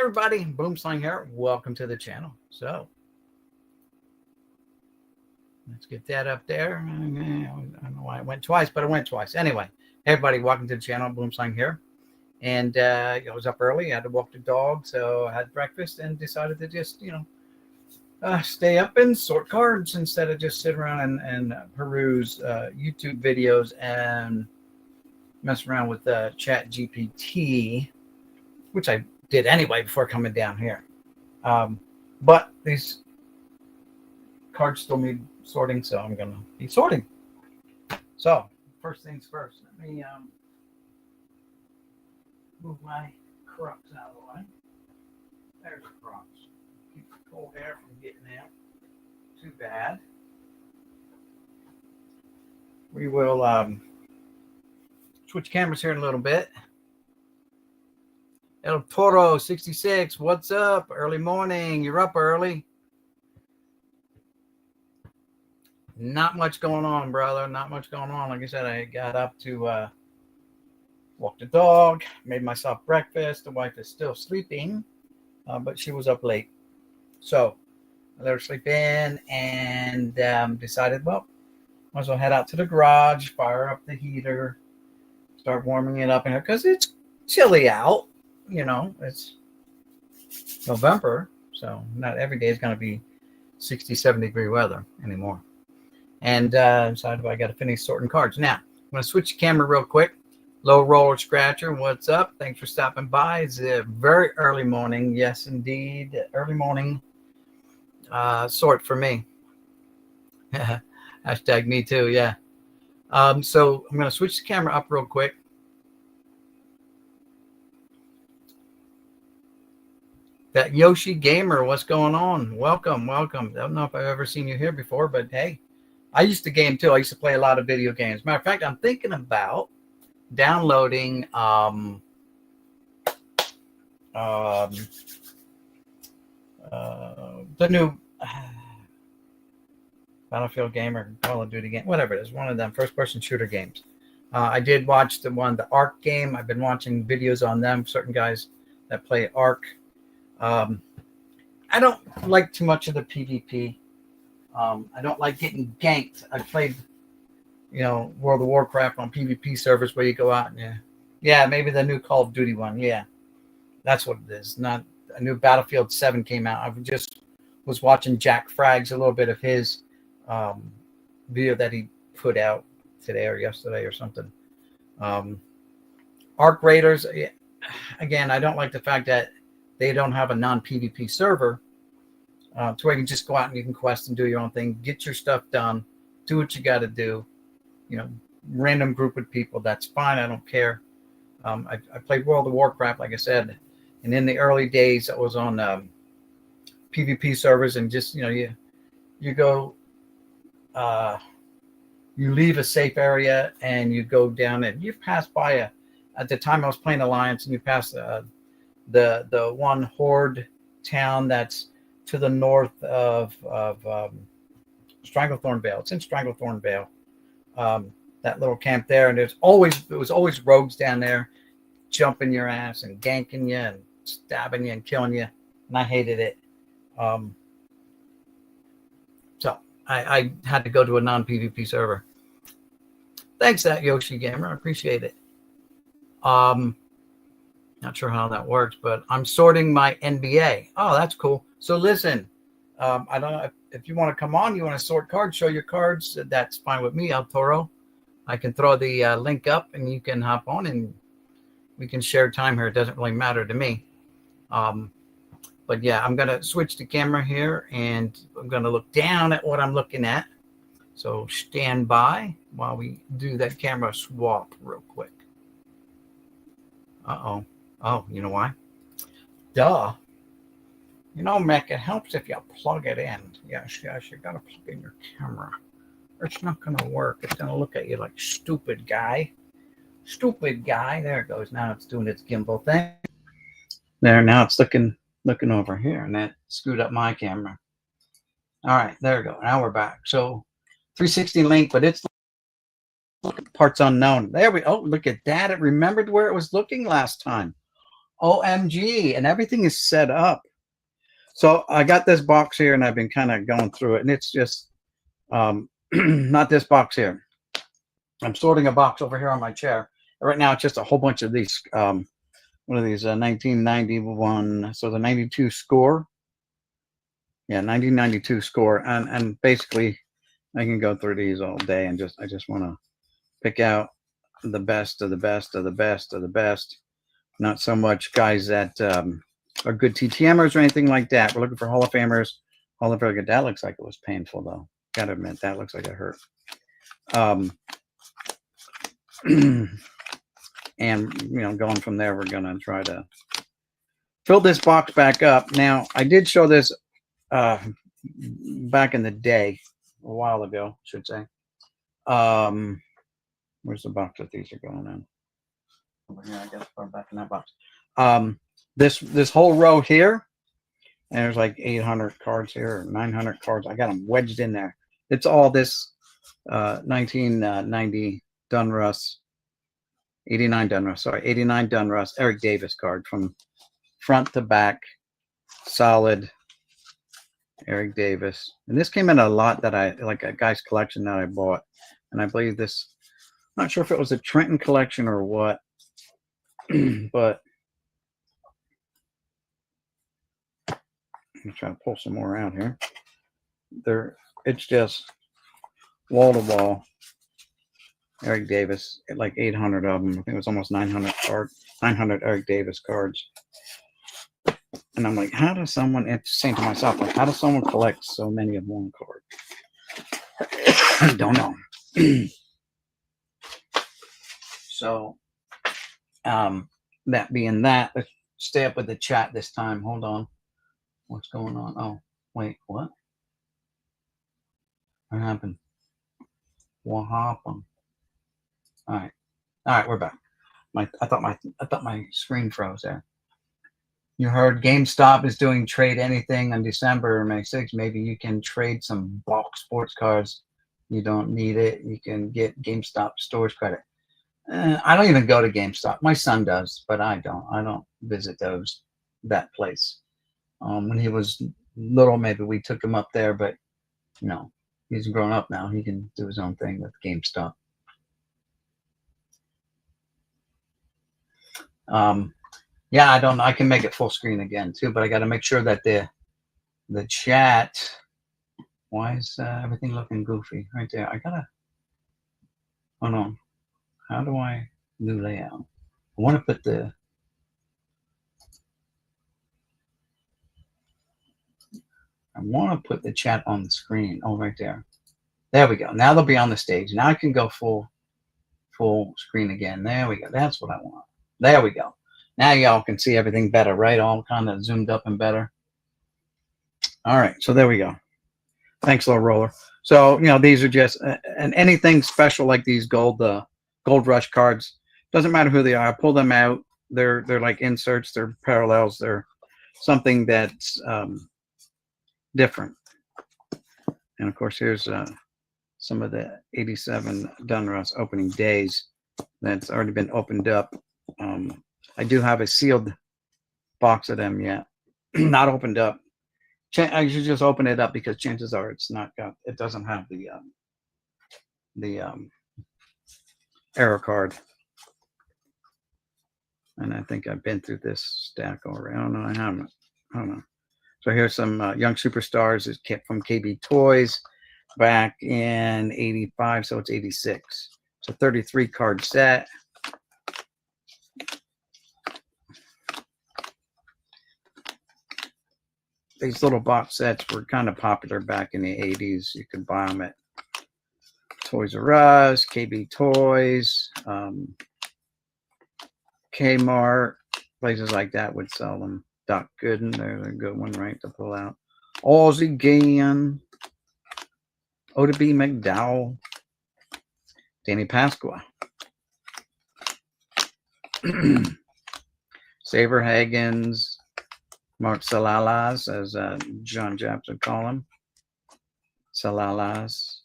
everybody, Boomslang here. Welcome to the channel. So let's get that up there. I don't know why it went twice, but it went twice. Anyway, hey everybody, welcome to the channel. Boomslang here. And I was up early. I had to walk the dog, so I had breakfast and decided to just, stay up and sort cards instead of just sit around and peruse YouTube videos and mess around with Chat GPT, which I did anyway before coming down here. But these cards still need sorting, so I'm going to be sorting. So first things first, let me move my crops out of the way. There's the crops. Keep the cold air from getting out too bad. We will switch cameras here in a little bit. El Toro 66, what's up? Early morning. You're up early. Not much going on, brother. Not much going on. Like I said, I got up to walk the dog, made myself breakfast. The wife is still sleeping, but she was up late. So I let her sleep in and decided, well, might as well head out to the garage, fire up the heater, start warming it up in here because it's chilly out. You know, it's November, so not every day is going to be 67 degree weather anymore. And decided I got to finish sorting cards. Now, I'm going to switch the camera real quick. Low Roller Scratcher, what's up? Thanks for stopping by. It's a very early morning. Yes, indeed. Early morning sort for me. Hashtag me too, yeah. So I'm going to switch the camera up real quick. That Yoshi Gamer, what's going on? Welcome, welcome. I don't know if I've ever seen you here before, but hey, I used to game too. I used to play a lot of video games. Matter of fact, I'm thinking about downloading the new Battlefield game or Call of Duty game, whatever it is, one of them first-person shooter games. I did watch the Ark game. I've been watching videos on them, certain guys that play Ark. I don't like too much of the PvP. I don't like getting ganked. I played, World of Warcraft on PvP servers where you go out and yeah, maybe the new Call of Duty one. Yeah, that's what it is. Not a new Battlefield 7 came out. I just was watching Jack Frags, a little bit of his video that he put out today or yesterday or something. Ark Raiders, again, I don't like the fact that they don't have a non-PvP server to where you can just go out and you can quest and do your own thing, get your stuff done, do what you got to do. Random group of people, that's fine. I don't care. I played World of Warcraft, like I said, and in the early days, I was on PvP servers, and just you go, you leave a safe area and you go down and you pass by at the time I was playing Alliance, and you pass the one horde town that's to the north of Stranglethorn Vale. It's in Stranglethorn Vale. That little camp there, and it was always rogues down there jumping your ass and ganking you and stabbing you and killing you, and I hated it. So I had to go to a non-PvP server. Thanks, that Yoshi Gamer. I appreciate it. Not sure how that works, but I'm sorting my NBA. Oh, that's cool. So listen, I don't know if you want to come on, you want to sort cards, show your cards. That's fine with me, El Toro. I can throw the link up and you can hop on and we can share time here. It doesn't really matter to me. But yeah, I'm going to switch the camera here and I'm going to look down at what I'm looking at. So stand by while we do that camera swap real quick. Uh-oh. Oh, you know why? Duh. Mick, it helps if you plug it in. Yes, you got to plug in your camera. It's not going to work. It's going to look at you like stupid guy. Stupid guy. There it goes. Now it's doing its gimbal thing. There, now it's looking over here, and that screwed up my camera. All right, there we go. Now we're back. So 360 link, but it's parts unknown. There we, oh, look at that. It remembered where it was looking last time. OMG, and everything is set up. So I got this box here, and I've been kind of going through it, and it's just not this box here. I'm sorting a box over here on my chair. Right now, it's just a whole bunch of these. What are these? 1991. So the 92 score. Yeah, 1992 score, and basically, I can go through these all day, and I just want to pick out the best of the best of the best of the best. Not so much guys that are good TTMers or anything like that. We're looking for Hall of Famers. Hall of Famers. That looks like it was painful, though. Gotta admit, that looks like it hurt. And, you know, going from there, we're going to try to fill this box back up. Now, I did show this back in the day, a while ago, I should say. Where's the box that these are going in? Over here, I guess, or back in that box. This whole row here, and there's like 800 cards here, or 900 cards. I got them wedged in there. It's all this 1990 Donruss, 89 Donruss, sorry, 89 Donruss Eric Davis card from front to back, solid Eric Davis. And this came in a lot that I, like a guy's collection that I bought. And I believe this, I'm not sure if it was a Trenton collection or what, but let me try to pull some more out here. It's just wall to wall Eric Davis, like 800 of them. I think it was almost 900 Eric Davis cards. And I'm like, how does someone, it's saying to myself, like, how does someone collect so many of one card? I don't know. So, that being that, let's stay up with the chat this time. Hold on. What's going on? Oh, wait, what? What happened? What happened? All right, we're back. I thought my screen froze there. You heard GameStop is doing trade anything on December May 6th. Maybe you can trade some bulk sports cards. You don't need it. You can get GameStop stores credit. I don't even go to GameStop. My son does, but I don't. I don't visit that place. When he was little, maybe we took him up there, but no, he's grown up now. He can do his own thing with GameStop. Yeah, I don't know. I can make it full screen again too, but I got to make sure that the chat. Why is everything looking goofy right there? I gotta. Oh no. How do I new layout? I want to put the. I want to put the chat on the screen. Oh, right there. There we go. Now they'll be on the stage. Now I can go full screen again. There we go. That's what I want. There we go. Now y'all can see everything better, right? All kind of zoomed up and better. All right, so there we go. Thanks, Low Roller. So, you know, these are just, and anything special like these Gold Rush cards, doesn't matter who they are. I pull them out. They're like inserts. They're parallels. They're something that's different. And of course, here's some of the 87 Donruss opening days that's already been opened up. I do have a sealed box of them yet, not opened up. I should just open it up because chances are it's not got. It doesn't have the error card. And I think I've been through this stack already. I don't know. I haven't. I don't know. So here's some Young Superstars. It's kept from KB Toys back in '85, so it's '86. It's a 33 card set. These little box sets were kind of popular back in the 80s. You could buy them at Toys R Us, KB Toys, Kmart, places like that would sell them. Doc Gooden, there's a good one, right, to pull out. Ozzie Gann, Oda B. McDowell, Danny Pasqua, Saber Haggins, Mark Salalas, as John Japs would call him. Salalas.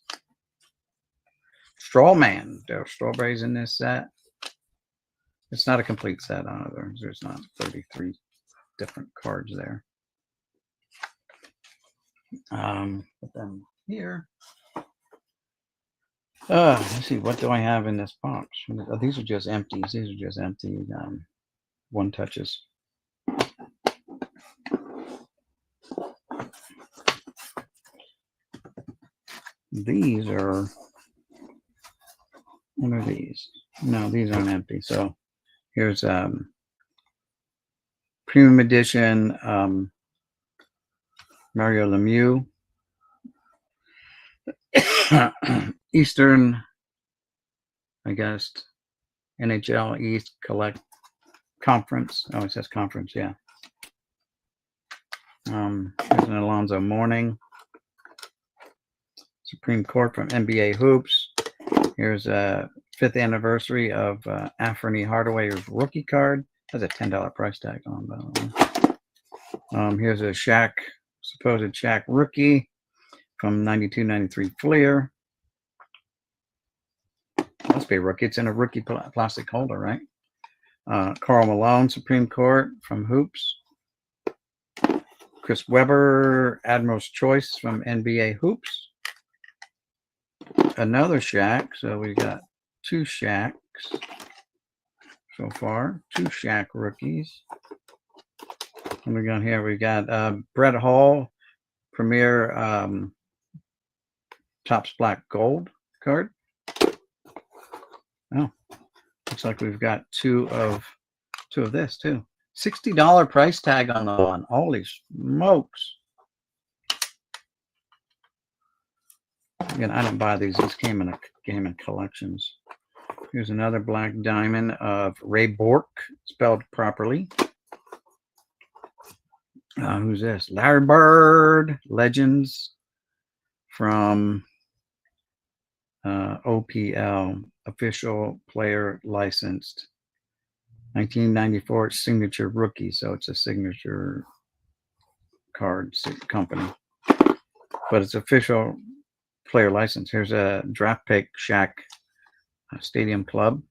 Strawman. There are strawberries in this set. It's not a complete set either. There's not 33 different cards there. But then here, let's see, what do I have in this box? Oh, these are just empties. These are just empty one touches. These are, what are these? No, these aren't empty. So here's premium edition Mario Lemieux. Eastern, I guess, NHL East Collect Conference. Oh, it says conference, yeah. Here's an Alonzo Mourning. Supreme Court from NBA Hoops. Here's a 5th anniversary of Anthony Hardaway's rookie card. Has a $10 price tag on, by the way. Here's a Shaq, supposed Shaq rookie from 92-93 Fleer. Must be a rookie. It's in a rookie plastic holder, right? Karl Malone, Supreme Court from Hoops. Chris Webber, Admiral's Choice from NBA Hoops. Another Shaq. So we got 2 Shaqs so far. 2 Shaq rookies. What we got here? We got Brett Hall, Premier Topps Black Gold card. Oh, looks like we've got two of this too. $60 price tag on the one. Holy smokes! Again, I didn't buy these. These came in collections. Here's another black diamond of Ray Bork, spelled properly. Who's this? Larry Bird, Legends from OPL, Official Player Licensed. 1994 signature rookie, so it's a signature card company. But it's official player license. Here's a draft pick Shaq Stadium Club.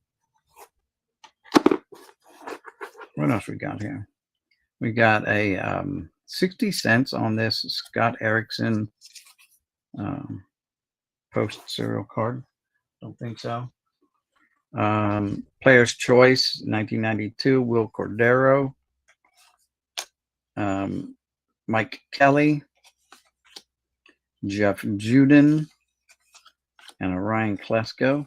What else we got here? We got a 60 cents on this Scott Erickson post serial card. Don't think so. Player's Choice 1992 Will Cordero. Mike Kelly, Jeff Juden, and a Ryan Klesko.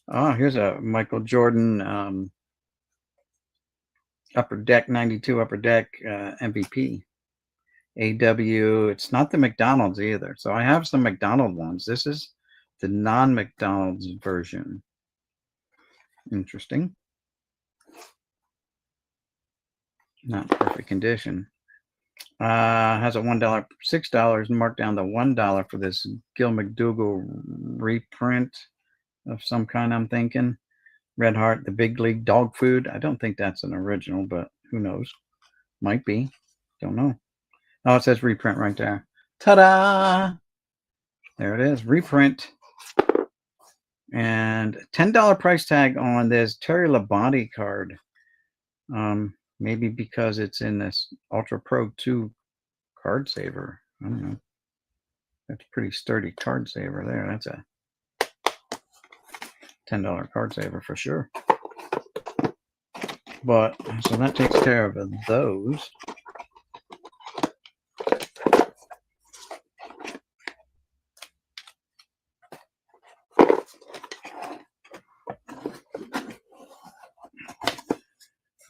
Oh, here's a Michael Jordan Upper Deck 92 Upper Deck MVP. AW, it's not the McDonald's either. So I have some McDonald's ones. This is the non-McDonald's version. Interesting. Not perfect condition. Has a $1, $6 marked down to $1 for this Gil McDougall reprint of some kind, I'm thinking. Red Heart, the Big League Dog Food. I don't think that's an original, but who knows? Might be. Don't know. Oh, it says reprint right there. Ta-da! There it is, reprint. And $10 price tag on this Terry Labonte card. Maybe because it's in this Ultra Pro 2 card saver. I don't know. That's a pretty sturdy card saver there. That's a $10 card saver for sure. But so that takes care of those.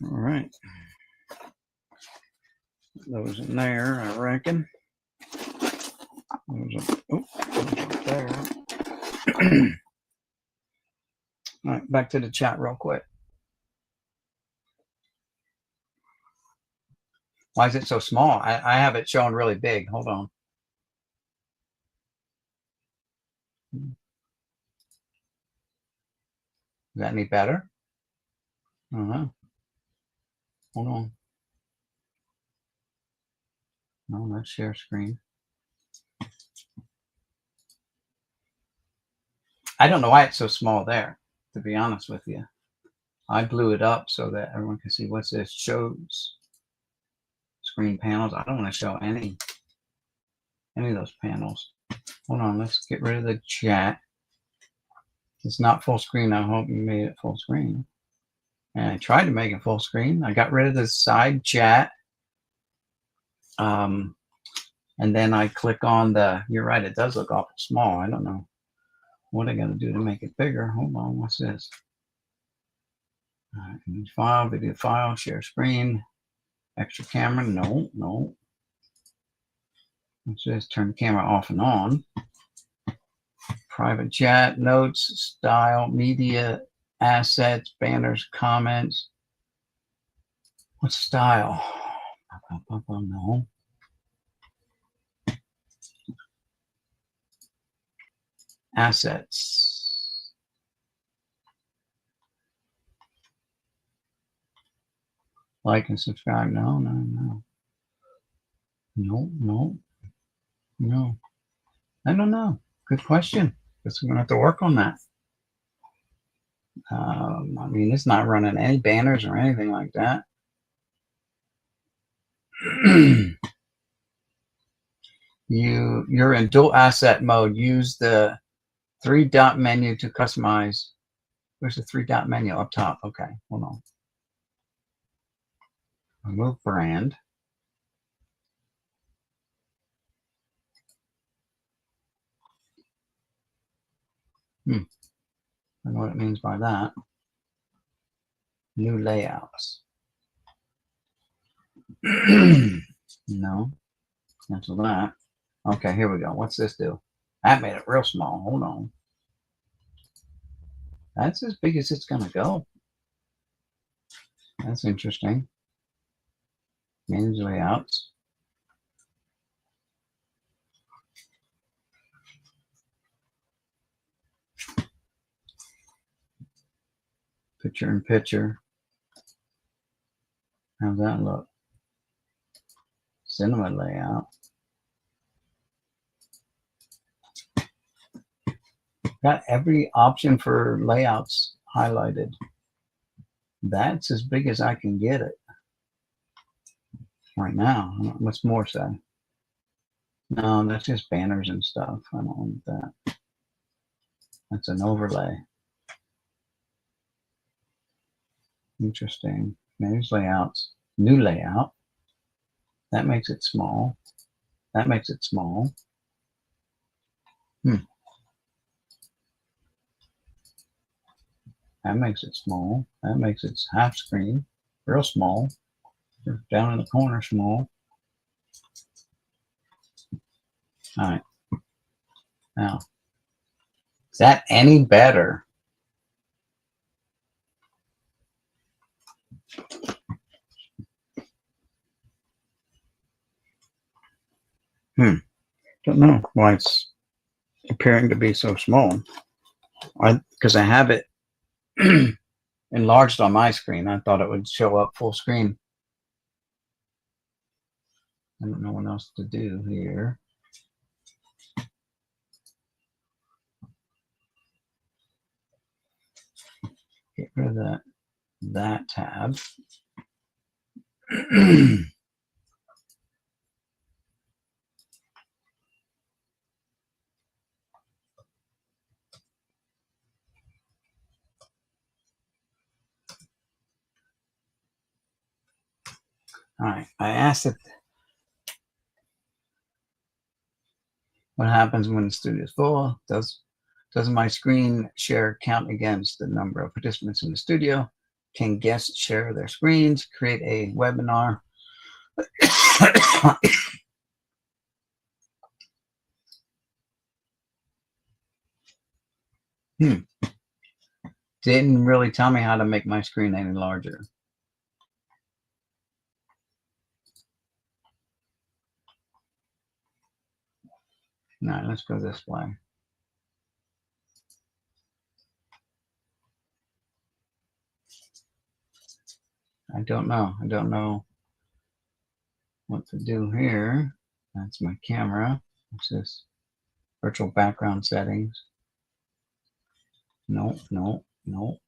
All right. Those in there, I reckon. Those up there. All right, back to the chat real quick. Why is it so small? I have it showing really big. Hold on. Is that any better? Hold on. No, let's share screen. I don't know why it's so small there, to be honest with you. I blew it up so that everyone can see. What's this? Shows screen panels. I don't want to show any of those panels. Hold on, let's get rid of the chat. It's not full screen. I hope you made it full screen. And I tried to make it full screen. I got rid of the side chat. And then I click on the, you're right, it does look awful small. I don't know what I got to do to make it bigger. Hold on, what's this? Image file, video file, share screen, extra camera. No, no. What's this? Turn the camera off and on. Private chat, notes, style, media, assets, banners, comments. What's style? No. Assets. Like and subscribe. No, no, no. No, no, no. I don't know. Good question. Guess we're going to have to work on that. I mean, it's not running any banners or anything like that. You're in dual asset mode. Use the 3-dot menu to customize. Where's the 3-dot menu up top? Okay, hold on. Remove brand. I don't know what it means by that. New layouts. No, cancel that. Okay, here we go. What's this do? That made it real small. Hold on. That's as big as it's going to go. That's interesting. Manage layouts. Picture in picture. How's that look? Cinema layout. Got every option for layouts highlighted. That's as big as I can get it right now. What's more say? No, that's just banners and stuff. I don't want that. That's an overlay. Interesting. Manage layouts. New layout. That makes it small. That makes it small. That makes it small. That makes it half screen. Real small. Down in the corner, small. All right. Now, is that any better? Don't know why it's appearing to be so small. Because I have it enlarged on my screen. I thought it would show up full screen. I don't know what else to do here. Get rid of that tab. All right, I asked it what happens when the studio is full. Does my screen share count against the number of participants in the studio? Can guests share their screens? Create a webinar. Didn't really tell me how to make my screen any larger. No, let's go this way. I don't know. I don't know what to do here. That's my camera. What's this? Virtual background settings. No, no, no.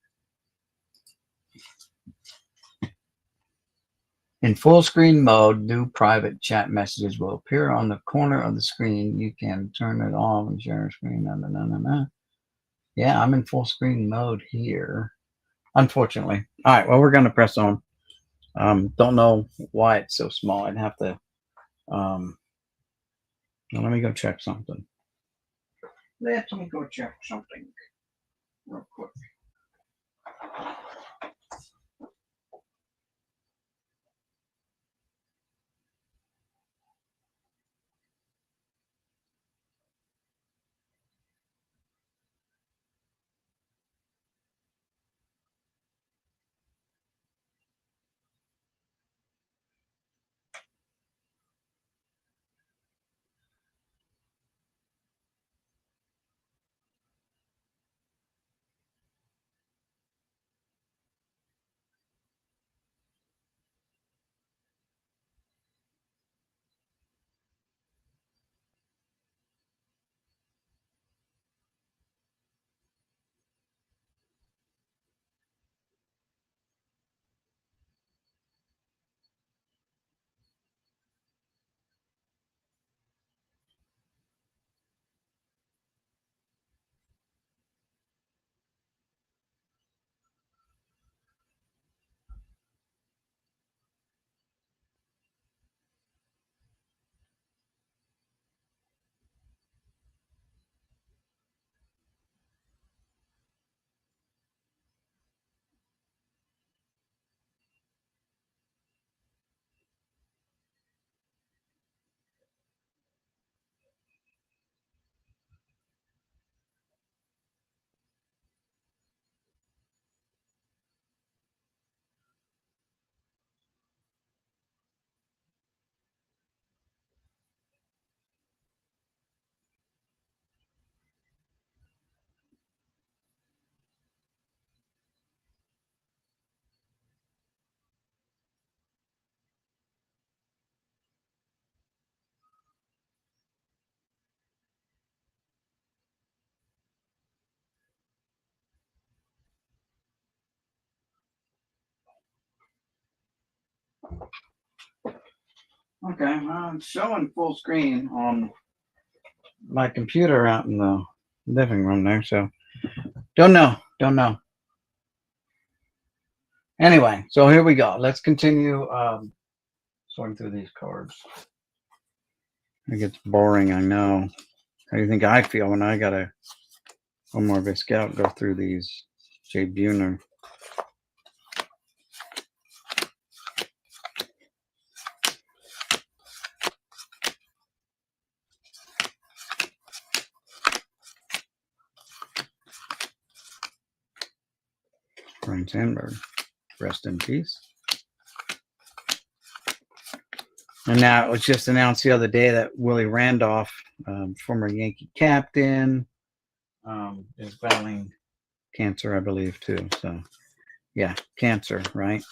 In full screen mode, new private chat messages will appear on the corner of the screen. You can turn it off and share a screen. Yeah, I'm in full screen mode here, unfortunately. All right, well, we're going to press on. Don't know why it's so small. I'd have to, let me go check something. Let me go check something real quick. Okay, well, it's showing full screen on my computer out in the living room there, so don't know. Anyway, so here we go. Let's continue sorting through these cards. It gets boring, I know. How do you think I feel when I gotta Omar Vizquel go through these? Jay Buhner. Brian Sandberg, rest in peace. And now it was just announced the other day that Willie Randolph, former Yankee captain, is battling cancer, I believe, too. So, yeah, cancer, right?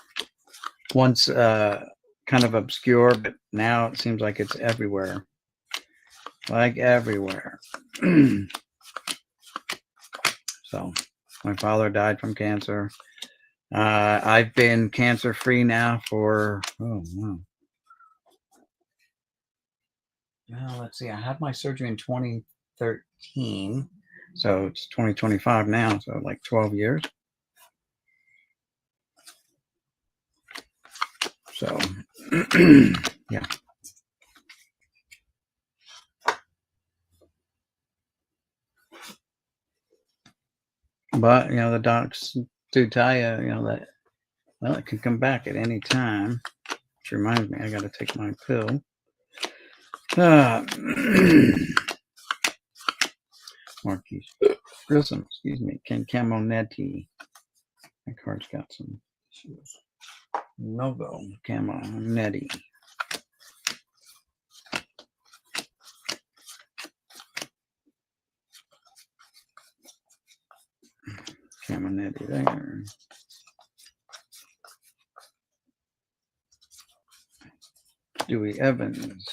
Once kind of obscure, but now it seems like it's everywhere. Like everywhere. So, my father died from cancer. I've been cancer free now for, oh, wow. Well, let's see. I had my surgery in 2013. So it's 2025 now. So like 12 years. So, yeah. But, the docs do tell you, that, well, it can come back at any time. Which reminds me, I got to take my pill. Marquise Grissom, excuse me. Ken Camonetti. My card's got some logo. Camonetti. Camonetti there. Dewey Evans.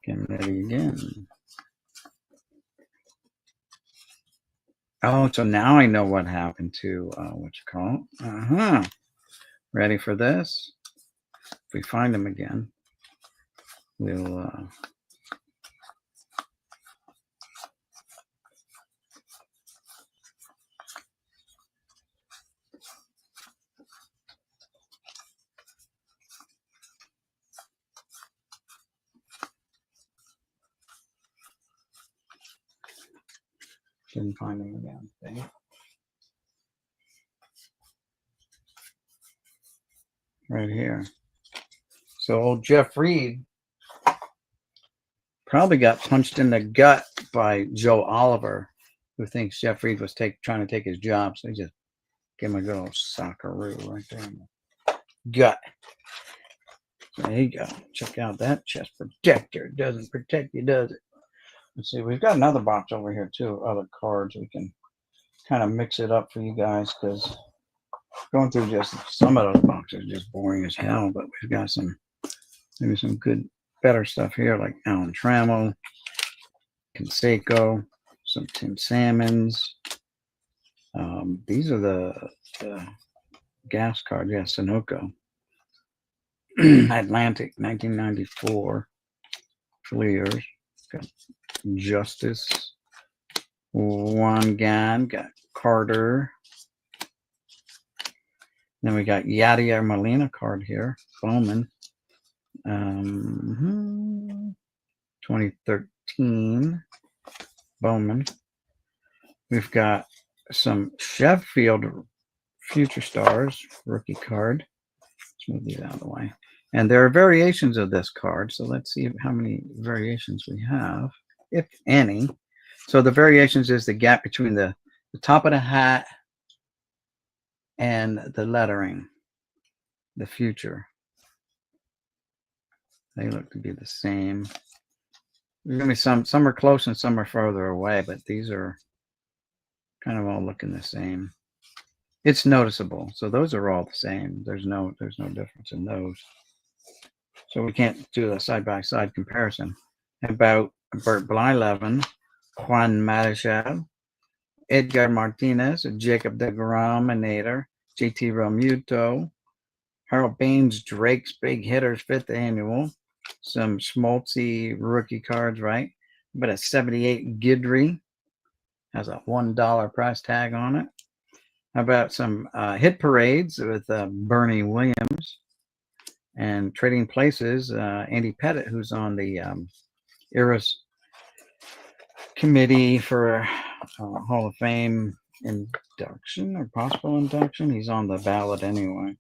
Getting ready again. Oh, so now I know what happened to what you call it. Ready for this? If we find him again, we'll didn't find him again. Okay. Right here. So old Jeff Reed probably got punched in the gut by Joe Oliver, who thinks Jeff Reed was trying to take his job. So he just gave him a good old socceroo right there in the gut. There you go. Check out that chest protector. It doesn't protect you, does it? Let's see. We've got another box over here too. Other cards. We can kind of mix it up for you guys because going through just some of those boxes is just boring as hell. But we've got maybe some good, better stuff here like Alan Trammell, Canseco, some Tim Salmons. These are the gas cards. Yeah, Sunoco. Atlantic, 1994. Fleers. Got Justice. Wangan. Got Carter. Then we got Yadier Molina card here. Bowman. 2013. Bowman. We've got some Sheffield Future Stars rookie card. Let's move these out of the way. And there are variations of this card. So let's see how many variations we have, if any. So the variations is the gap between the top of the hat and the lettering, the future. They look to be the same. There's going to be some are close and some are further away, but these are kind of all looking the same. It's noticeable. So those are all the same. There's no difference in those. So we can't do a side-by-side comparison. About Bert Blyleven, Juan Marichal, Edgar Martinez, Jacob deGrom, Nader, JT Realmuto, Harold Baines, Drake's Big Hitters 5th Annual, some schmaltzy rookie cards, right? But a 78 Guidry has a $1 price tag on it. How about some hit parades with Bernie Williams and Trading Places, Andy Pettit, who's on the Eras committee for Hall of Fame induction or possible induction. He's on the ballot anyway.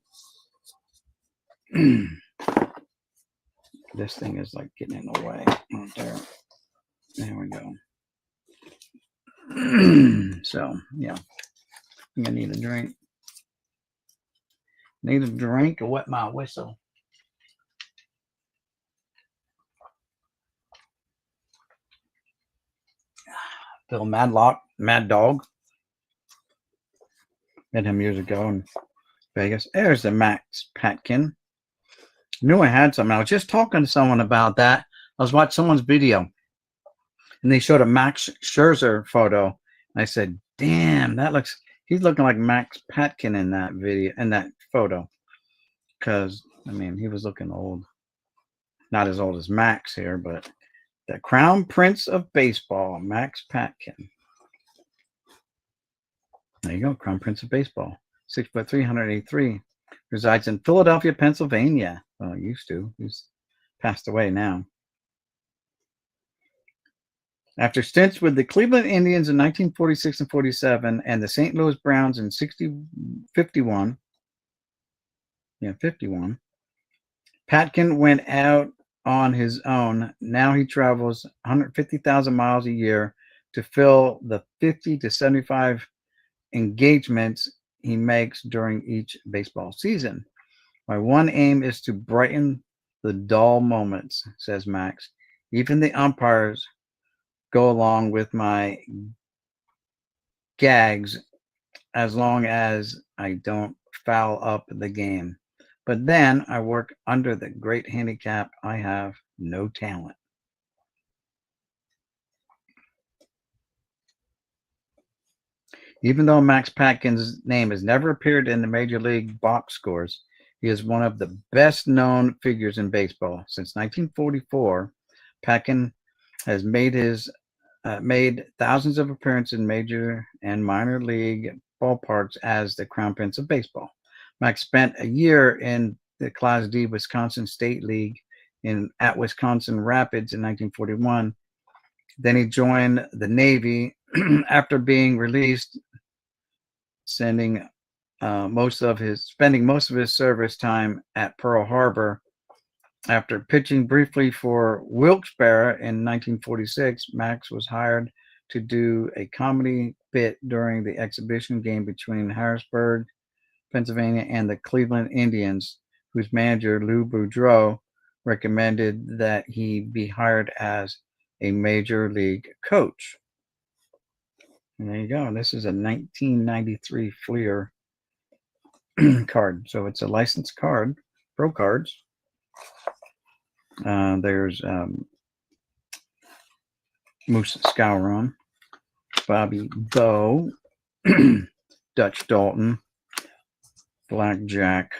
This thing is like getting in the way. Right there. There we go. So, yeah. I'm going to need a drink. Need a drink to wet my whistle. Bill Madlock, Mad Dog. Met him years ago in Vegas. There's the Max Patkin. Knew I had something. I was just talking to someone about that. I was watching someone's video, and they showed a Max Scherzer photo. And I said, "Damn, he's looking like Max Patkin in that video, in that photo." Because I mean, he was looking old. Not as old as Max here, but the Crown Prince of Baseball, Max Patkin. There you go, Crown Prince of Baseball. 6'3", 183. Resides in Philadelphia, Pennsylvania. Well, used to. He's passed away now. After stints with the Cleveland Indians in 1946 and 47 and the St. Louis Browns in 51. Yeah, 51. Patkin went out on his own. Now he travels 150,000 miles a year to fill the 50 to 75 engagements he makes during each baseball season. My one aim is to brighten the dull moments, says Max. Even the umpires go along with my gags as long as I don't foul up the game. But then I work under the great handicap. I have no talent. Even though Max Patkin's name has never appeared in the Major League box scores, he is one of the best known figures in baseball. Since 1944, Patkin has made thousands of appearances in major and minor league ballparks as the Crown Prince of Baseball. Max spent a year in the Class D Wisconsin State League at Wisconsin Rapids in 1941. Then he joined the Navy after being released, spending most of his service time at Pearl Harbor. After pitching briefly for Wilkes-Barre in 1946, Max was hired to do a comedy bit during the exhibition game between Harrisburg, Pennsylvania, and the Cleveland Indians, whose manager, Lou Boudreau, recommended that he be hired as a major league coach. And there you go. This is a 1993 Fleer card. So it's a licensed card, Pro Cards. There's Moose Skowron, Bobby Bowe, Dutch Dalton, Blackjack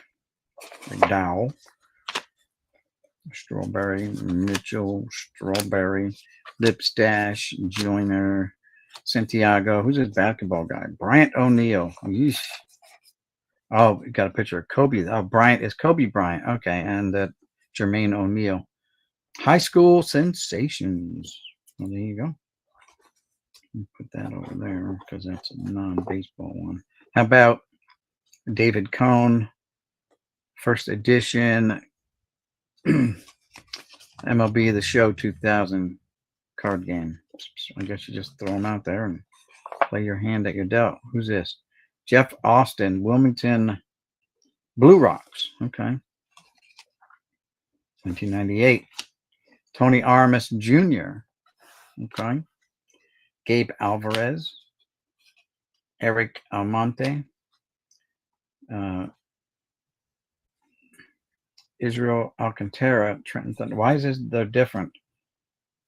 McDowell, Strawberry, Mitchell, Strawberry, Lipstash, Joyner, Santiago. Who's this basketball guy? Bryant O'Neal. Yeesh. Oh, we got a picture of Kobe. Oh, Bryant is Kobe Bryant. Okay, and Jermaine O'Neal. High school sensations. Well, there you go. Put that over there because that's a non-baseball one. How about David Cone, first edition MLB The Show 2000 card game. I guess you just throw them out there and play your hand that you're dealt. Who's this? Jeff Austin, Wilmington Blue Rocks. Okay. 1998. Tony Aramis Jr. Okay. Gabe Alvarez. Eric Almonte. Israel Alcantara. Trenton Thunder. Why is this? They're different.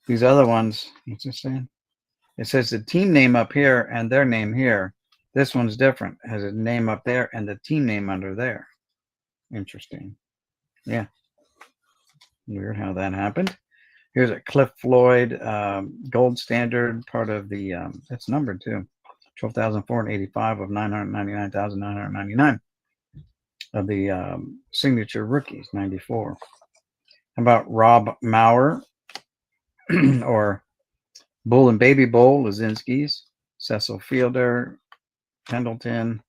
These other ones, what's it saying? It says the team name up here and their name here. This one's different. It has a name up there and the team name under there. Interesting. Yeah. Weird how that happened. Here's a Cliff Floyd gold standard, part of the, it's numbered too, 12,485 of 999,999 of the signature rookies, 94. How about Rob Maurer or Bull and Baby Bull, Lazinski's, Cecil Fielder, Pendleton,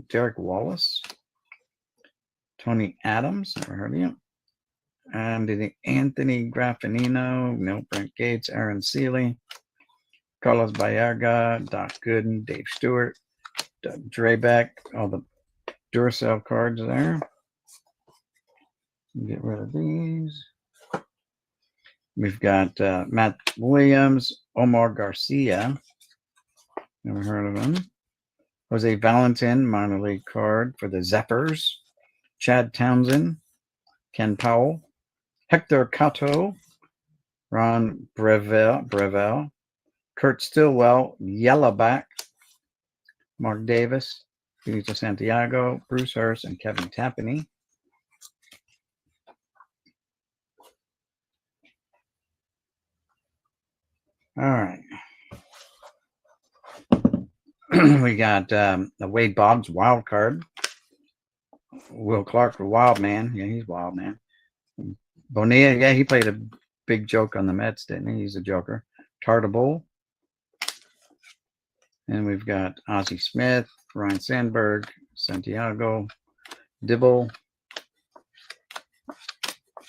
Derek Wallace, Tony Adams, never heard of you. And Anthony Graffinino, Neil Brent Gates, Aaron Seeley, Carlos Baerga, Doc Gooden, Dave Stewart, Doug Drabeck, all the Duracell cards there. Get rid of these. We've got Matt Williams, Omar Garcia, never heard of him. Jose Valentin, minor league card for the Zephyrs. Chad Townsend, Ken Powell, Hector Cato, Ron Brevel, Kurt Stillwell, Yellowback, Mark Davis, Benito Santiago, Bruce Hurst, and Kevin Tapani. All right. We got the Wade Boggs wild card. Will Clark, the wild man. Yeah, he's wild man. Bonilla, yeah, he played a big joke on the Mets, didn't he? He's a joker. Tartabull. And we've got Ozzie Smith, Ryan Sandberg, Santiago, Dibble.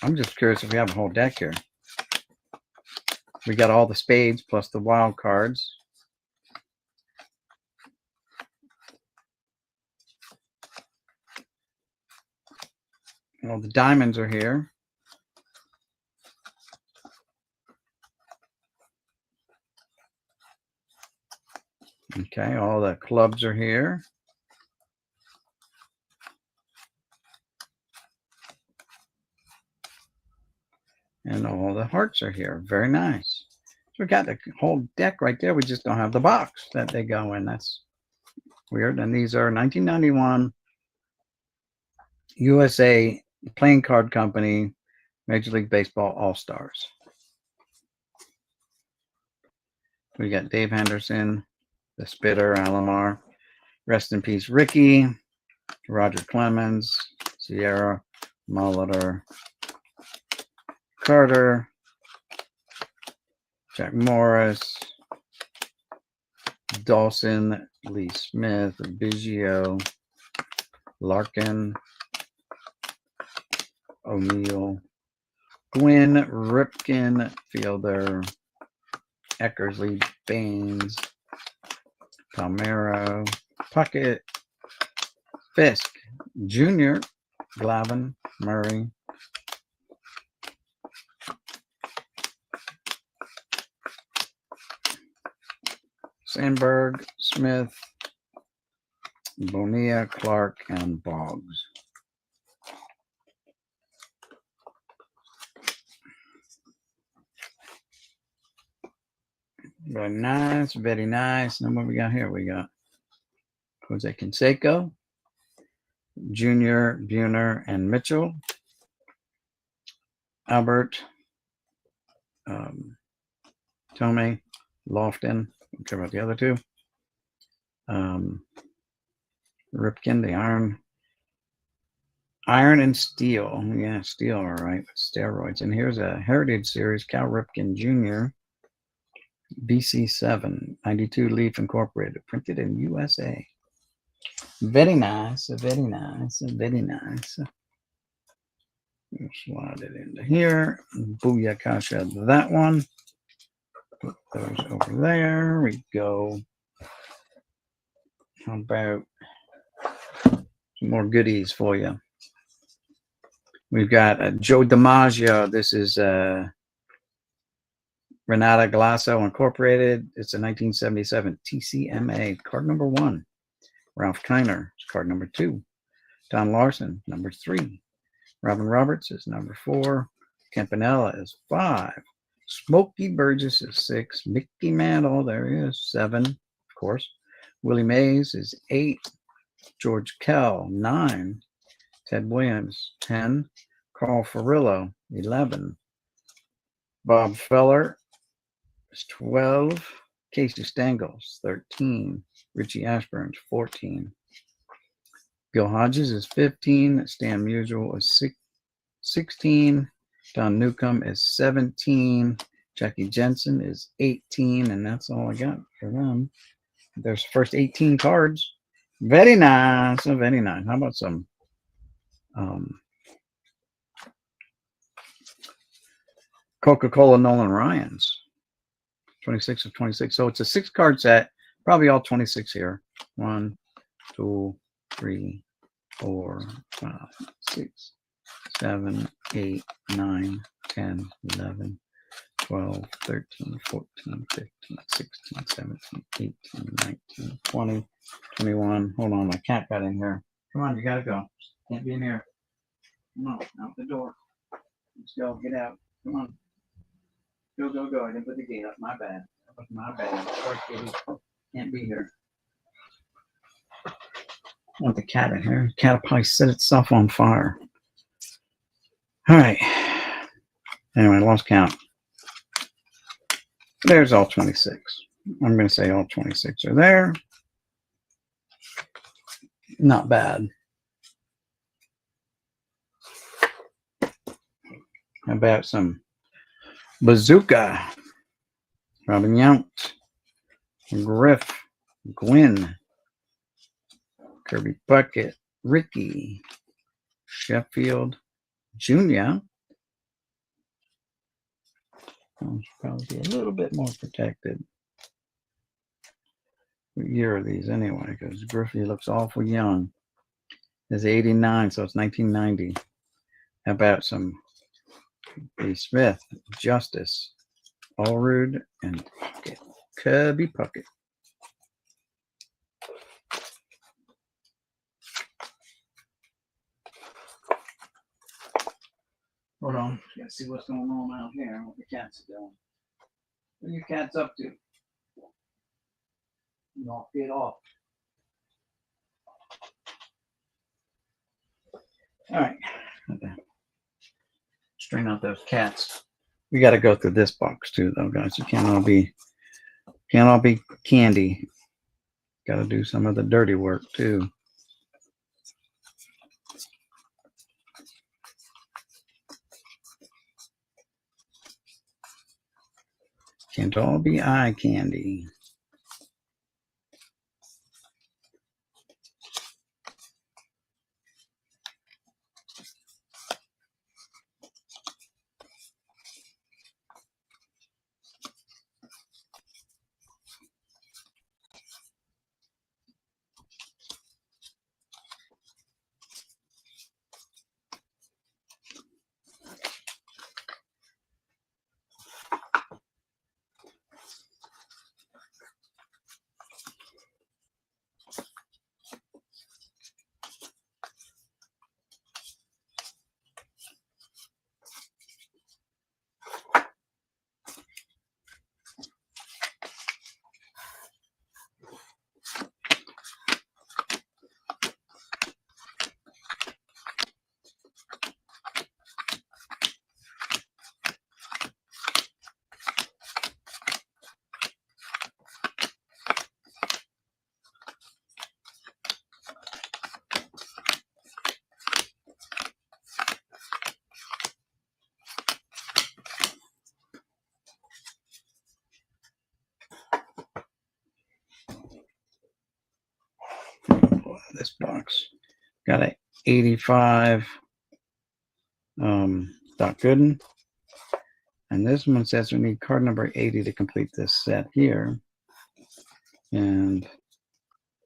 I'm just curious if we have a whole deck here. We got all the spades plus the wild cards. Well, the diamonds are here. Okay, all the clubs are here. And all the hearts are here. Very nice. So we got the whole deck right there. We just don't have the box that they go in. That's weird. And these are 1991 USA Playing Card Company Major League Baseball All-Stars. We got Dave Henderson, the Spitter, Alomar. Rest in peace, Ricky, Roger Clemens, Sierra, Molitor, Carter, Jack Morris, Dawson, Lee Smith, Biggio, Larkin, O'Neill, Gwynn, Ripken, Fielder, Eckersley, Baines, Palmero, Puckett, Fisk, Jr., Glavin, Murray, Sandberg, Smith, Bonilla, Clark, and Boggs. Very nice, very nice. And what we got here? We got Jose Canseco, Junior, Buhner, and Mitchell. Albert, Tomei, Lofton. Don't care about the other two. Ripken, the Iron and Steel. Yeah, Steel, all right. Steroids. And here's a Heritage Series, Cal Ripken Jr., BC7, 92 Leaf Incorporated, printed in USA. Very nice, very nice, very nice. Slide it into here. Booyakasha, that one. Put those over there. We go. How about some more goodies for you? We've got Joe DiMaggio. This is Renata Glasso Incorporated. It's a 1977 TCMA, card number 1. Ralph Kiner is card number 2. Don Larson, number 3. Robin Roberts is number 4. Campanella is 5. Smokey Burgess is 6. Mickey Mantle, there he is, 7, of course. Willie Mays is 8. George Kell, 9. Ted Williams, 10. Carl Furillo, 11. Bob Feller is 12. Casey Stengels, 13. Richie Ashburn, 14. Gil Hodges is 15. Stan Musial is 16. Don Newcomb is 17. Jackie Jensen is 18. And that's all I got for them. There's the first 18 cards. Very nice. Very nice. How about some Coca-Cola Nolan Ryans? 26 of 26. So it's a 6-card set. Probably all 26 here. 1, 2, 3, 4, 5, 6, 7, 8, 9, 10, 11, 12, 13, 14, 15, 16, 17, 18, 19, 20, 21. Hold on, my cat got in here. Come on, you gotta go. Can't be in here. Come on, out the door. Let's go, get out. Come on. Go, go, go. I didn't put the gate up. My bad. That was my bad. Sorry, kitty. Can't be here. I want the cat in here. The cat will probably set itself on fire. All right. Anyway, lost count. There's all 26. I'm going to say all 26 are there. Not bad. How about some Bazooka? Robin Yount, Griff, Gwynn, Kirby Puckett, Ricky, Sheffield, Jr. Should probably be a little bit more protected. What year are these anyway? Because Griffey looks awful young. It's 89, so it's 1990. How about some B. Smith, Justice, Allrood, and Puckett. Kirby Puckett. Hold on. Let's see what's going on out here. What the cats are doing. What are your cats up to? Knock it off. All right. Okay. Strain out those cats. We got to go through this box too, though, guys. You can't all be candy. Got to do some of the dirty work too. Can't all be eye candy. This box got a 85 Doc Gooden, and this one says we need card number 80 to complete this set here, and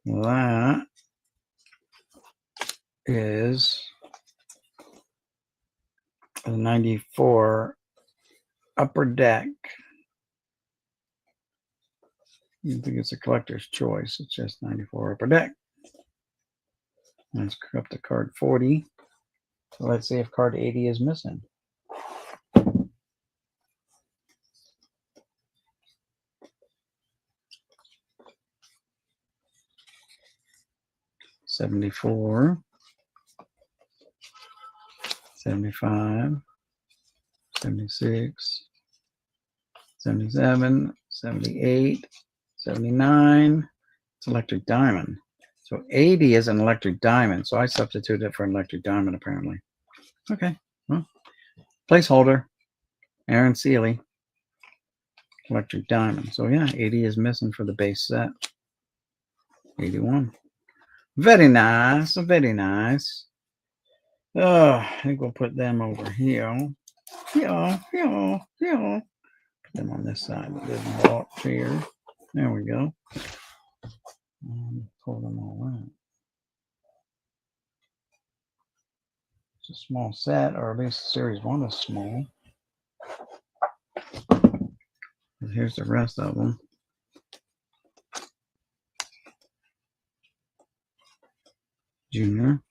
that is a 94 Upper Deck. You think it's a collector's choice? It's just 94 Upper Deck. Let's up to card 40. So let's see if card 80 is missing. $74, $75, $76, $77, $78, $79. It's electric diamond. So 80 is an electric diamond. So I substituted it for an electric diamond, apparently. Okay. Well, placeholder. Aaron Seeley. Electric diamond. So yeah, 80 is missing for the base set. 81. Very nice. Very nice. Oh, I think we'll put them over here. Here. Put them on this side of this box here. There we go. Pull them all out. It's a small set, or at least series 1 is small. Here's the rest of them. Junior.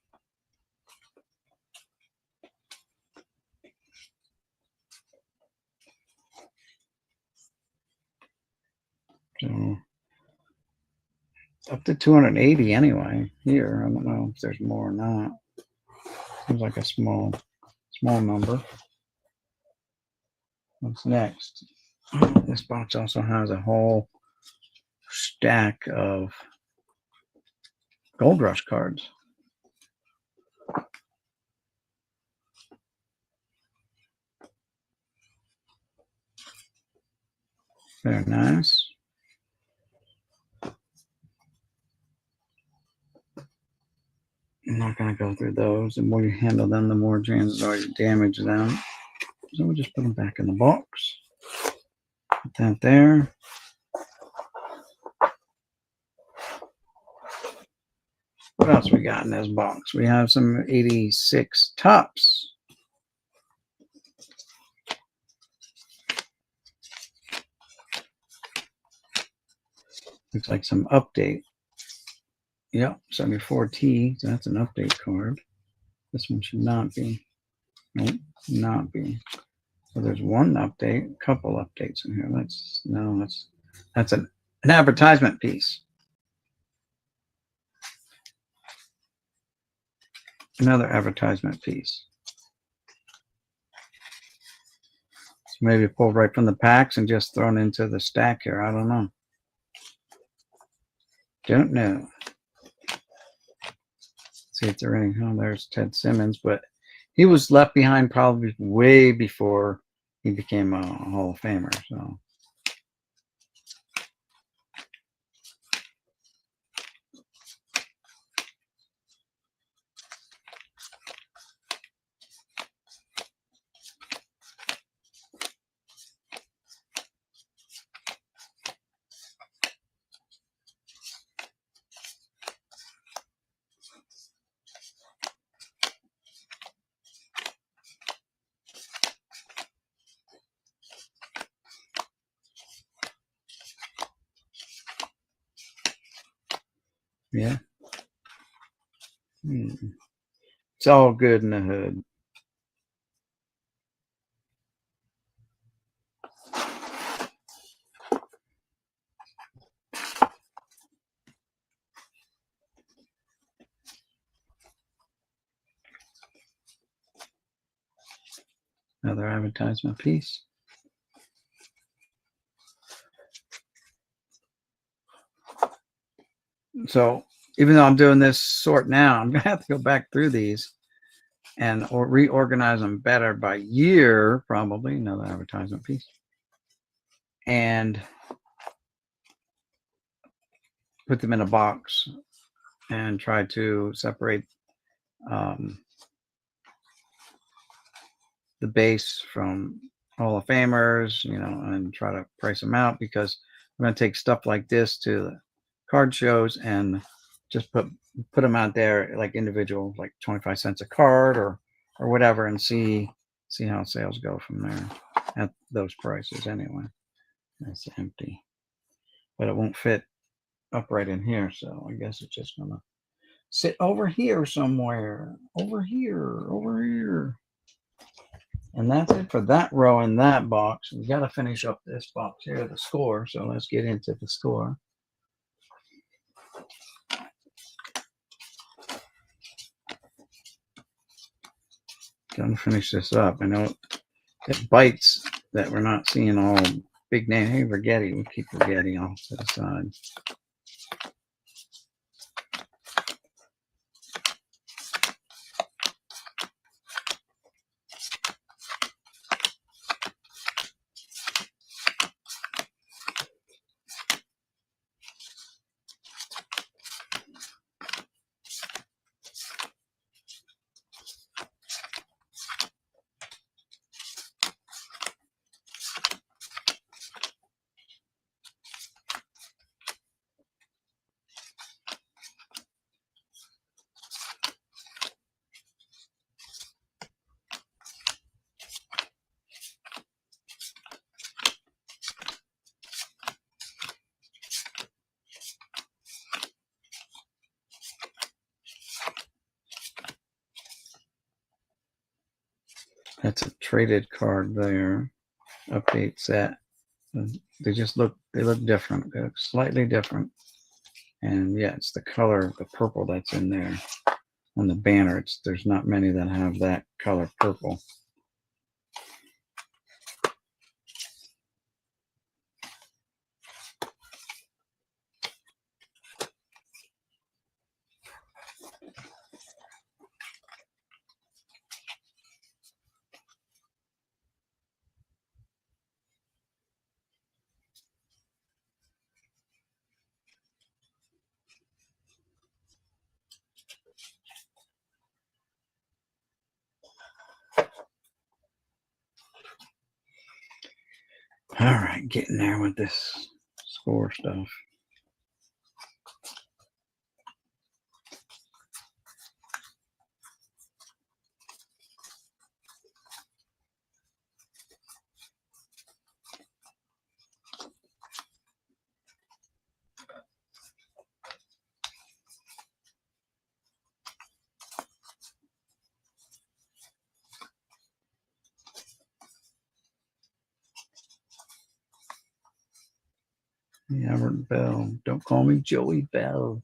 So up to 280 anyway. Here, I don't know if there's more or not. Seems like a small number. What's next? This box also has a whole stack of Gold Rush cards. Very nice. I'm not going to go through those. The more you handle them, the more chances are you damage them. So we'll just put them back in the box. Put that there. What else we got in this box? We have some 86 Topps. Looks like some update. Yep, 74T. So that's an update card. This one should not be. Nope, not be. So there's one update, a couple updates in here. That's an advertisement piece. Another advertisement piece. So maybe pulled right from the packs and just thrown into the stack here. I don't know. Don't know. See if there any. Oh, there's Ted Simmons, but he was left behind probably way before he became a Hall of Famer. So yeah, it's all good in the hood. Another advertisement piece. So even though I'm doing this sort now, I'm gonna have to go back through these and reorganize them better by year, probably. Another advertisement piece. And put them in a box and try to separate the base from Hall of Famers, and try to price them out, because I'm going to take stuff like this to the card shows and just put them out there like individual, like 25 cents a card or whatever, and see how sales go from there at those prices. Anyway, that's empty, but it won't fit up right in here, so I guess it's just gonna sit over here somewhere, over here. And that's it for that row in that box. We got to finish up this box here, the score. So let's get into the score. Gonna finish this up. I know it bites that we're not seeing all big name. Hey, Rigetti, we'll keep Rigetti off to the side. That's a traded card there. Update set. They look different. They look slightly different. And yeah, it's the color of the purple that's in there on the banner. There's not many that have that color purple. All right, getting there with this score stuff. Yeah, Albert Bell. Don't call me Joey Bell.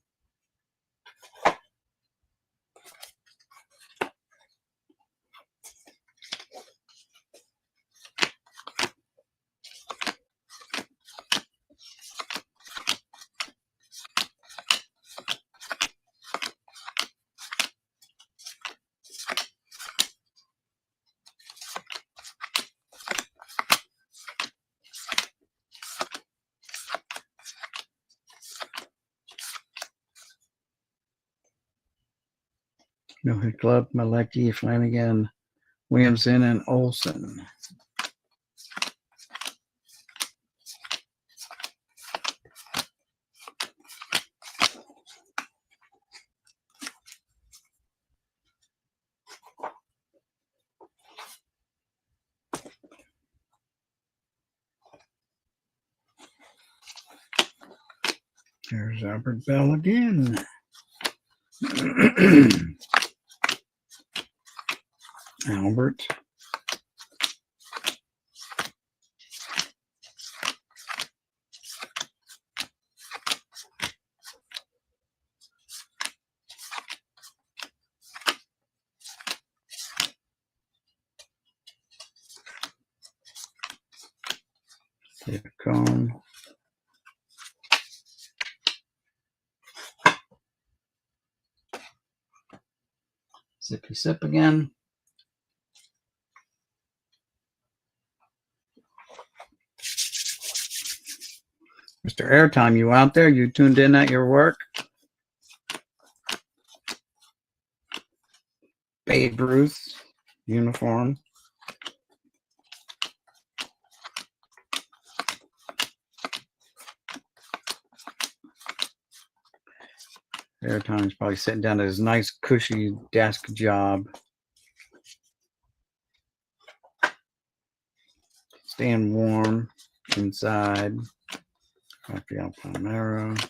No Hit Club, Malecki, Flanagan, Williamson, and Olson. There's Albert Bell again. Albert. David Cohn. Zippy Sip again. Mr. Airtime, you out there? You tuned in at your work? Babe Ruth uniform. Airtime's probably sitting down at his nice cushy desk job. Staying warm inside. Rafael Palmeiro.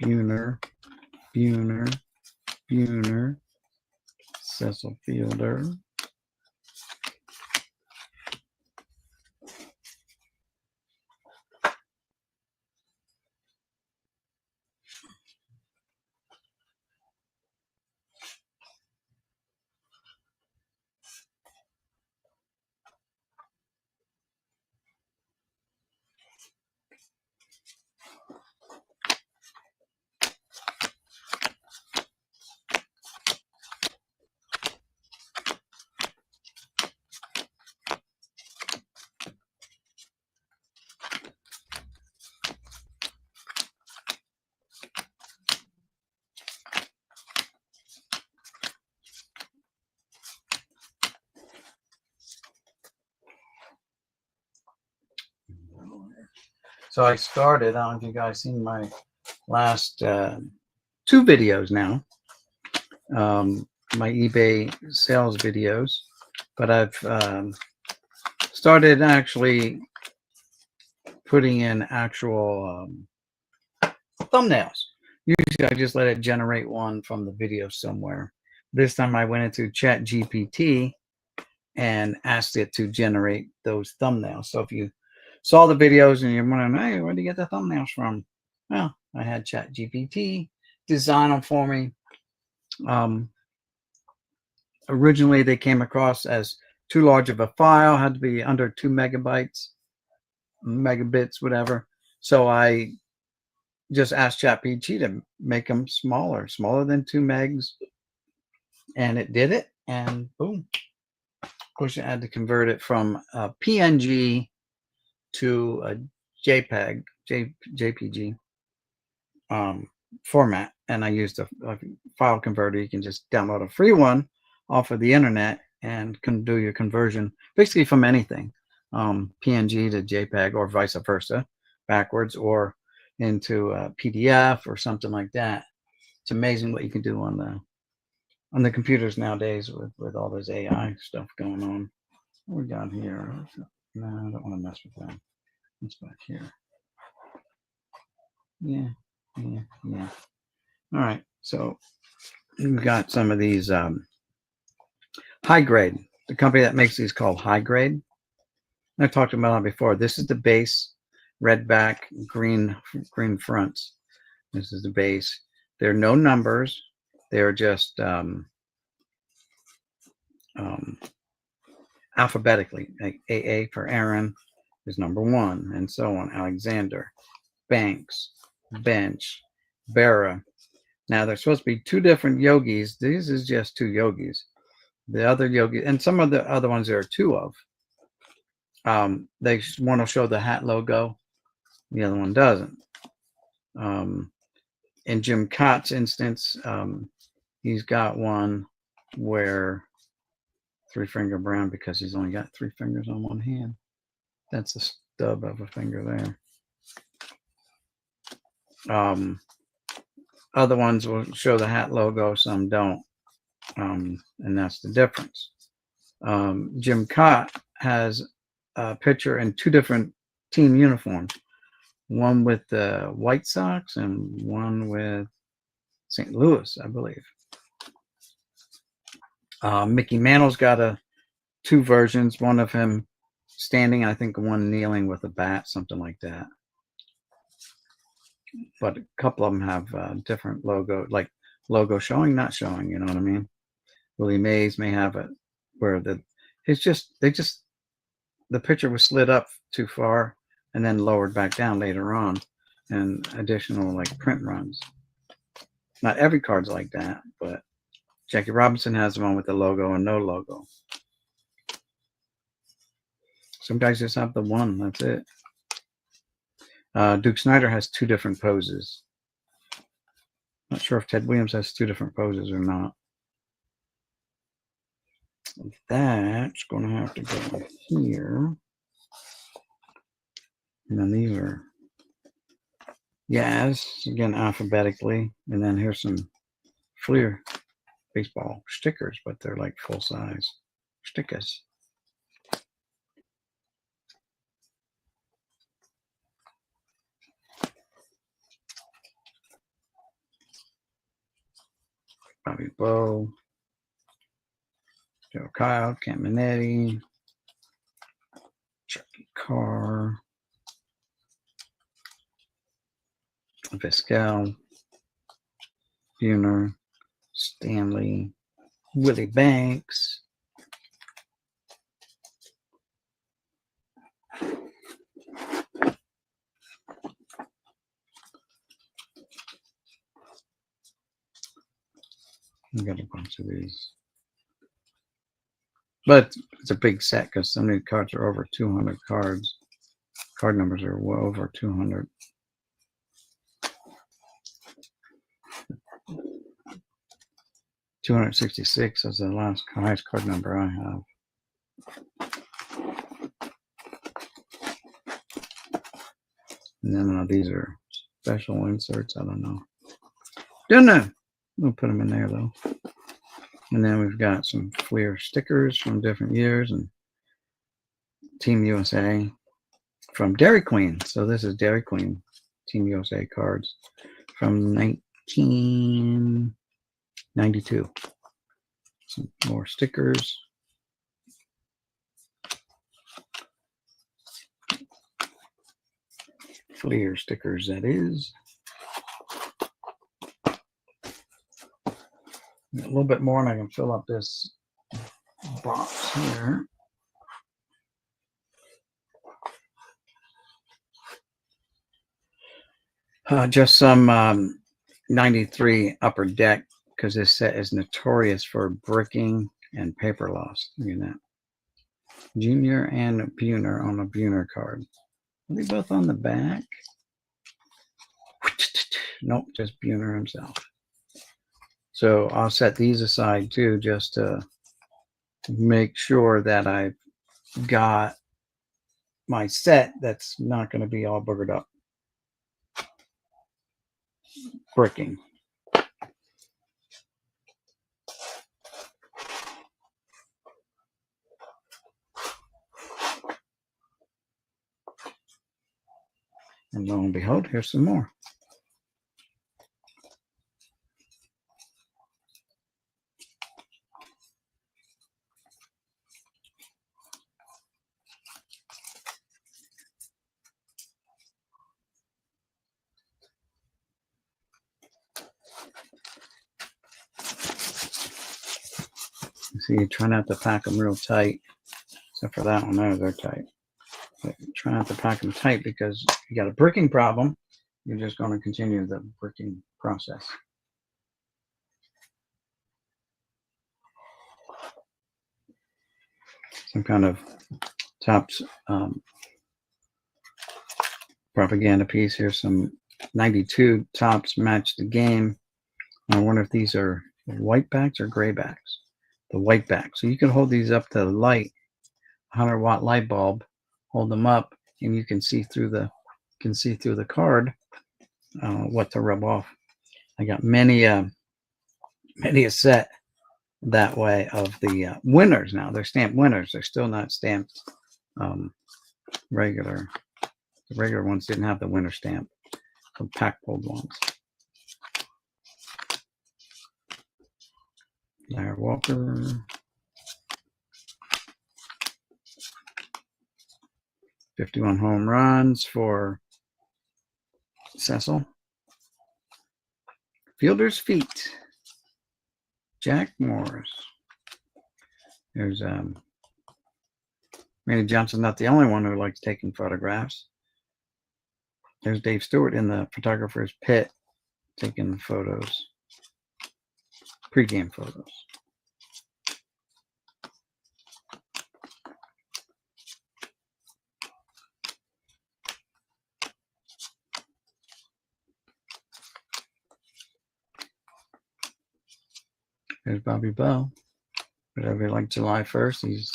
Buhner. Cecil Fielder. So I started, I don't know if you guys seen my last 2 videos now, my eBay sales videos, but I've started actually putting in actual thumbnails. Usually I just let it generate one from the video somewhere. This time I went into ChatGPT and asked it to generate those thumbnails. So if you saw the videos and you're wondering, hey, where do you get the thumbnails from? Well, I had ChatGPT design them for me. Originally, they came across as too large of a file, had to be under 2 megabits, whatever. So I just asked ChatGPT to make them smaller than 2 megs, and it did it. And boom. Of course, I had to convert it from a PNG to a JPG format, and I used a file converter. You can just download a free one off of the internet and can do your conversion basically from anything, PNG to JPEG or vice versa, backwards, or into a PDF or something like that. It's amazing what you can do on the computers nowadays with all this AI stuff going on. What we got here? No, I don't want to mess with that. What's back here? Yeah. All right. So we've got some of these High Grade. The company that makes these called High Grade. I've talked about it before. This is the base, red back, green fronts. This is the base. There are no numbers. They're just alphabetically. Like AA for Aaron is number 1, and so on. Alexander, Banks, Bench, Bera. Now there's supposed to be 2 different yogis. This is just 2 yogis. The other yogi, and some of the other ones there are 2 of. They want to show the hat logo. The other one doesn't. In Jim Cott's instance, he's got one where 3-finger brown, because he's only got 3 fingers on one hand. That's a stub of a finger there. Other ones will show the hat logo, some don't. And that's the difference. Jim Cott has a picture in 2 different team uniforms. One with the White Sox and one with St. Louis, I believe. Mickey Mantle's got 2 versions. One of him standing, I think one kneeling with a bat, something like that. But a couple of them have different logo, like logo showing, not showing. You know what I mean? Willie Mays may have it where the picture was slid up too far and then lowered back down later on, and additional like print runs. Not every card's like that, but Jackie Robinson has one with the logo and no logo. Some guys just have the one, that's it. Duke Snider has 2 different poses. Not sure if Ted Williams has 2 different poses or not. That's going to have to go here. And then these are Yaz, again alphabetically. And then here's some Fleer baseball stickers, but they're like full-size stickers. Bobby Bow, Joe Kyle, Cam Minetti, Chucky Carr, Vizquel, Buhner, Stanley, Willie Banks, I got a bunch of these. But it's a big set because some of the cards are over 200 cards. Card numbers are well over 200. $266 is the last highest card number I have. And then these are special inserts. I don't know. Don't know. We'll put them in there though. And then we've got some Fleer stickers from different years and Team USA from Dairy Queen. So this is Dairy Queen Team USA cards from 1992. Some more stickers. Fleer stickers, that is. A little bit more and I can fill up this box here. Just some 93 Upper Deck, because this set is notorious for bricking and paper loss. Look at that. Junior and Buhner on a Buhner card. Are they both on the back? Nope, just Buhner himself. So I'll set these aside too, just to make sure that I've got my set that's not going to be all boogered up. Bricking. And lo and behold, here's some more. So you try not to pack them real tight, except for that one there, they're tight. But try not to pack them tight because you got a bricking problem. You're just going to continue the bricking process. Some kind of Topps propaganda piece. Here's some 92 Topps Match the Game. I wonder if these are white backs or gray backs. The white back. So you can hold these up to the light, 100-watt light bulb. Hold them up, and you can see through the card what to rub off. I got many a set that way of the winners. Now they're stamped winners. They're still not stamped regular. The regular ones didn't have the winner stamp. The pack pulled ones. Larry Walker. '51 home runs for Cecil. Fielder's feet. Jack Morris. There's Randy Johnson, not the only one who likes taking photographs. There's Dave Stewart in the photographer's pit taking photos, pregame photos. There's Bobby Bell. Whatever, like July 1st, he's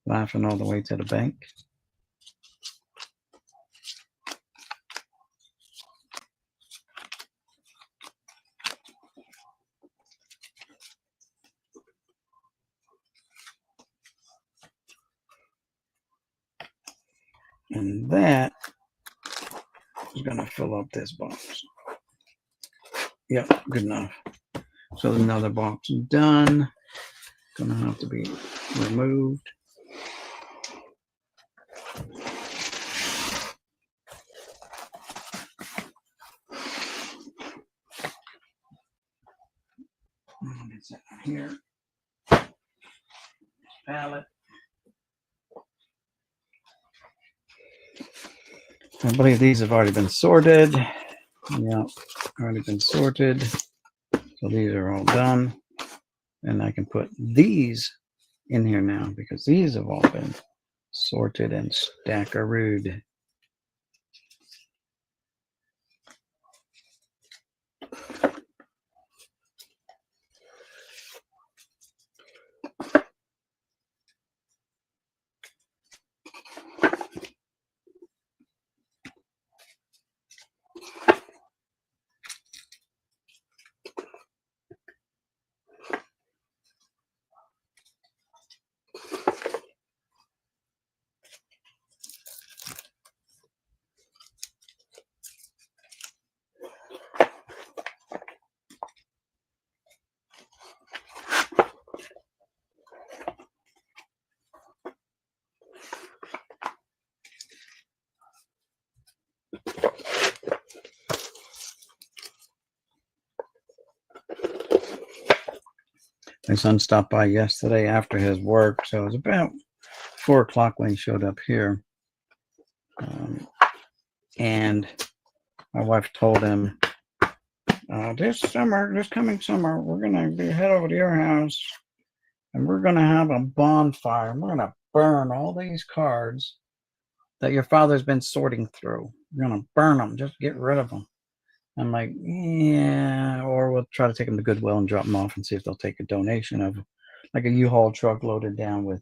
laughing all the way to the bank. And that is going to fill up this box. Yep, good enough. So another box done. Gonna have to be removed. It's that here. Palette. I believe these have already been sorted. Yeah, already been sorted. So these are all done. And I can put these in here now because these have all been sorted and stackarooed. My son stopped by yesterday after his work, so it was about 4 o'clock when he showed up here. And my wife told him, this coming summer, we're going to head over to your house and we're going to have a bonfire. And we're going to burn all these cards that your father's been sorting through. We're going to burn them, just get rid of them. I'm like, yeah, or we'll try to take them to Goodwill and drop them off and see if they'll take a donation of like a U-Haul truck loaded down with,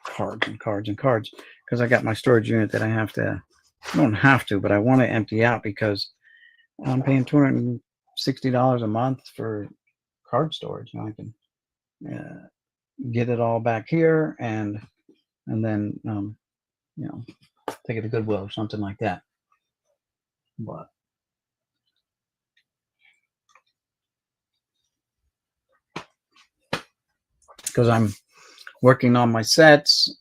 cards and cards and cards. Because I got my storage unit that I don't have to, but I want to empty out because I'm paying $260 a month for card storage. I can get it all back here and then, take it to Goodwill or something like that. But because I'm working on my sets,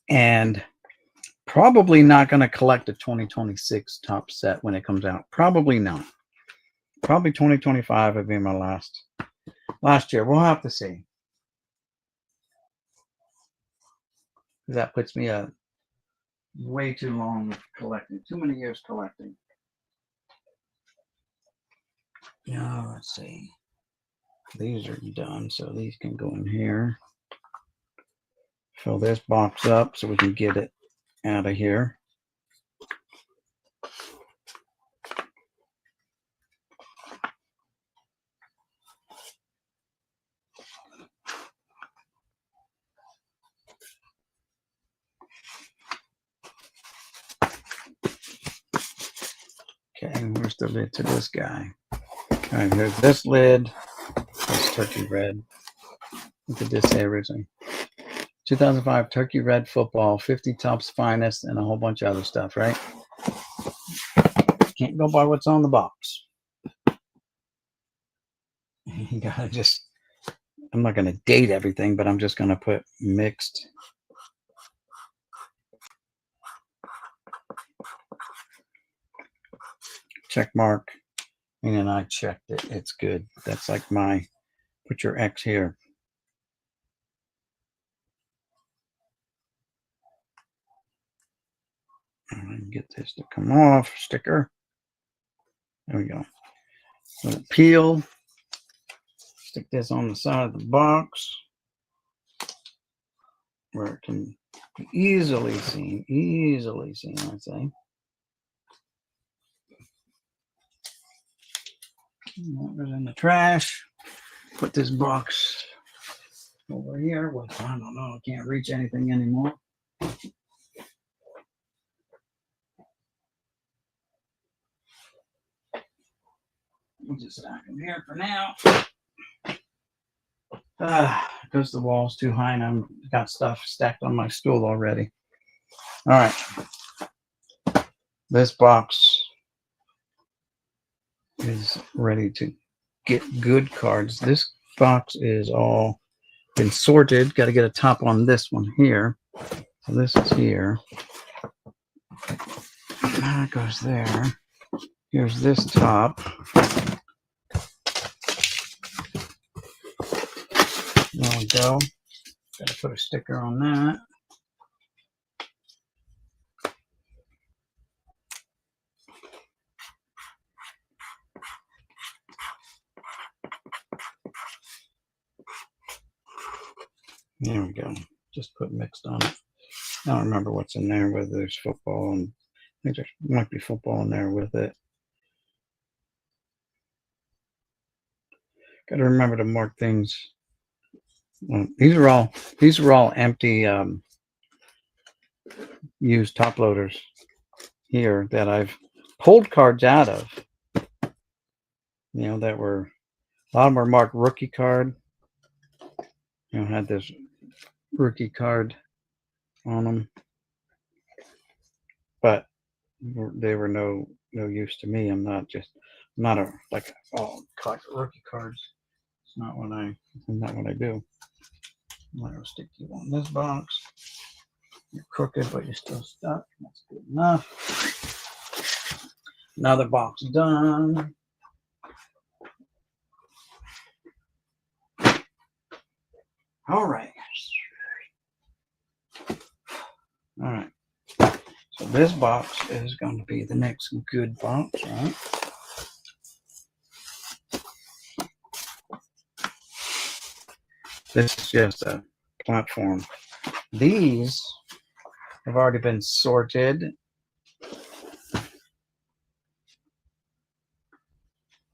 and probably not going to collect a 2026 Topps set when it comes out. Probably not. Probably 2025 would be my last year. We'll have to see. That puts me way too long collecting. Too many years collecting. Now, let's see. These are done, so these can go in here. Fill this box up so we can get it out of here. Okay, where's the lid to this guy? All right, here's this lid. That's Turkey Red. What did this say originally? 2005 Turkey Red Football, 50 Topps Finest, and a whole bunch of other stuff, right? Can't go by what's on the box. You gotta just, I'm not gonna date everything, but I'm just gonna put mixed. Check mark. And then I checked it. It's good. That's like my, put your X here. And get this to come off. Sticker. There we go. So peel. Stick this on the side of the box where it can be easily seen, I'd say. That goes in the trash. Put this box over here. Well, I don't know. I can't reach anything anymore. We'll just stack them here for now. Because the wall's too high and I've got stuff stacked on my stool already. All right. This box is ready to get good cards. This box is all been sorted. Got to get a top on this one here. So this is here. That goes there. Here's this top. There we go. Got to put a sticker on that. There we go. Just put mixed on it. I don't remember what's in there, whether there's football, and I think there might be football in there with it. Got to remember to mark things. These are all empty used top loaders here that I've pulled cards out of. You know, that were, a lot of them were marked rookie card. You know, had this rookie card on them, but they were no use to me. I'm not a collect rookie cards. It's not what I do. I'll stick you on this box. You're crooked, but you're still stuck. That's good enough. Another box done. All right. All right. So this box is going to be the next good box, right? This is just a platform. These have already been sorted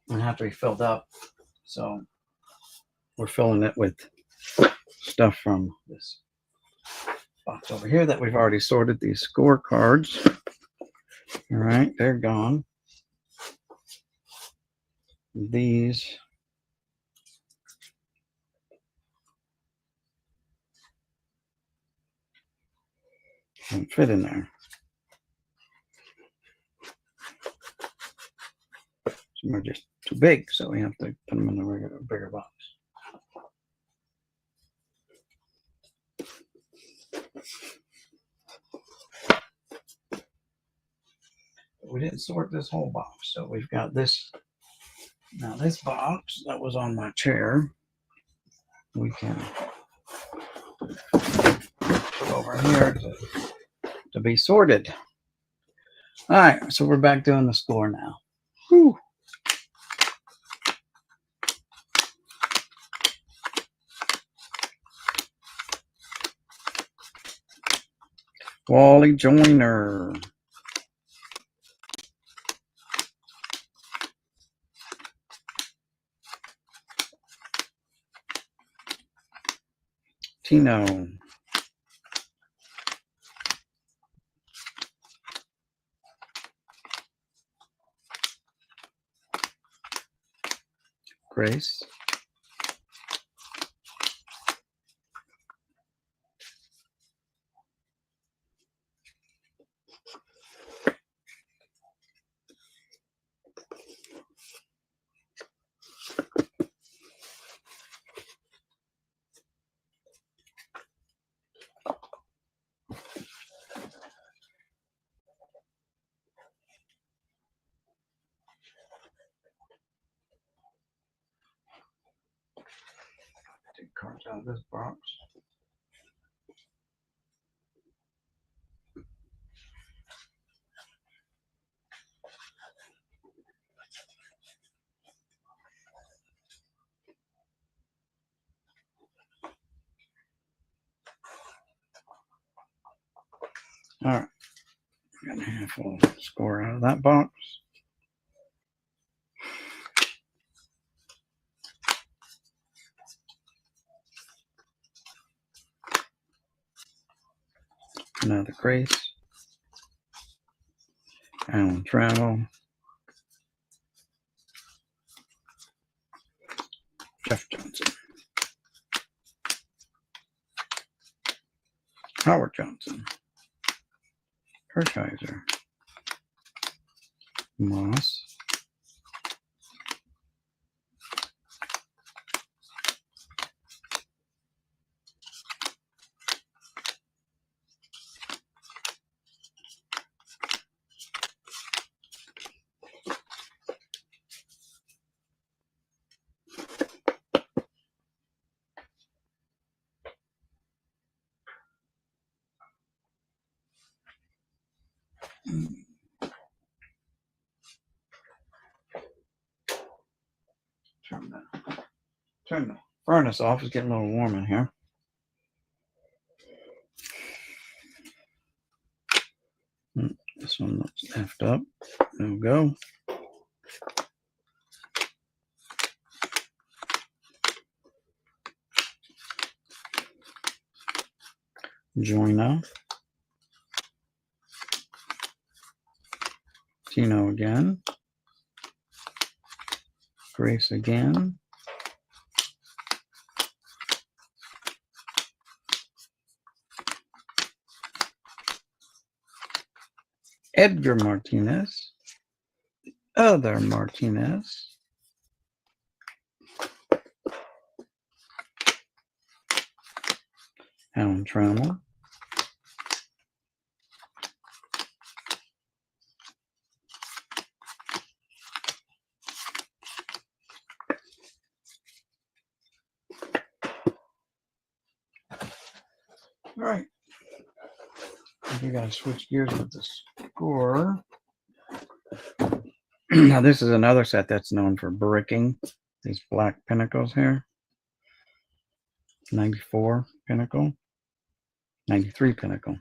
and have to be filled up. So we're filling it with stuff from this box over here that we've already sorted. These scorecards. All right, they're gone. These don't fit in there. Some are just too big, so we have to put them in a bigger box. We didn't sort this whole box, so we've got this Now this box that was on my chair, we can put over here to be sorted. All right, so we're back doing the score now. Whew. Wally Joyner. Tino. Grace. Take cards out of this box. All right, got a handful of score out of that box. Another Grace. Alan Trammell. Jeff Johnson. Howard Johnson. Hershiser. Moss. Turn the furnace off. It's getting a little warm in here. This one looks effed up. There we go. Joyner. Tino again. Grace again. Edgar Martinez. Other Martinez. Alan Trammell. All right. We gotta switch gears with the score. Now this is another set that's known for bricking. These black pinnacles here. 94 pinnacle. 93 pinnacle.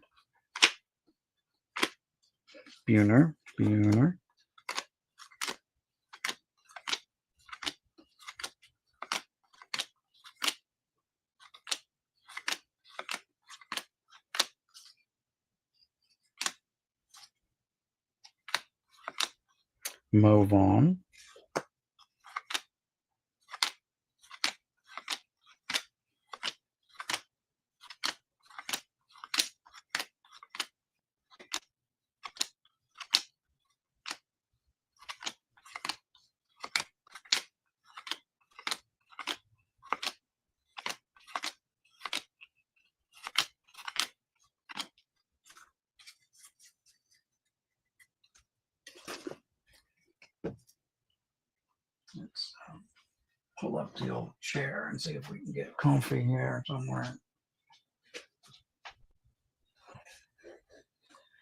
Buhner. Mo Vaughn. up the old chair and see if we can get comfy here somewhere.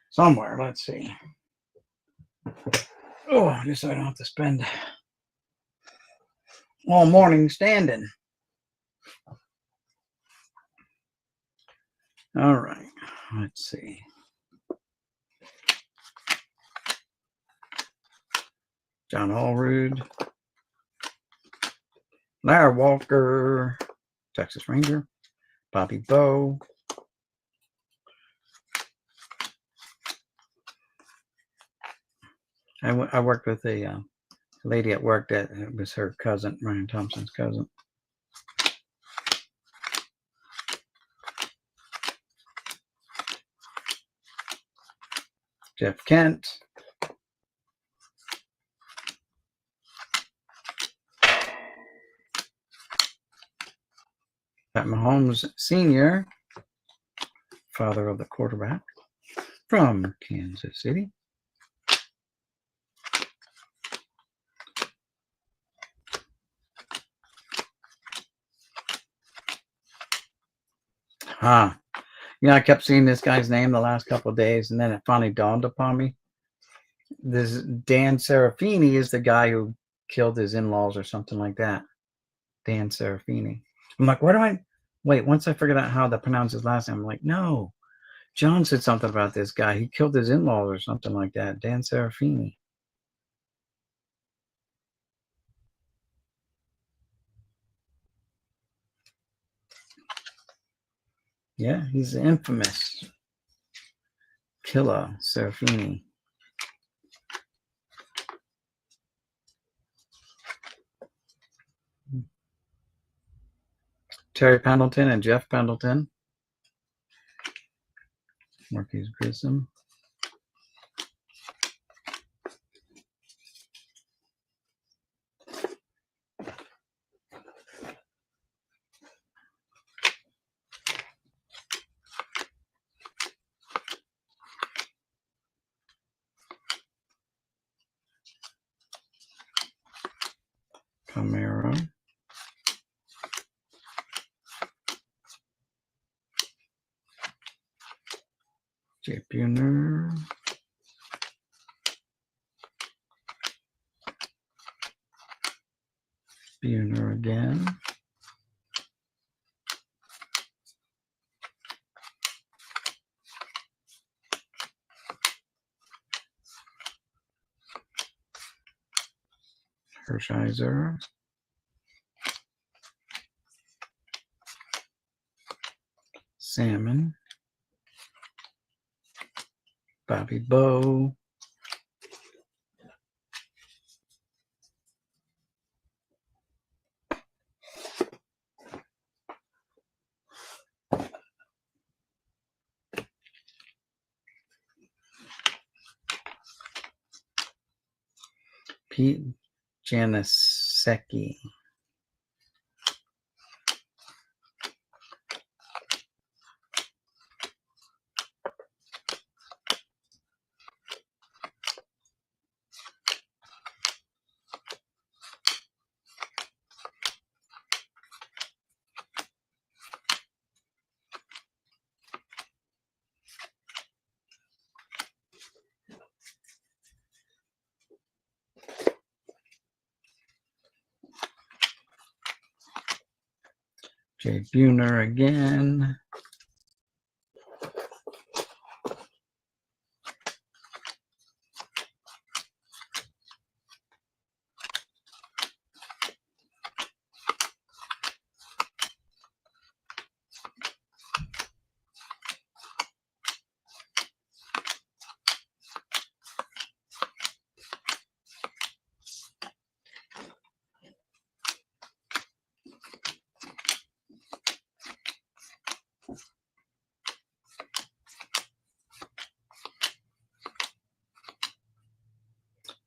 Somewhere, let's see. Oh, I guess I don't have to spend all morning standing. All right, let's see. John Allrood, Larry Walker, Texas Ranger, Bobby Bowe, I worked with a lady at work that it was her cousin, Ryan Thompson's cousin. Jeff Kent. Pat Mahomes Sr., father of the quarterback from Kansas City. I kept seeing this guy's name the last couple of days, and then it finally dawned upon me. This Dan Serafini is the guy who killed his in-laws or something like that. Dan Serafini. I'm like, where do I... Wait, once I figured out how to pronounce his last name, I'm like, no. John said something about this guy. He killed his in-laws or something like that. Dan Serafini. Yeah, he's the infamous killer, Serafini. Terry Pendleton and Jeff Pendleton. Marquise Grissom. Camaro. Jay Buhner. Buhner again. Hershiser. Salmon. Bobby Bowe. Pete Janisecki. Jay Buhner again.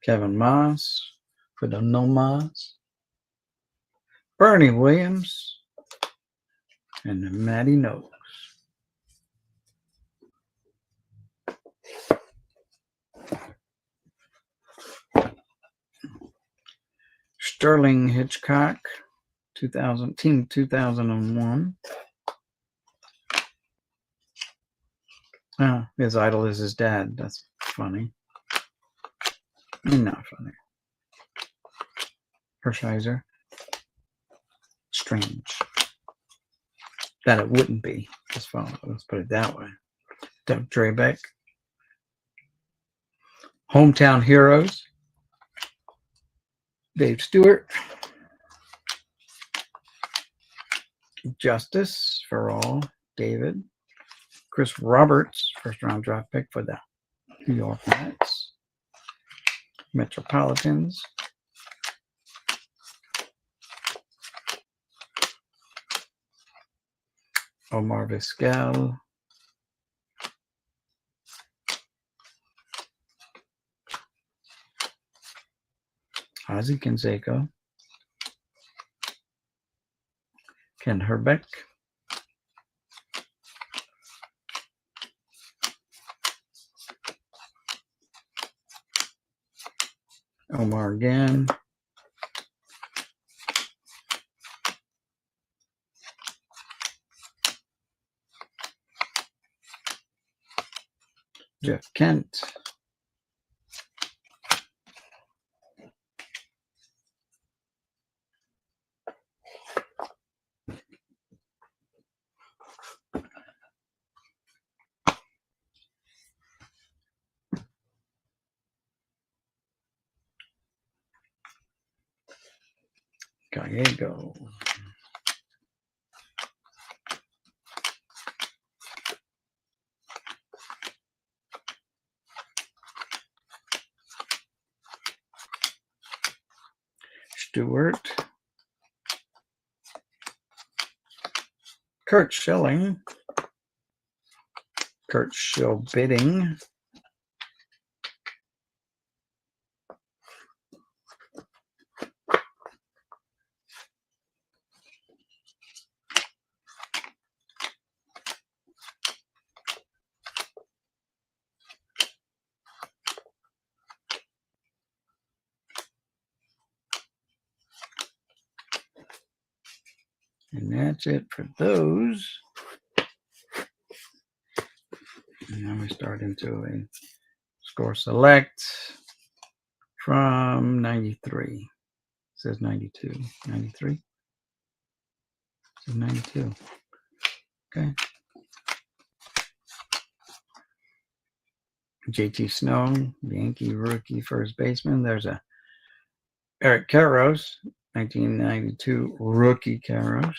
Kevin Moss for the Nomads. Bernie Williams and Matty Noakes. Sterling Hitchcock Team 2001. Oh, his idol is his dad. That's funny. Not funny. Hershiser. Strange. That it wouldn't be. Let's put it that way. Doug Drabeck. Hometown Heroes. Dave Stewart. Justice for All. David. Chris Roberts, first round draft pick for the New York Mets. Metropolitans. Omar Vizquel. Ozzie Canseco. Ken Herbeck. Omar again. Jeff Kent. Gallego. Stewart. Kurt Schilling. Kurt Schilbitting. And that's it for those. And now we start into a score select from 93. It says 92. 93? It says 92. Okay. JT Snow, Yankee rookie first baseman. There's a Eric Karros, 1992 rookie Karros.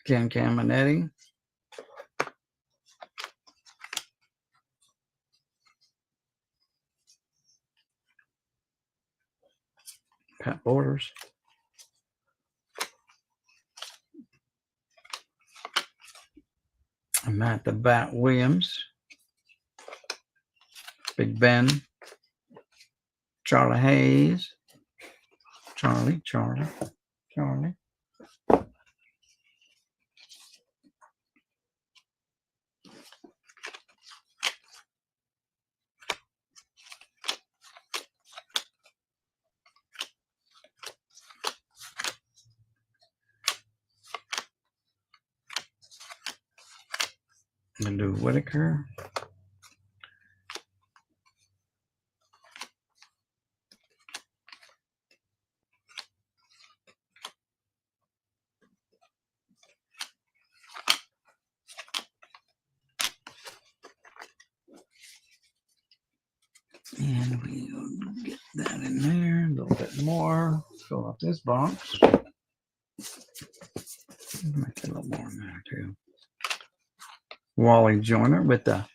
Ken Caminetti. Pat Borders. Matt the Bat Williams. Big Ben. Charlie Hayes. Charlie. Lou Whitaker. And we'll get that in there a little bit more. Fill up this box. Might get a little more in there too. Wally Joyner with the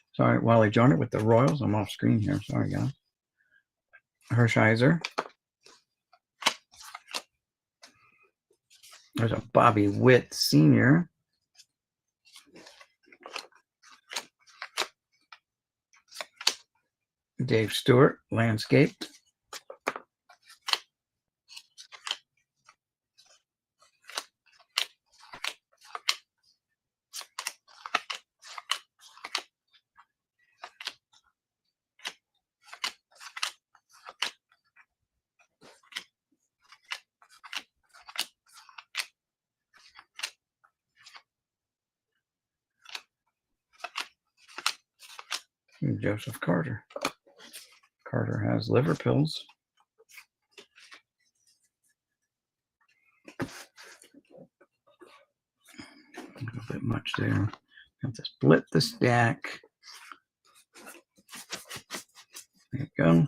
Royals. I'm off screen here. Sorry, guys. Hershiser. There's a Bobby Witt Sr. Dave Stewart, landscaped. Joseph Carter. Carter has liver pills. A little bit much there. Have to split the stack. There you go.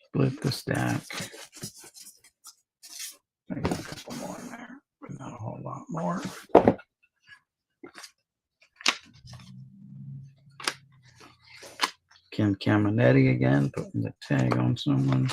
Split the stack. Maybe a couple more in there, but not a whole lot more. Ken Caminetti again, putting the tag on someone.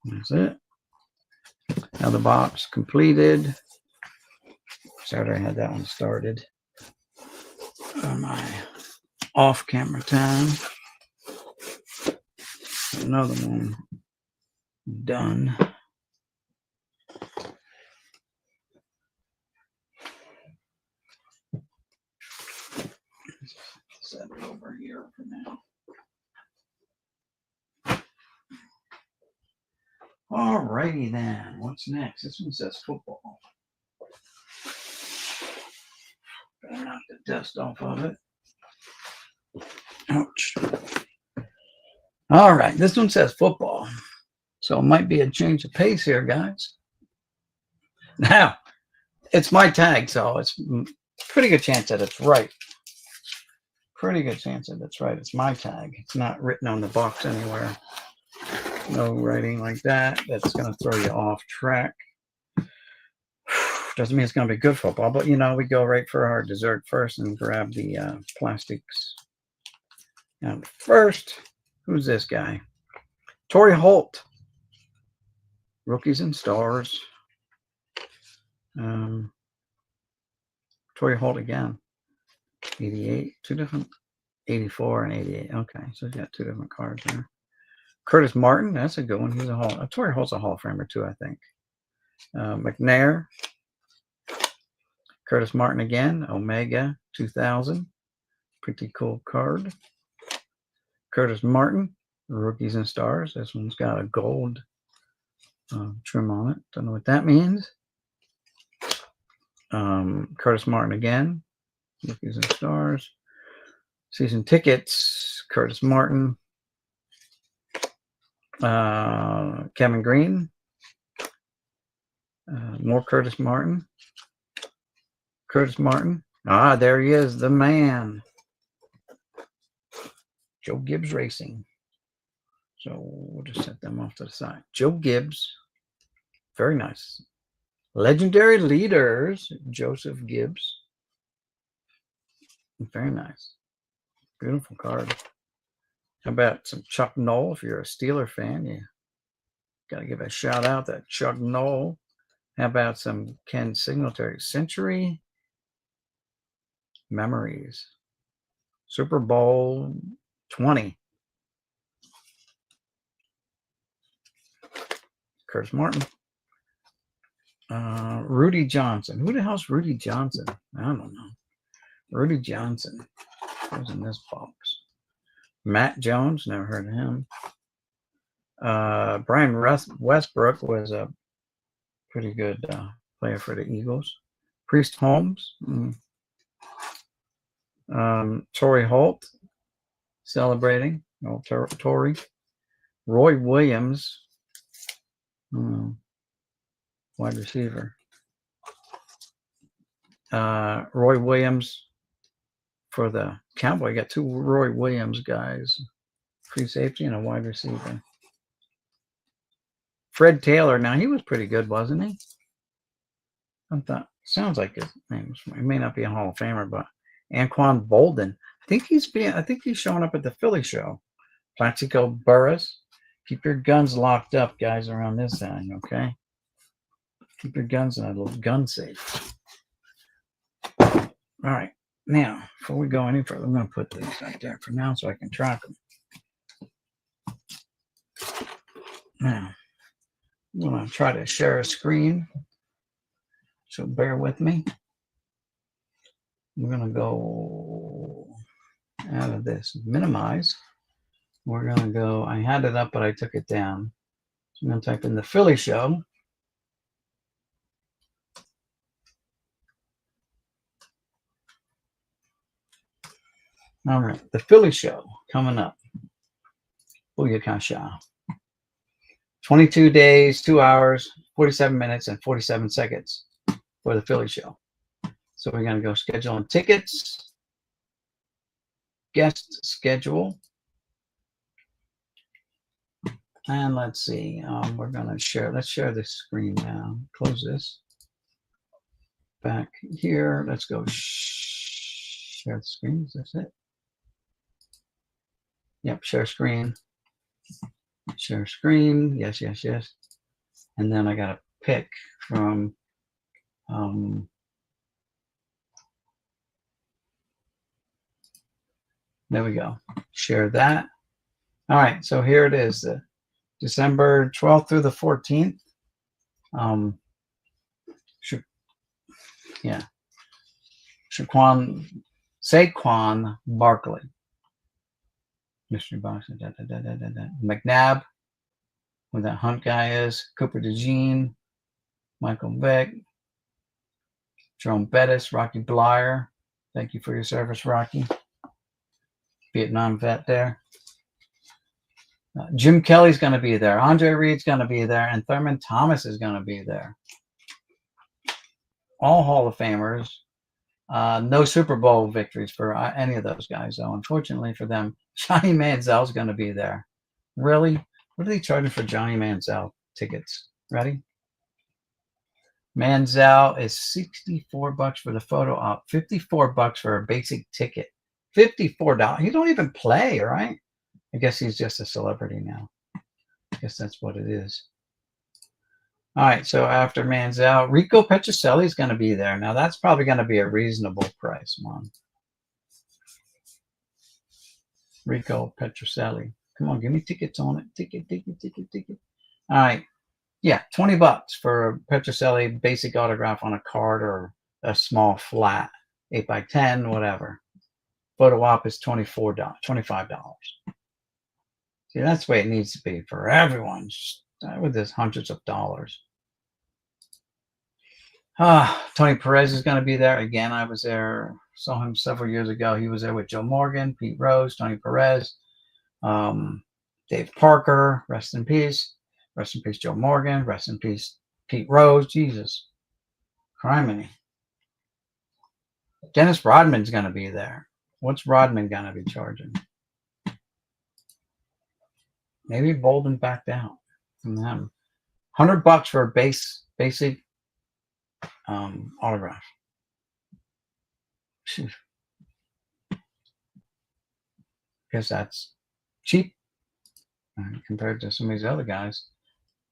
That's it. Now the box completed. Sorry, I had that one started on my off-camera time. Another one done. Set it over here for now. All righty then. What's next? This one says football. Gotta knock the dust off of it. Ouch. All right. This one says football. So it might be a change of pace here, guys. Now, it's my tag, so it's pretty good chance that it's right. Pretty good chance that it's right. It's my tag. It's not written on the box anywhere. No writing like that. That's going to throw you off track. Doesn't mean it's going to be good football, but you know, we go right for our dessert first and grab the plastics. Now, first, who's this guy? Torrey Holt. Rookies and Stars. Torrey Holt again. 88. Two different. 84 and 88. Okay, so he's got two different cards there. Curtis Martin, that's a good one. He's a Hall. Torrey Holt's a Hall of Famer too, I think. McNair. Curtis Martin again. Omega 2000. Pretty cool card. Curtis Martin. Rookies and Stars. This one's got a gold trim on it. Don't know what that means. Curtis Martin again. Rookies and Stars. Season tickets. Curtis Martin. Kevin Green. More Curtis Martin. Curtis Martin. Ah, there he is, the man. Joe Gibbs Racing. So we'll just set them off to the side. Joe Gibbs. Very nice. Legendary Leaders. Joseph Gibbs. Very nice. Beautiful card. How about some Chuck Noll? If you're a Steeler fan, you got to give a shout out to Chuck Noll. How about some Ken Singletary? Century Memories. Super Bowl 20. Curtis Martin. Rudy Johnson. Who the hell's Rudy Johnson? I don't know. Rudy Johnson. Who's in this box? Matt Jones. Never heard of him. Brian Westbrook was a pretty good player for the Eagles. Priest Holmes. Torrey Holt. Celebrating. Oh, Torrey. Roy Williams. Wide receiver. Roy Williams for the Cowboy. Got two Roy Williams guys. Free safety and a wide receiver. Fred Taylor. Now, he was pretty good, wasn't he? I thought, sounds like his name. He may not be a Hall of Famer, but Anquan Bolden. I think he's showing up at the Philly show. Plaxico Burress. Keep your guns locked up, guys, around this end, okay? Keep your guns in a little gun safe. All right. Now, before we go any further, I'm going to put these right there for now so I can track them. Now, I'm going to try to share a screen. So bear with me. We're going to go out of this, minimize. We're going to go, I had it up, but I took it down. So I'm going to type in the Philly Show. All right, the Philly Show coming up. Booyakasha. 22 days, 2 hours, 47 minutes, and 47 seconds for the Philly Show. So we're going to go schedule on tickets, guest schedule. And let's see, we're going to share, let's share this screen now. Close this. Back here, let's go share the screen. Is this it? Yep, share screen. Share screen. Yes, yes, yes. And then I got to pick from there we go. Share that. All right, so here it is, December 12th through the 14th. Yeah. Saquon Barkley. Mystery box. McNabb, who that Hunt guy is. Cooper DeJean. Michael Vick. Jerome Bettis. Rocky Bleier. Thank you for your service, Rocky. Vietnam vet there. Jim Kelly's going to be there. Andre Reed's going to be there. And Thurman Thomas is going to be there. All Hall of Famers. No Super Bowl victories for any of those guys, though. Unfortunately for them, Johnny Manziel's going to be there. Really? What are they charging for Johnny Manziel tickets? Ready? Manziel is $64 for the photo op, $54 for a basic ticket. $54. He don't even play, right? I guess he's just a celebrity now. I guess that's what it is. All right, so after Manziel, Rico Petrocelli is going to be there. Now, that's probably going to be a reasonable price, Mom. Rico Petrocelli. Come on, give me tickets on it. Ticket. All right. Yeah, $20 for Petrocelli basic autograph on a card or a small flat, 8x10, whatever. Photo op is $25. See, that's the way it needs to be for everyone. With this hundreds of dollars. Tony Perez is going to be there. Again, I was there, saw him several years ago. He was there with Joe Morgan, Pete Rose, Tony Perez, Dave Parker, rest in peace. Rest in peace, Joe Morgan. Rest in peace, Pete Rose. Jesus. Criminy. Dennis Rodman's going to be there. What's Rodman going to be charging? Maybe Bolden backed out from them. $100 for a basic autograph. Guess that's cheap compared to some of these other guys.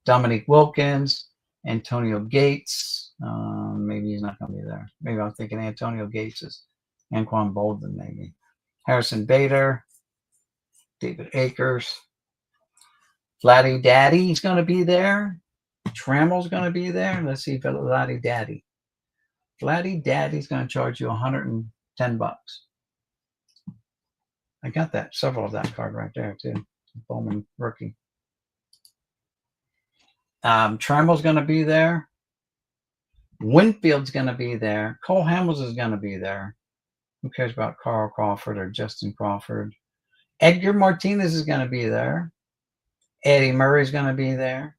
Dominique Wilkins, Antonio Gates. Maybe he's not going to be there. Maybe I'm thinking Antonio Gates is Anquan Bolden, maybe. Harrison Bader, David Akers. Vladdy Daddy's going to be there. Trammell's going to be there. Let's see if Vladdy Daddy. Vladdy Daddy's going to charge you $110. I got that, several of that card right there, too. Bowman rookie. Trammell's going to be there. Winfield's going to be there. Cole Hamels is going to be there. Who cares about Carl Crawford or Justin Crawford? Edgar Martinez is going to be there. Eddie Murray's going to be there.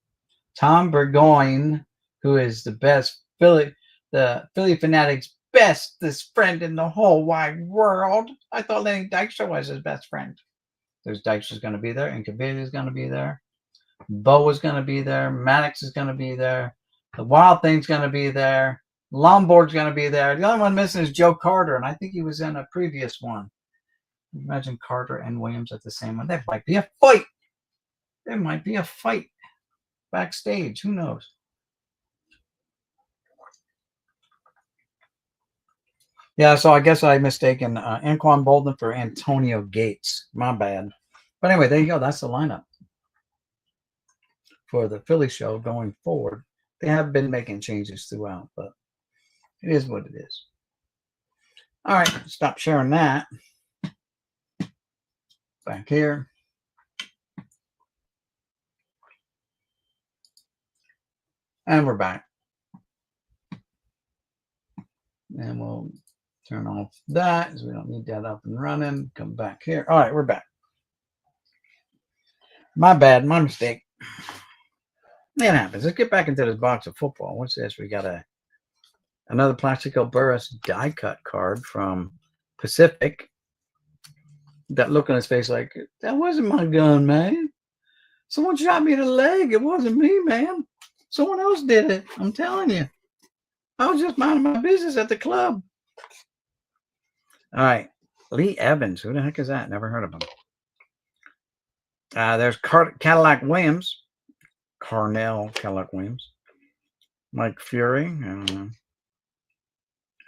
Tom Burgoyne, who is the best Philly Fanatics' bestest friend in the whole wide world. I thought Lenny Dykstra was his best friend. There's Dykstra's going to be there. Incaviglia is going to be there. Bo is going to be there. Maddox is going to be there. The Wild Thing's going to be there. Lombard's going to be there. The only one missing is Joe Carter, and I think he was in a previous one. Imagine Carter and Williams at the same one. That might be a fight. There might be a fight backstage. Who knows? Yeah, so I guess I mistaken Anquan Bolden for Antonio Gates. My bad. But anyway, there you go. That's the lineup for the Philly show going forward. They have been making changes throughout, but it is what it is. All right, stop sharing that. Back here. And we're back. And we'll turn off that because we don't need that up and running. Come back here. All right, we're back. My bad, my mistake. It happens. Let's get back into this box of football. What's this? We got another Plaxico Burress die cut card from Pacific. That look on his face like, that wasn't my gun, man. Someone shot me in the leg. It wasn't me, man. Someone else did it. I'm telling you. I was just minding my business at the club. All right. Lee Evans. Who the heck is that? Never heard of him. There's Cadillac Williams. Carnell Cadillac Williams. Mike Fury. I don't know.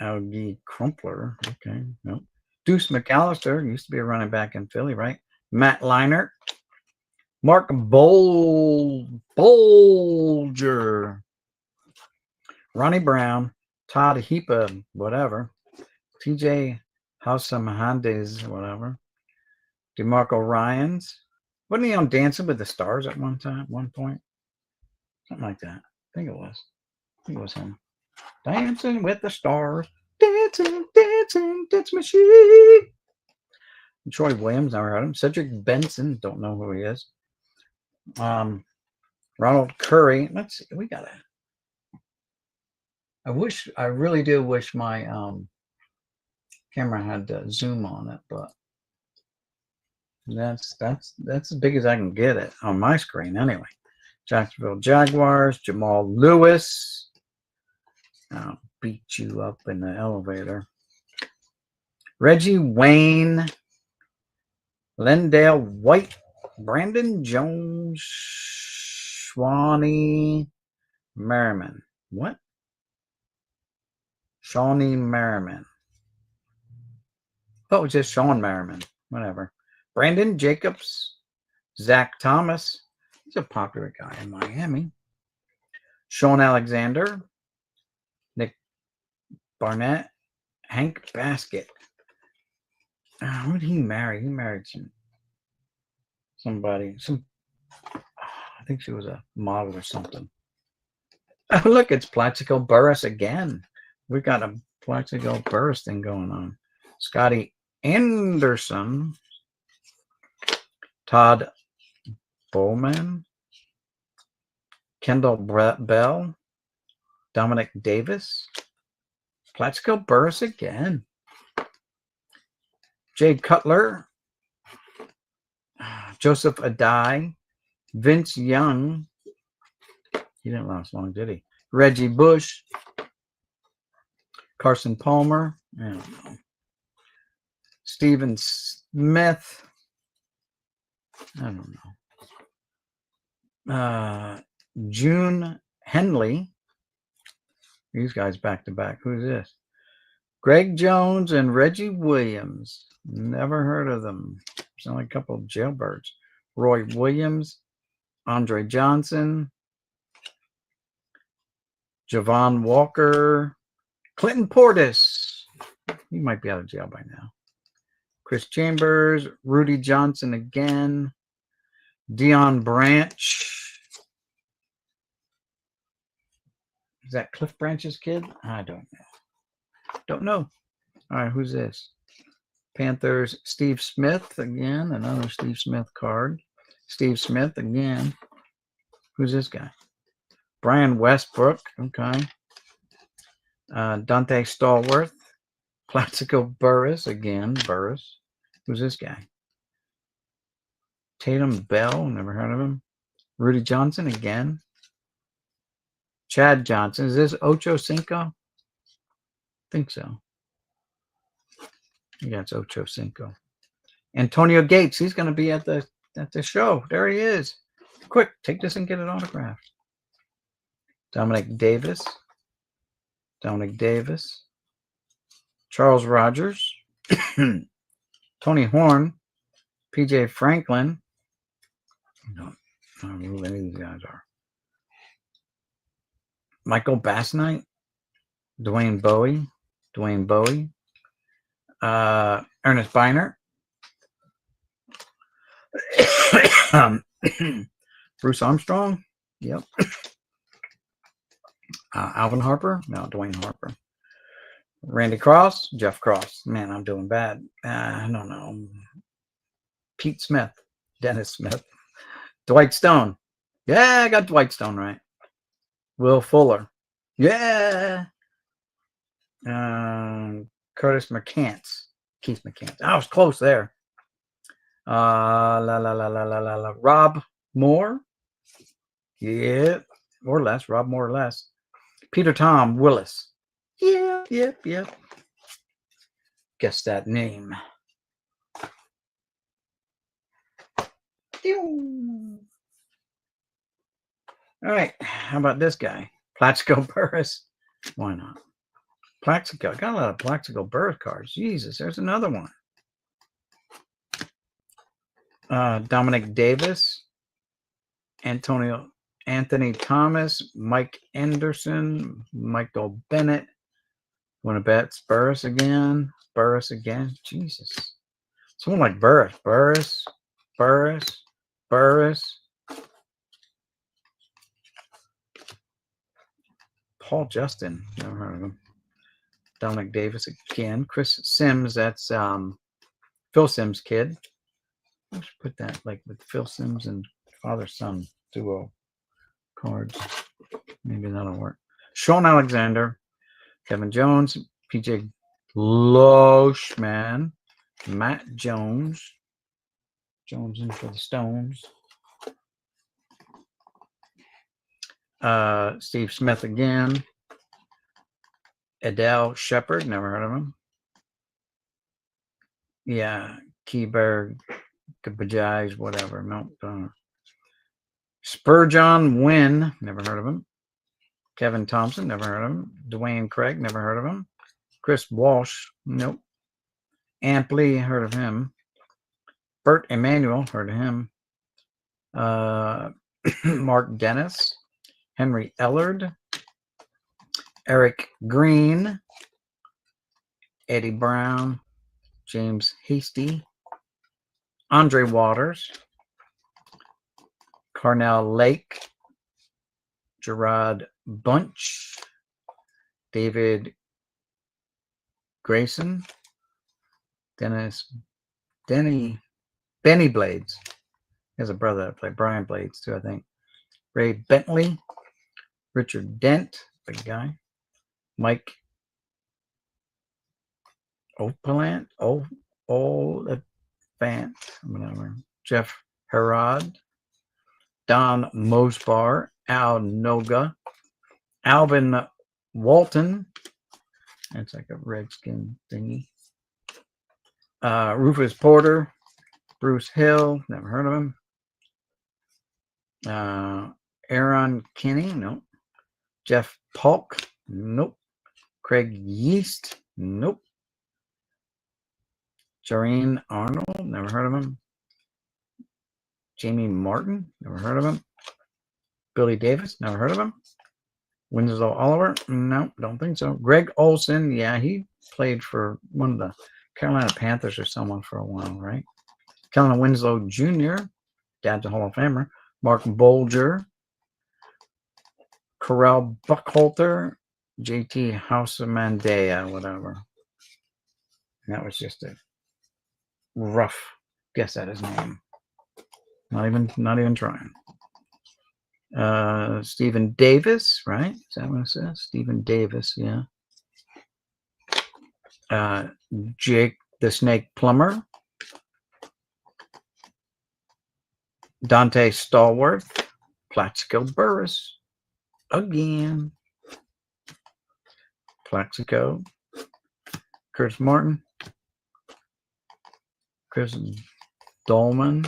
Augie Crumpler. Okay. Nope. Deuce McAllister. Used to be a running back in Philly, right? Matt Leinart. Mark Bolger. Ronnie Brown. Todd Heapa, whatever. TJ Housemandes, whatever. DeMarco Ryans. Wasn't he on Dancing with the Stars at one point? Something like that. I think it was him. Dancing with the Stars. Dancing, dance machine. Troy Williams, never heard of him. Cedric Benson, don't know who he is. Ronald Curry. Let's see. We got it. I really do wish my camera had zoom on it, but that's as big as I can get it on my screen anyway. Jacksonville Jaguars, Jamal Lewis. I'll beat you up in the elevator. Reggie Wayne, Lendale White, Brandon Jones, Shawnee Merriman. What? Shawnee Merriman. Oh, just Sean Merriman. Whatever. Brandon Jacobs, Zach Thomas. He's a popular guy in Miami. Sean Alexander, Nick Barnett, Hank Basket. Who did he marry? He married somebody. I think she was a model or something. Oh, look, it's Plaxico Burress again. We've got a Plaxico Burress thing going on. Scotty Anderson, Todd Bowman, Kendall Bell, Dominic Davis, Plaxico Burress again. Jay Cutler, Joseph Adai, Vince Young. He didn't last long, did he? Reggie Bush, Carson Palmer. I don't know. Stephen Smith. I don't know. June Henley. These guys back to back. Who's this? Greg Jones and Reggie Williams. Never heard of them. Sound like a couple of jailbirds. Roy Williams, Andre Johnson, Javon Walker, Clinton Portis. He might be out of jail by now. Chris Chambers, Rudy Johnson again, Dion Branch. Is that Cliff Branch's kid? I don't know. Don't know. All right, who's this? Panthers, Steve Smith again, another Steve Smith card. Steve Smith again. Who's this guy? Brian Westbrook. Okay. Dante Stallworth. Plaxico Burress again. Burress. Who's this guy? Tatum Bell. Never heard of him. Rudy Johnson again. Chad Johnson. Is this Ocho Cinco? I think so. Yeah, it's Ocho Cinco. Antonio Gates. He's going to be at the show. There he is. Quick, take this and get it autographed. Dominic Davis. Charles Rogers, Tony Horn, PJ Franklin. I don't know who any of these guys are. Michael Bassnight, Dwayne Bowie, Ernest Biner, Bruce Armstrong, yep. Alvin Harper, no, Dwayne Harper. Randy Cross, Jeff Cross. Man, I'm doing bad. I don't know. Pete Smith, Dennis Smith, Dwight Stone. Yeah, I got Dwight Stone right. Will Fuller. Yeah. Curtis McCants. Keith McCants. I was close there. Rob Moore. Yeah, more or less. Rob more or less. Peter Tom Willis. Yep. Guess that name. All right. How about this guy? Plaxico Burress. Why not? Plaxico. Got a lot of Plaxico Burress cards. Jesus, there's another one. Dominic Davis. Anthony Thomas. Mike Anderson. Michael Bennett. Want to bet Burress again? Jesus. Someone like Burress. Paul Justin. Never heard of him. Dominic Davis again. Chris Sims. That's Phil Sims' kid. I should put that like with Phil Sims and father-son duo cards. Maybe that'll work. Sean Alexander. Kevin Jones. PJ Loshman. Matt Jones. Jones in for the Stones. Steve Smith again. Adele Shepard, never heard of him. Yeah, Keyberg, Bajaj, whatever. No, Spurgeon Wynn, never heard of him. Kevin Thompson, never heard of him. Dwayne Craig, never heard of him. Chris Walsh, nope. Ampley, heard of him. Bert Emanuel, heard of him. Mark Dennis, Henry Ellard, Eric Green, Eddie Brown, James Hasty, Andre Waters, Carnell Lake, Gerard Bunch, David Grayson, Benny Blades. He has a brother that played Brian Blades too, I think. Ray Bentley, Richard Dent, big guy. Mike Opalant, whatever. Jeff Herod, Don Mosbar, Al Noga, Alvin Walton. That's like a Redskin thingy. Rufus Porter, Bruce Hill, never heard of him. Aaron Kinney, nope. Jeff Polk, nope. Craig Yeast, nope. Jareen Arnold, never heard of him. Jamie Martin, never heard of him. Billy Davis, never heard of him. Winslow Oliver, no, don't think so. Greg Olson, yeah, he played for one of the Carolina Panthers or someone for a while, right? Kellen Winslow Jr., dad's a Hall of Famer. Mark Bolger, Corral Buckholter, JT Housemandea, whatever. And that was just a rough guess at his name. Not even trying. Stephen Davis, right? Is that what it says? Stephen Davis, yeah. Jake the Snake Plumber. Dante Stallworth. Plaxico Burress. Again. Plaxico. Chris Martin. Chris Dolman.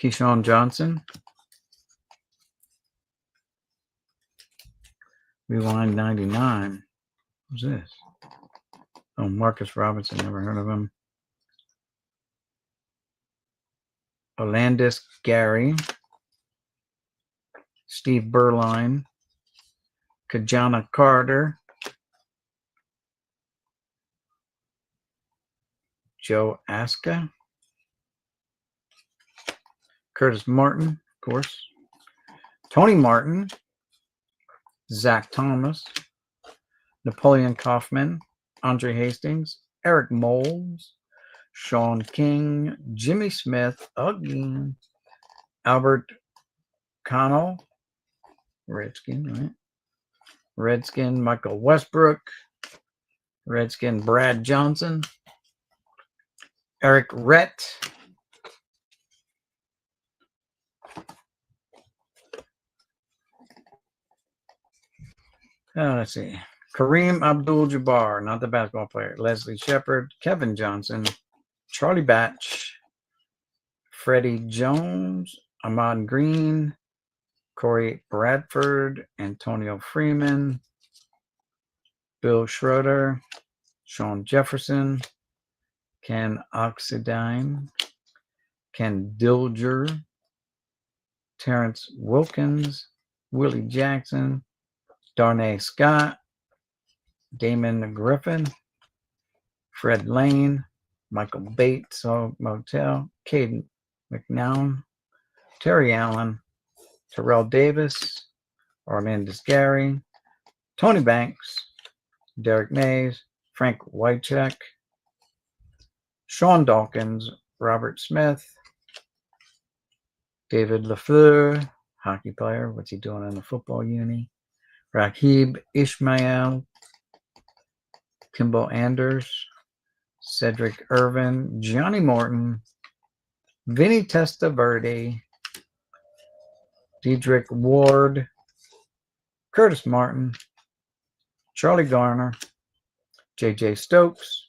Keyshawn Johnson. Rewind 99. Who's this? Oh, Marcus Robinson. Never heard of him. Olandis Gary. Steve Berline. Kajana Carter. Joe Aska. Curtis Martin, of course. Tony Martin. Zach Thomas. Napoleon Kaufman. Andre Hastings. Eric Moles. Sean King. Jimmy Smith. Again. Albert Connell. Redskin, right? Redskin. Michael Westbrook. Redskin Brad Johnson. Eric Rett. Let's see. Kareem Abdul-Jabbar, not the basketball player. Leslie Shepard. Kevin Johnson. Charlie Batch. Freddie Jones. Ahmad Green. Corey Bradford. Antonio Freeman. Bill Schroeder. Sean Jefferson. Ken Oxidine. Ken Dilger. Terrence Wilkins. Willie Jackson. Darnay Scott. Damon Griffin. Fred Lane. Michael Bates, Motel. Caden McNown. Terry Allen. Terrell Davis. Orlandis Gary. Tony Banks. Derek Mays. Frank Wycheck. Sean Dawkins. Robert Smith. David LaFleur, hockey player. What's he doing in the football uni? Rahib Ishmael. Kimball Anders. Cedric Irvin. Johnny Morton. Vinny Testaverde. Diedrich Ward. Curtis Martin. Charlie Garner. J.J. Stokes.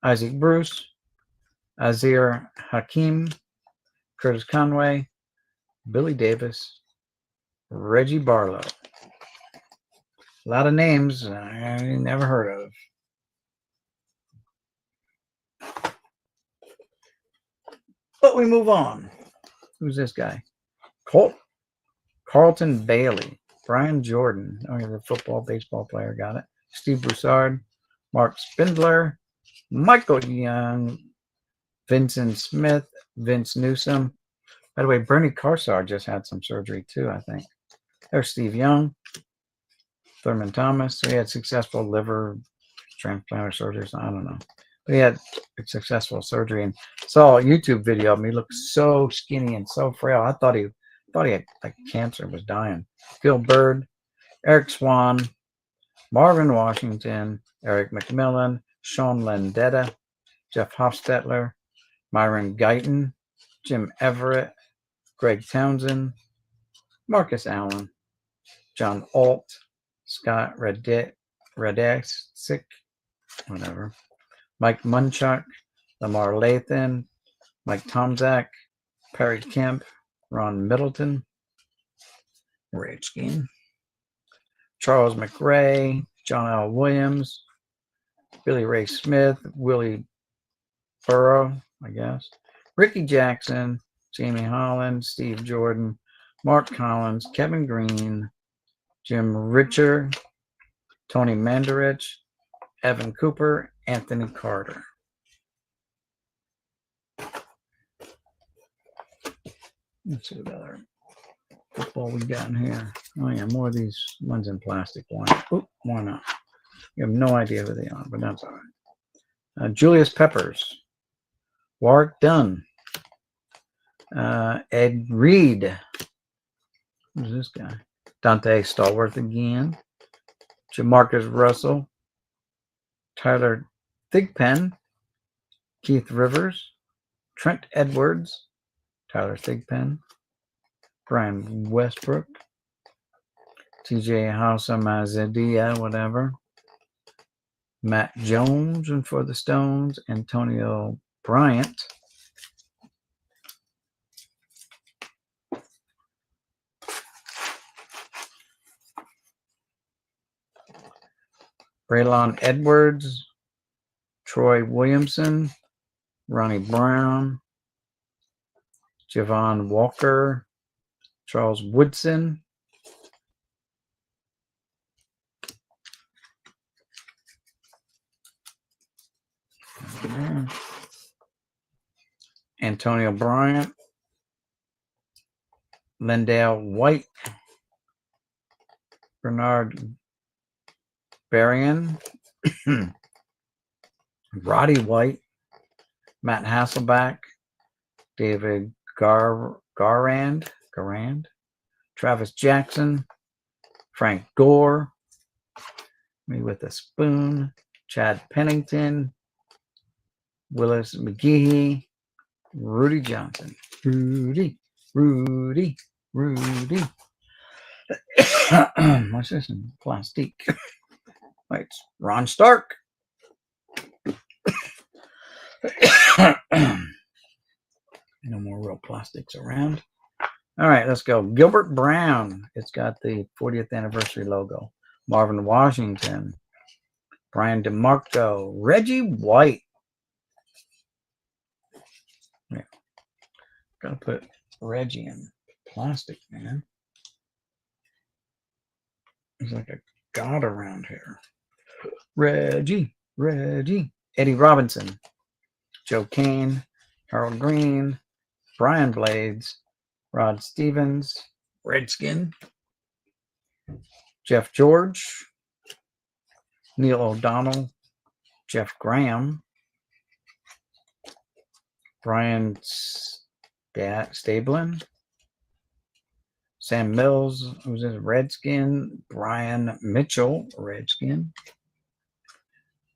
Isaac Bruce. Azir Hakim. Curtis Conway. Billy Davis. Reggie Barlow. A lot of names I never heard of. But we move on. Who's this guy? Carlton Bailey. Brian Jordan. Oh, he's a football, baseball player. Got it. Steve Broussard. Mark Spindler. Michael Young. Vincent Smith. Vince Newsom. By the way, Bernie Karsar just had some surgery too, I think. There's Steve Young. Thurman Thomas. So he had successful liver transplant or surgery. So I don't know. But he had a successful surgery and saw a YouTube video of him. He looked so skinny and so frail. I thought he had like cancer, was dying. Phil Bird, Eric Swan, Marvin Washington, Eric McMillan, Sean Landetta, Jeff Hofstetler, Myron Guyton, Jim Everett, Greg Townsend, Marcus Allen, John Alt, Scott Reddick, whatever, Mike Munchak, Lamar Lathan, Mike Tomzak, Perry Kemp, Ron Middleton, Redskin, Charles McRae, John L. Williams, Billy Ray Smith, Willie Burrow, I guess, Ricky Jackson, Jamie Holland, Steve Jordan, Mark Collins, Kevin Green, Jim Richard, Tony Mandarich, Evan Cooper, Anthony Carter. Let's see what other football we got in here. Oh yeah, more of these ones in plastic. Why not? You have no idea who they are, but that's all right. Julius Peppers, Warwick Dunn, Ed Reed. Who's this guy? Dante Stallworth again. Jamarcus Russell, Tyler Thigpen, Keith Rivers, Trent Edwards, Tyler Thigpen, Brian Westbrook, TJ Hausa-Mazedia, whatever, Matt Jones, and for the Stones, Antonio Bryant, Braylon Edwards, Troy Williamson, Ronnie Brown, Javon Walker, Charles Woodson, Antonio Bryant, Lindale White, Bernard Berrien, Roddy White, Matt Hasselback, David Garand, Travis Jackson, Frank Gore, Me with a Spoon, Chad Pennington, Willis McGehee, Rudy Johnson. Rudy. What's this in plastic? Wait, it's Ron Stark. No more real plastics around. All right, let's go. Gilbert Brown. It's got the 40th anniversary logo. Marvin Washington. Brian DeMarco. Reggie White. Yeah. Gotta put Reggie in plastic, man. He's like a god around here. Reggie. Eddie Robinson. Joe Kane. Harold Green. Brian Blades. Rod Stevens. Redskin. Jeff George. Neil O'Donnell. Jeff Graham. Brian Stablin. Sam Mills, who's a Redskin. Brian Mitchell, Redskin.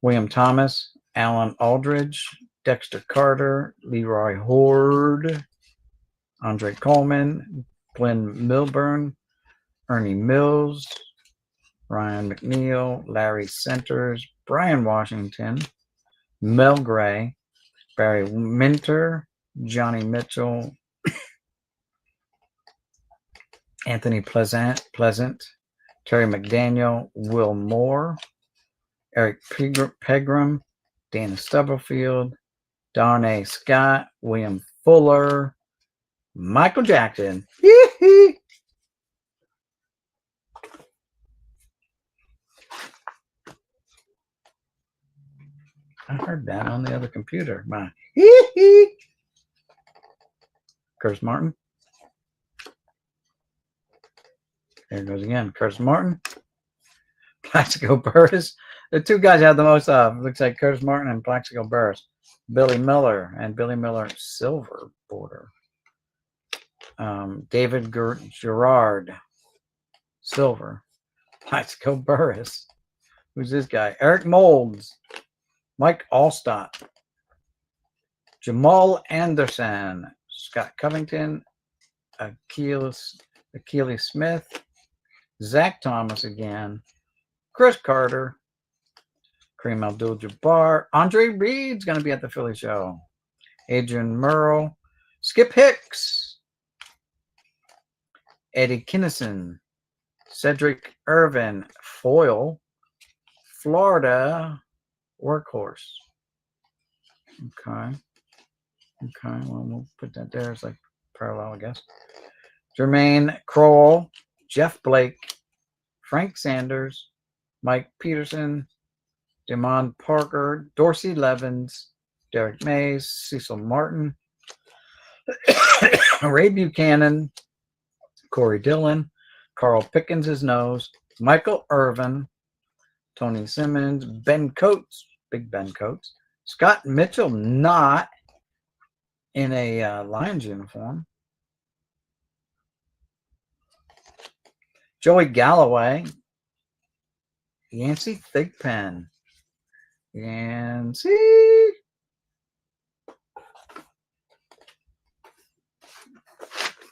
William Thomas. Alan Aldridge. Dexter Carter. Leroy Horde. Andre Coleman. Glenn Milburn. Ernie Mills. Ryan McNeil. Larry Centers. Brian Washington. Mel Gray. Barry Minter. Johnny Mitchell. Anthony Pleasant. Terry McDaniel. Will Moore. Eric Pegram. Dana Stubblefield. Darnay Scott. William Fuller. Michael Jackson. I heard that on the other computer. My Curtis Martin. There it goes again. Curtis Martin. Plaxico Burress. The two guys had the most looks like Curtis Martin and Plaxico Burress. Billy Miller and Billy Miller silver border. David Gerard silver. Plaxico Burress. Who's this guy? Eric Molds. Mike Allstott. Jamal Anderson. Scott Covington. Achilles Smith. Zach Thomas again. Chris Carter. Kareem Abdul-Jabbar. Andre Reed's going to be at the Philly show. Adrian Merle. Skip Hicks. Eddie Kinnison. Cedric Irvin. Foil. Florida Workhorse. Okay. Well, we'll put that there as like parallel, I guess. Jermaine Kroll. Jeff Blake. Frank Sanders. Mike Peterson. Damon Parker. Dorsey Levens. Derek Mays. Cecil Martin. Ray Buchanan. Corey Dillon. Carl Pickens, his nose. Michael Irvin. Tony Simmons. Ben Coates. Big Ben Coates. Scott Mitchell, not in a Lions uniform. Joey Galloway. Yancey Thigpen. Yancey.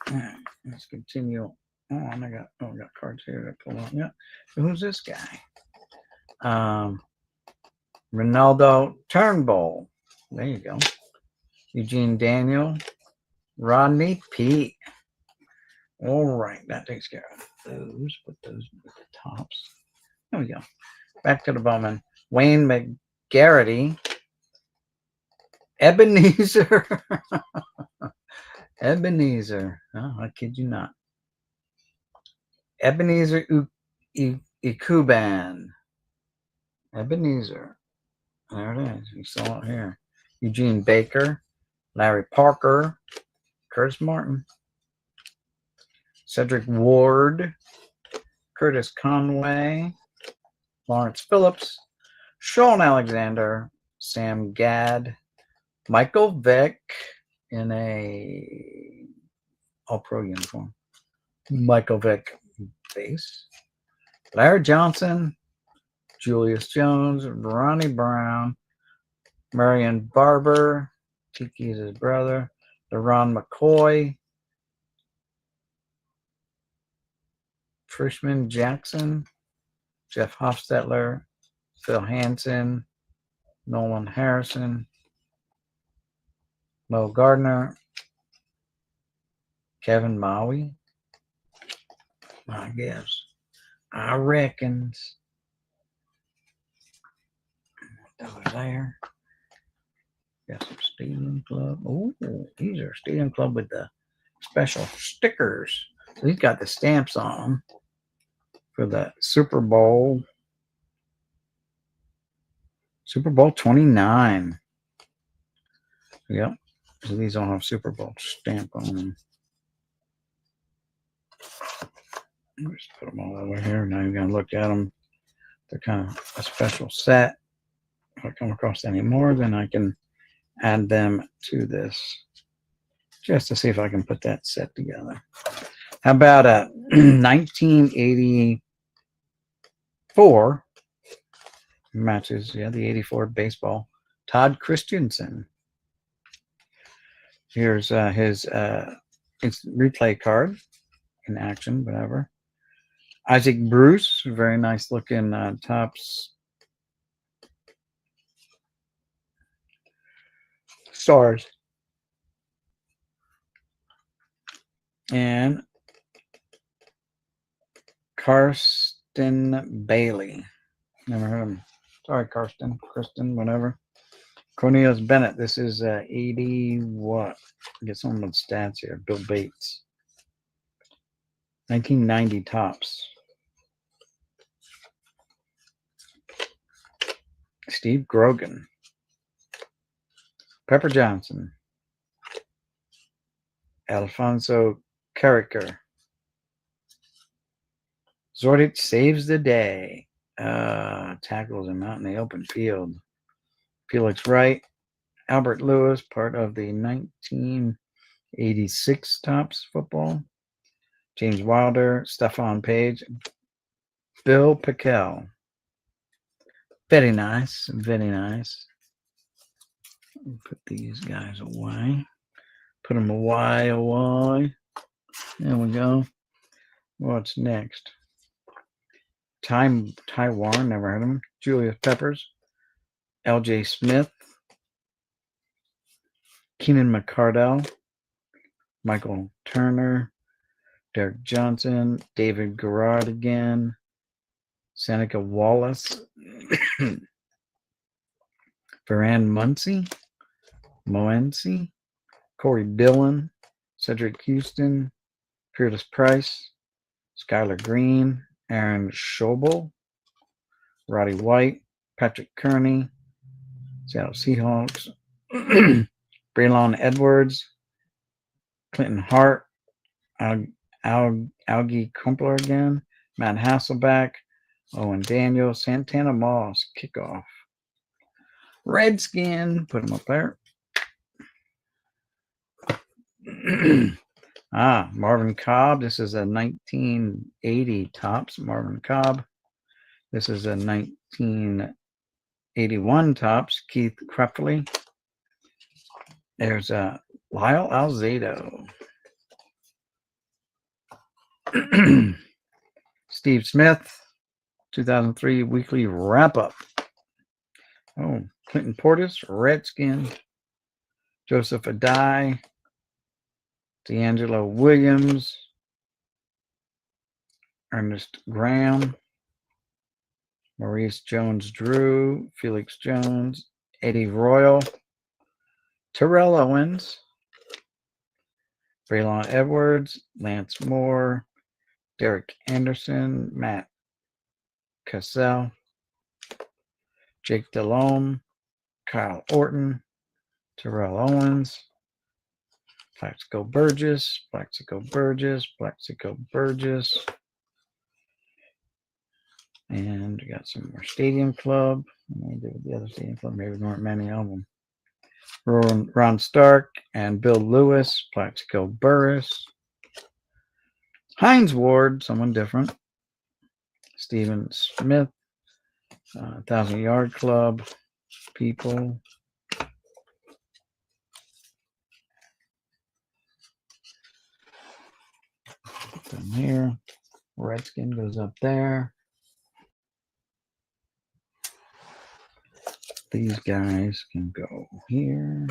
All right, let's continue on. I got cards here to pull up. Yeah. So who's this guy? Ronaldo Turnbull. There you go. Eugene Daniel. Rodney Pete. All right, that takes care of those. Put those with the tops. There we go. Back to the Bowman. Wayne McGarity. Ebenezer. Ebenezer. Oh, I kid you not. Ebenezer Ikuban. Ebenezer. There it is. You saw it here. Eugene Baker. Larry Parker. Curtis Martin. Cedric Ward. Curtis Conway. Lawrence Phillips. Sean Alexander. Sam Gadd. Michael Vick in a All-Pro uniform. Michael Vick base. Larry Johnson, Julius Jones, Ronnie Brown, Marion Barber, Tiki's his brother, DeRon McCoy, Frischman Jackson, Jeff Hofstetler, Phil Hansen, Nolan Harrison, Mo Gardner, Kevin Maui, I guess. I reckons. That was there. Got some Stadium Club. Oh, these are Stadium Club with the special stickers. So he's got the stamps on them for the Super Bowl. Super Bowl 29. Yep. So these all have Super Bowl stamp on them. Just put them all over here. Now you're going to look at them. They're kind of a special set. If I come across any more, then I can add them to this just to see if I can put that set together. How about a 1984 matches? Yeah, the 84 baseball. Todd Christensen. Here's his replay card in action, whatever. Isaac Bruce, very nice looking Topps stars. And Karsten Bailey. Never heard of him. Sorry, Kristen, whatever. Cornelius Bennett. This is 80 what? Get some of the stats here. Bill Bates. 1990 Topps. Steve Grogan. Pepper Johnson. Alfonso Carricker. Zordich saves the day. Tackles him out in the open field. Felix Wright. Albert Lewis, part of the 1986 Topps football. James Wilder. Stephon Page. Bill Pickel. Very nice. Very nice. Put these guys away. Put them away. There we go. What's next? Taiwan, never heard of him. Julius Peppers. L.J. Smith. Keenan McCardell. Michael Turner. Derek Johnson. David Garrard again. Seneca Wallace. Varan Moency. Corey Dillon. Cedric Houston. Curtis Price. Skylar Green. Aaron Schobel. Roddy White. Patrick Kearney. Seattle Seahawks. Braylon Edwards. Clinton Hart. Augie Kumpler again. Matt Hasselback. Owen Daniel. Santana Moss. Kickoff. Redskin. Put him up there. Marvin Cobb. This is a 1980 Topps Marvin Cobb. This is a 1981 Topps Keith Krepfele. There's a Lyle Alzado. Steve Smith, 2003 weekly wrap-up. Oh, Clinton Portis, Redskin. Joseph Adai. D'Angelo Williams. Ernest Graham. Maurice Jones-Drew, Felix Jones, Eddie Royal, Terrell Owens, Braylon Edwards, Lance Moore, Derek Anderson, Matt Cassell, Jake Delhomme, Kyle Orton, Terrell Owens, Plaxico Burgess, and we got some more Stadium Club. Maybe the other Stadium Club, maybe there weren't many of them. Ron Stark and Bill Lewis, Plaxico Burris, Hines Ward, someone different, Stephen Smith, 1,000 Yard Club, people. From here, Redskin goes up there. These guys can go here.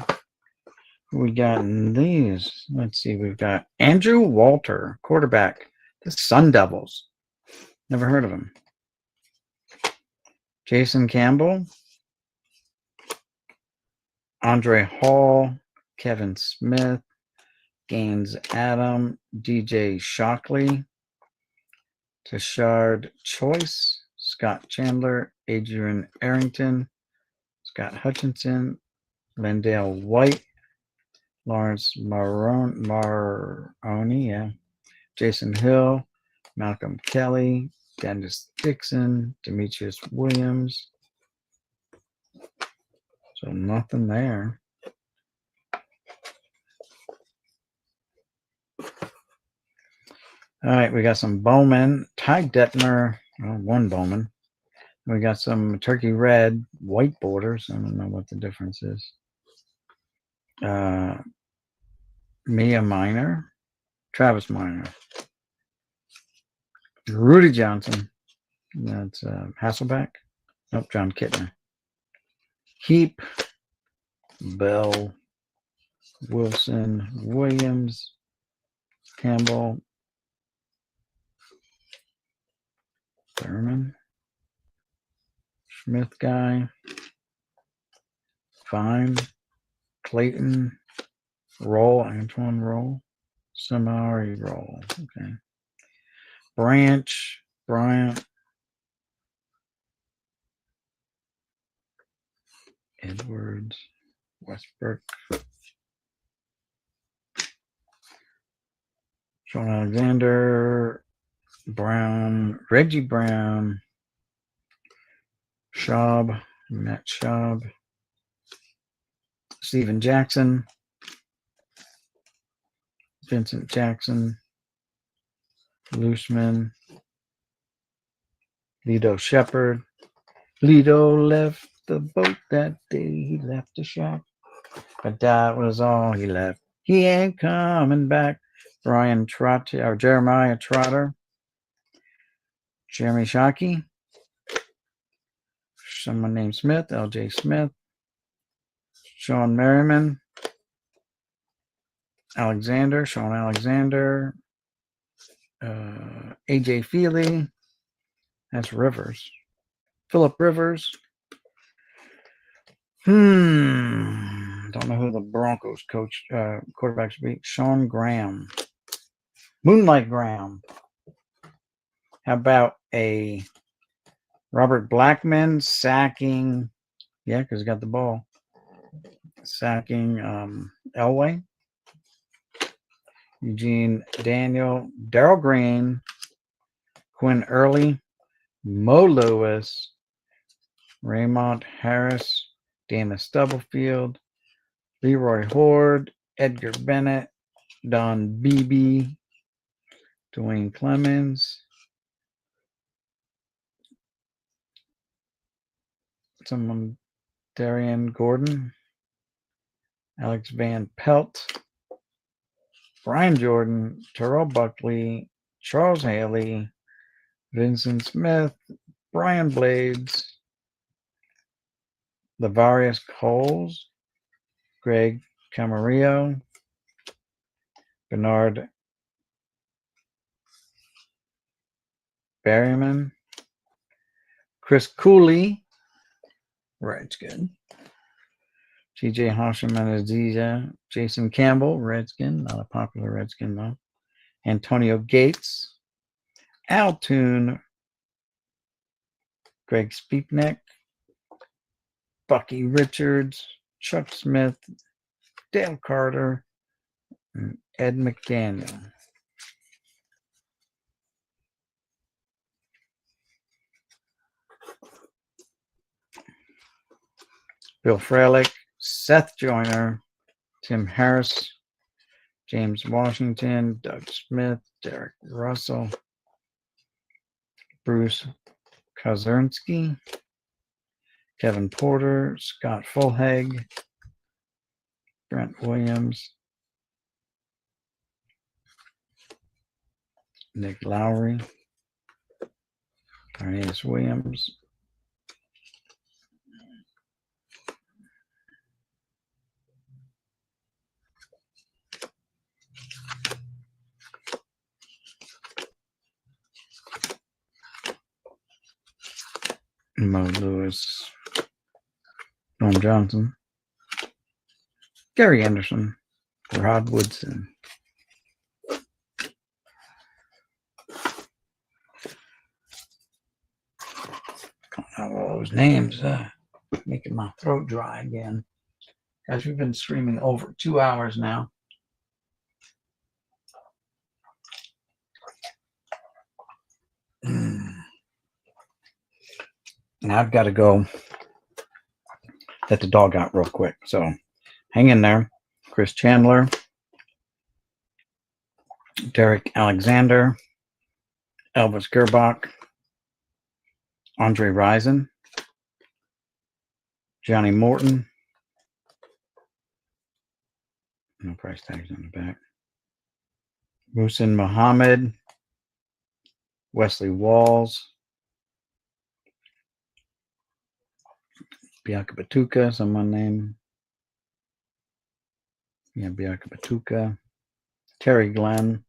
Who we got in these? Let's see. We've got Andrew Walter, quarterback, the Sun Devils. Never heard of him. Jason Campbell, Andre Hall, Kevin Smith, Gaines Adam, DJ Shockley, Tashard Choice, Scott Chandler, Adrian Arrington, Scott Hutchinson, Lendale White, Lawrence Maroney, Jason Hill, Malcolm Kelly, Dennis Dixon, Demetrius Williams. So nothing there. All right, we got some Bowman, Ty Detmer, one Bowman. We got some Turkey Red, white borders. I don't know what the difference is. Mia Minor, Travis Minor, Rudy Johnson. That's Hasselback. Nope, John Kittner. Heap, Bell, Wilson, Williams, Campbell, Thurman, Smith guy, Fine, Clayton, Roll, Antoine Roll, Samari Roll. Okay. Branch, Bryant, Edwards, Westbrook, Sean Alexander, Brown, Reggie Brown, Schaub, Matt Schaub, Steven Jackson, Vincent Jackson, Looseman, Lido Shepard. Lido left the boat that day. He left the shop, but that was all he left. He ain't coming back. Brian Trotter, or Jeremiah Trotter, Jeremy Shockey, someone named Smith, LJ Smith, Sean Merriman, Alexander, Sean Alexander, AJ Feely, that's Rivers, Philip Rivers. Don't know who the Broncos coach, quarterback should be. Sean Graham, Moonlight Graham. How about a Robert Blackman sacking? Yeah, because he got the ball. Sacking Elway. Eugene Daniel, Darrell Green, Quinn Early, Mo Lewis, Raymond Harris, Dana Stubblefield, Leroy Horde, Edgar Bennett, Don Beebe, Dwayne Clemens, someone, Darian Gordon, Alex Van Pelt, Brian Jordan, Terrell Buckley, Charles Haley, Vincent Smith, Brian Blades, Lavarius Coles, Greg Camarillo, Bernard Berryman, Chris Cooley, Redskin. TJ Hashim Jason Campbell, Redskin, not a popular Redskin though. Antonio Gates, Al Toon, Greg Speakneck, Bucky Richards, Chuck Smith, Dale Carter, and Ed McDaniel. Bill Frelick, Seth Joyner, Tim Harris, James Washington, Doug Smith, Derek Russell, Bruce Kozernski, Kevin Porter, Scott Fulhag, Brent Williams, Nick Lowry, Arneas Williams, Mo Lewis, Norm Johnson, Gary Anderson, Rod Woodson. All those names making my throat dry again. Guys, we've been streaming over 2 hours now. And I've got to go let the dog out real quick. So hang in there. Chris Chandler, Derek Alexander, Elvis Gerbach, Andre Rison, Johnny Morton. No price tags on the back. Musin Muhammad, Wesley Walls, Bianca Batuka, someone named. Yeah, Bianca Batuka, Terry Glenn,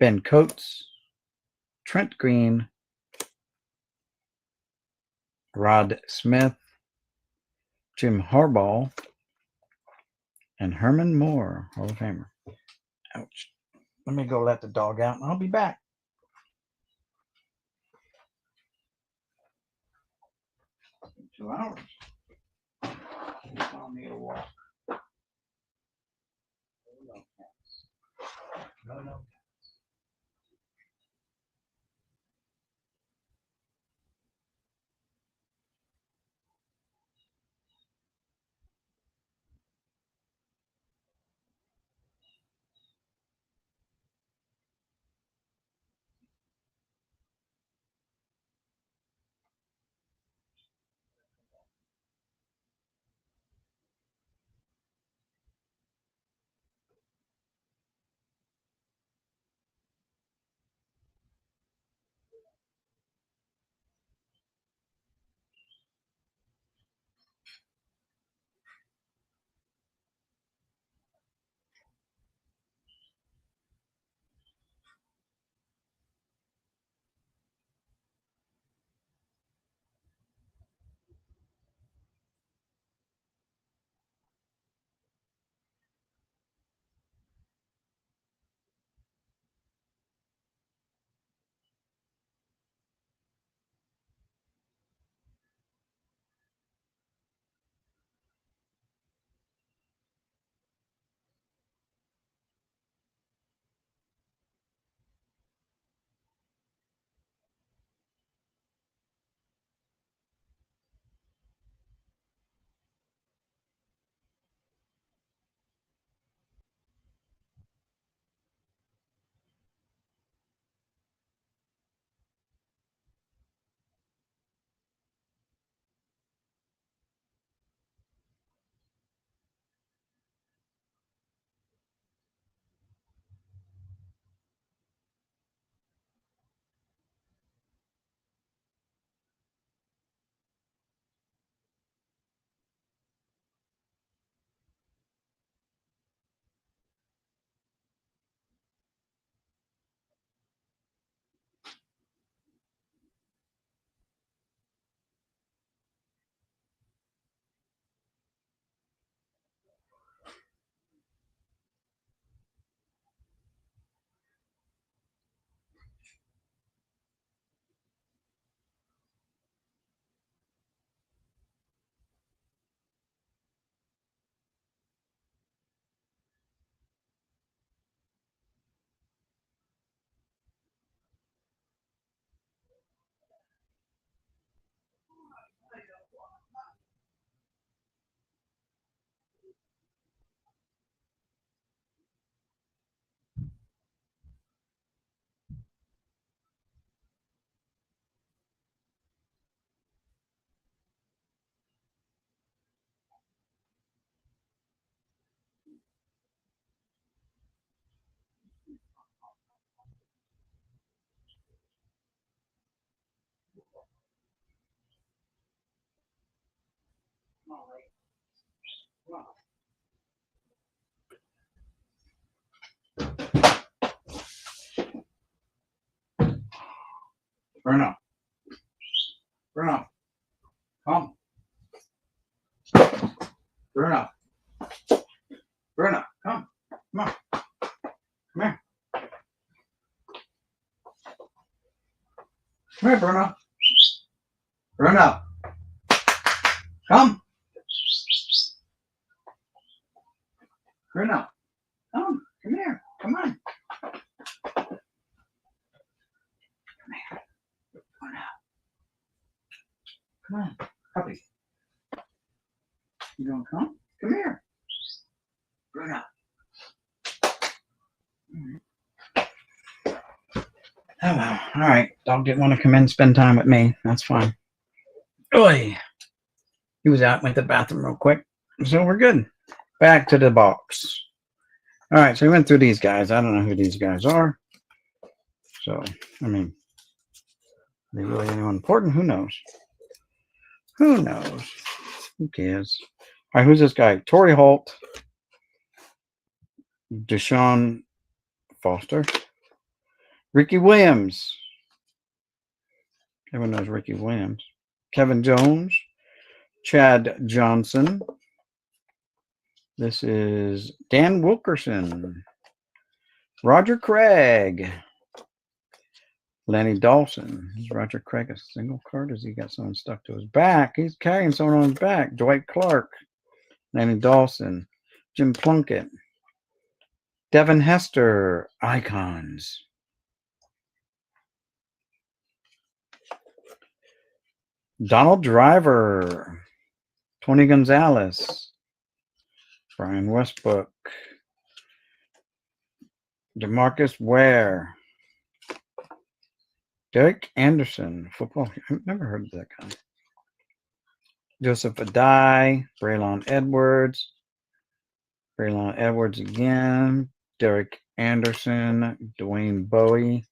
Ben Coates, Trent Green, Rod Smith, Jim Harbaugh, and Herman Moore, Hall of Famer. Ouch. Let me go let the dog out, and I'll be back. Two hours. I'll need a walk. No. Bruno. Bruno. Come. Bruno. Bruno, come. Come on. Come here. Come here, Bruno. Bruno. Come. Bruno. Come. Come here. Come on. Come here. Bruno. Come on. Puppy. You don't come? Come here. Bruno. Oh, well. All right. Dog didn't want to come in and spend time with me. That's fine. Oy. He was out, went to the bathroom real quick. So we're good. Back to the box. All right. So we went through these guys. I don't know who these guys are. So, I mean, are they really anyone important? Who knows? Who knows? Who cares? All right. Who's this guy? Torrey Holt. Deshaun Foster. Ricky Williams. Everyone knows Ricky Williams. Kevin Jones. Chad Johnson. This is Dan Wilkerson. Roger Craig. Lenny Dawson. Is Roger Craig a single card? Has he got someone stuck to his back? He's carrying someone on his back. Dwight Clark. Lenny Dawson. Jim Plunkett. Devin Hester. Icons. Donald Driver. Tony Gonzalez. Brian Westbrook. DeMarcus Ware. Derek Anderson. Football. I've never heard of that guy. Joseph Adai. Braylon Edwards. Braylon Edwards again. Derek Anderson. Dwayne Bowie.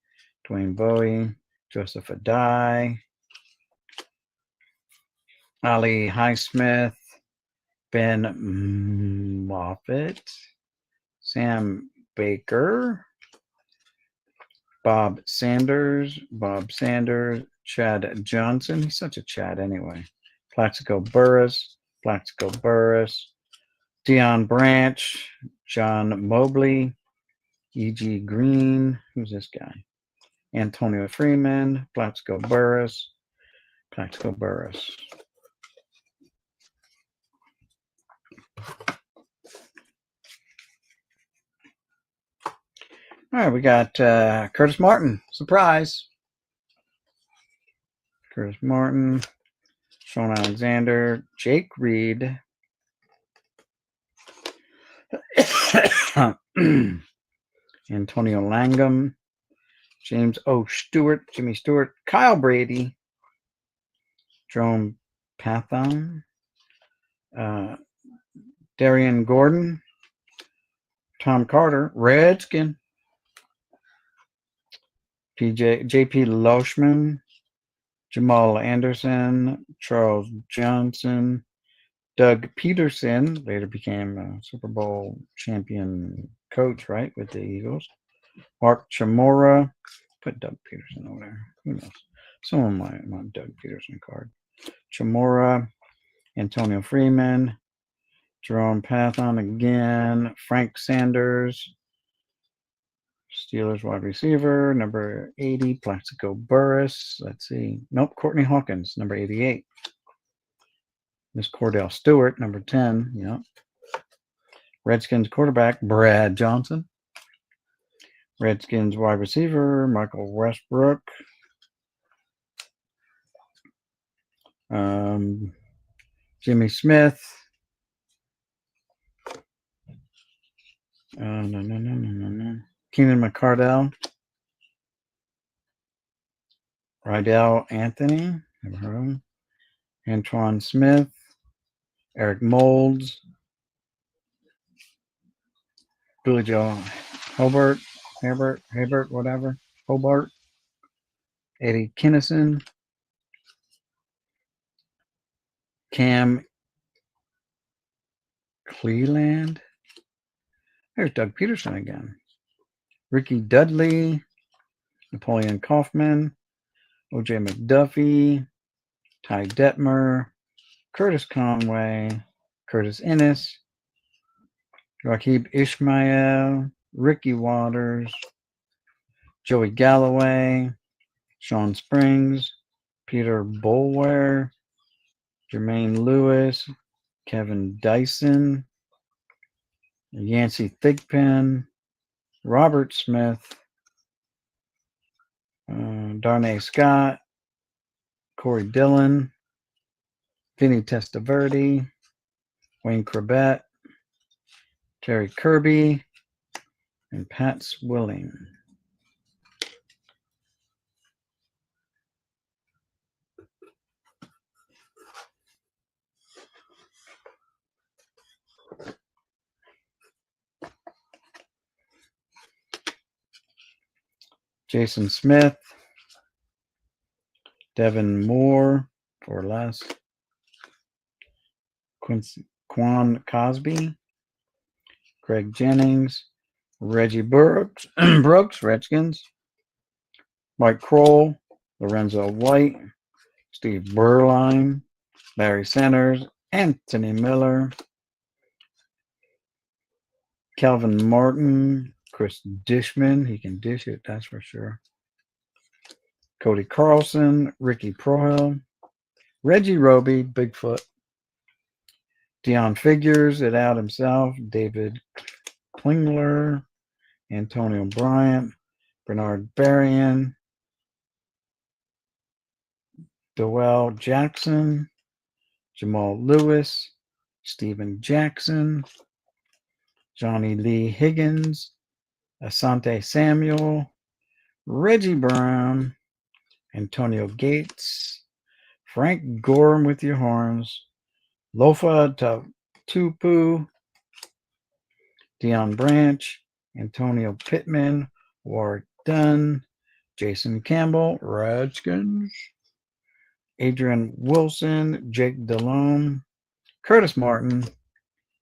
Joseph Adai. Ali Highsmith. Ben Moffitt. Sam Baker. Bob Sanders. Chad Johnson. He's such a Chad anyway. Plaxico Burress. Deion Branch. John Mobley. E.G. Green. Who's this guy? Antonio Freeman. Plaxico Burress. All right, we got Curtis Martin. Surprise. Curtis Martin. Sean Alexander. Jake Reed. Antonio Langham. James O. Stewart. Jimmy Stewart. Kyle Brady. Jerome Pathon. Darian Gordon. Tom Carter. Redskin. J.P. Loshman. Jamal Anderson. Charles Johnson. Doug Peterson. Later became a Super Bowl champion coach, right, with the Eagles. Mark Chamora. Put Doug Peterson over there. Who knows? Someone might want Doug Peterson card. Chamora. Antonio Freeman. Jerome Pathon again. Frank Sanders. Steelers wide receiver, number 80, Plaxico Burress. Let's see. Nope, Courtney Hawkins, number 88. Miss Cordell Stewart, number 10. Yep. Redskins quarterback, Brad Johnson. Redskins wide receiver, Michael Westbrook. Jimmy Smith. No. Keenan McCardell. Rydell Anthony. Never heard of him. Antoine Smith. Eric Molds. Billy Joe Hobart. Hebert, whatever. Hobart. Eddie Kinnison. Cam Cleland. There's Doug Peterson again. Ricky Dudley. Napoleon Kaufman. O.J. McDuffie, Ty Detmer, Curtis Conway, Curtis Ennis, Rakib Ishmael, Ricky Waters, Joey Galloway, Sean Springs, Peter Boulware, Jermaine Lewis, Kevin Dyson, Yancey Thigpen, Robert Smith, Darnay Scott, Corey Dillon, Vinny Testaverde, Wayne Corbett, Terry Kirby, and Pat Swilling. Jason Smith, Devin Moore for less, Quan Cosby, Greg Jennings, Reggie Brooks, Redskins, Mike Kroll, Lorenzo White, Steve Berline, Larry Centers, Anthony Miller, Calvin Martin, Chris Dishman, he can dish it, that's for sure. Cody Carlson, Ricky Prohill, Reggie Roby, Bigfoot, Dion Figures, it out himself, David Klingler, Antonio Bryant, Bernard Berrien, Doel Jackson, Jamal Lewis, Steven Jackson, Johnny Lee Higgins, Asante Samuel, Reggie Brown, Antonio Gates, Frank Gorham with your horns, Lofa Tupu, Deion Branch, Antonio Pittman, Warwick Dunn, Jason Campbell, Redskins, Adrian Wilson, Jake Delhomme, Curtis Martin,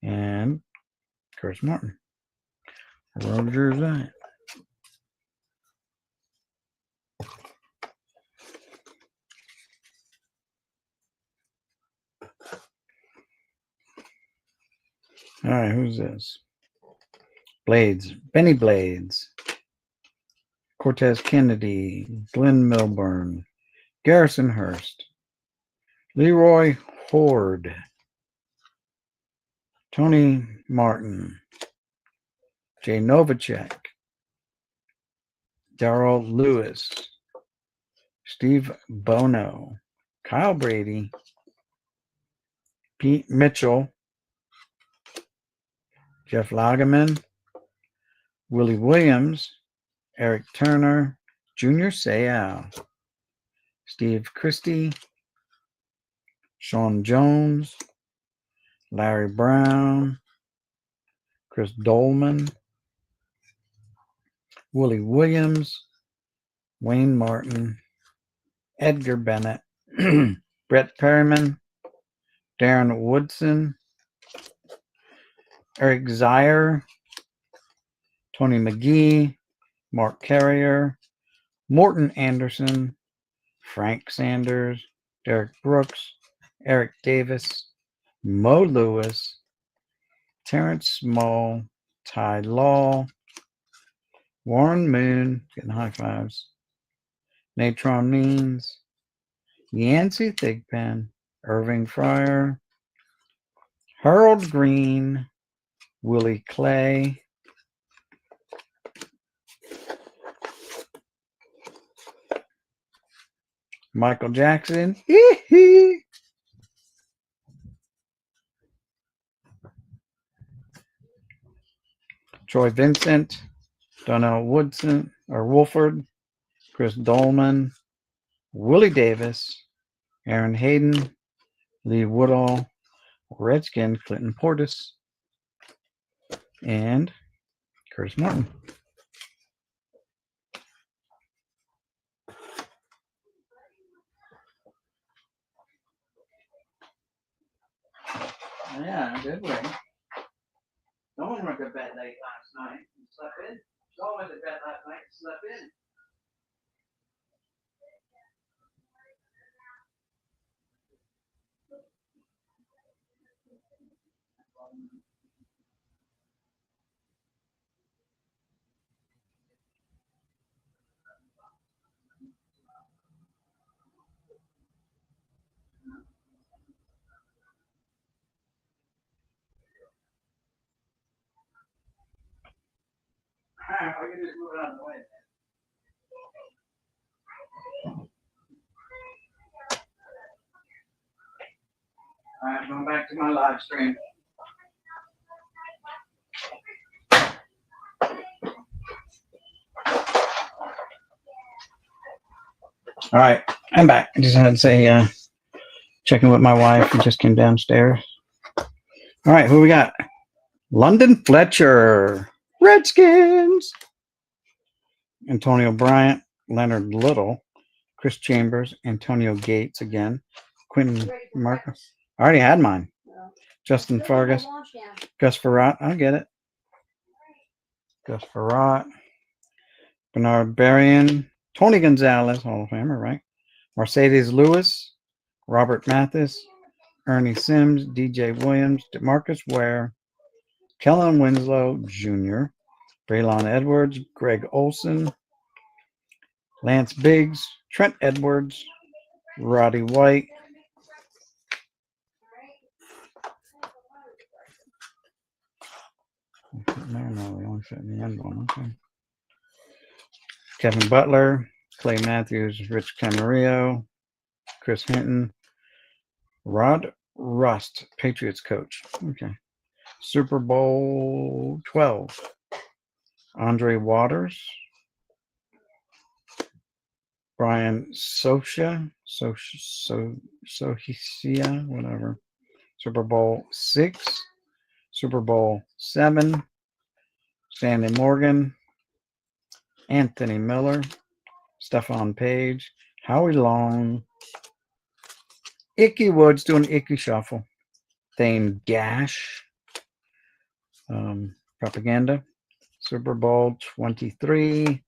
and Curtis Martin. Roger that. All right, who's this? Blades, Benny Blades, Cortez Kennedy, Glenn Milburn, Garrison Hurst, Leroy Horde, Tony Martin, Jay Novacek, Darrell Lewis, Steve Bono, Kyle Brady, Pete Mitchell, Jeff Lageman, Willie Williams, Eric Turner, Junior Seau, Steve Christie, Sean Jones, Larry Brown, Chris Dolman, Willie Williams, Wayne Martin, Edgar Bennett, Brett Perryman, Darren Woodson, Eric Zier, Tony McGee, Mark Carrier, Morton Anderson, Frank Sanders, Derek Brooks, Eric Davis, Mo Lewis, Terrence Small, Ty Law, Warren Moon, getting high fives, Natron Means, Yancey Thigpen, Irving Fryer, Harold Green, Willie Clay, Michael Jackson, Troy Vincent, Donnell Woodson or Wolford, Chris Dolman, Willie Davis, Aaron Hayden, Lee Woodall, Redskin, Clinton Portis, and Curtis Martin. Yeah, good way. No one went to bed late last night and slept in. No one went to bed last night and slept in. right, I can just move it out of the way. All right, going back to my live stream. All right, I'm back. I just had to say, checking with my wife and just came downstairs. All right, who we got? London Fletcher, Redskins. Antonio Bryant, Leonard Little, Chris Chambers, Antonio Gates again, Quentin Marcus. I already had mine. Justin Fargas, Gus Farrat. I get it. Gus Farrat, Bernard Berrien, Tony Gonzalez, Hall of Famer, right? Mercedes Lewis, Robert Mathis, Ernie Sims, DJ Williams, DeMarcus Ware, Kellen Winslow Jr., Braylon Edwards, Greg Olson, Lance Biggs, Trent Edwards, Roddy White, no, we only fit in the end one. Okay. Kevin Butler, Clay Matthews, Rich Camarillo, Chris Hinton, Rod Rust, Patriots coach. Okay. Super Bowl 12, Andre Waters, Brian Socia, whatever. Super Bowl 6, Super Bowl 7, Stanley Morgan, Anthony Miller, Stephon Page, Howie Long, Icky Woods doing Icky Shuffle, Thane Gash, Propaganda, Super Bowl 23,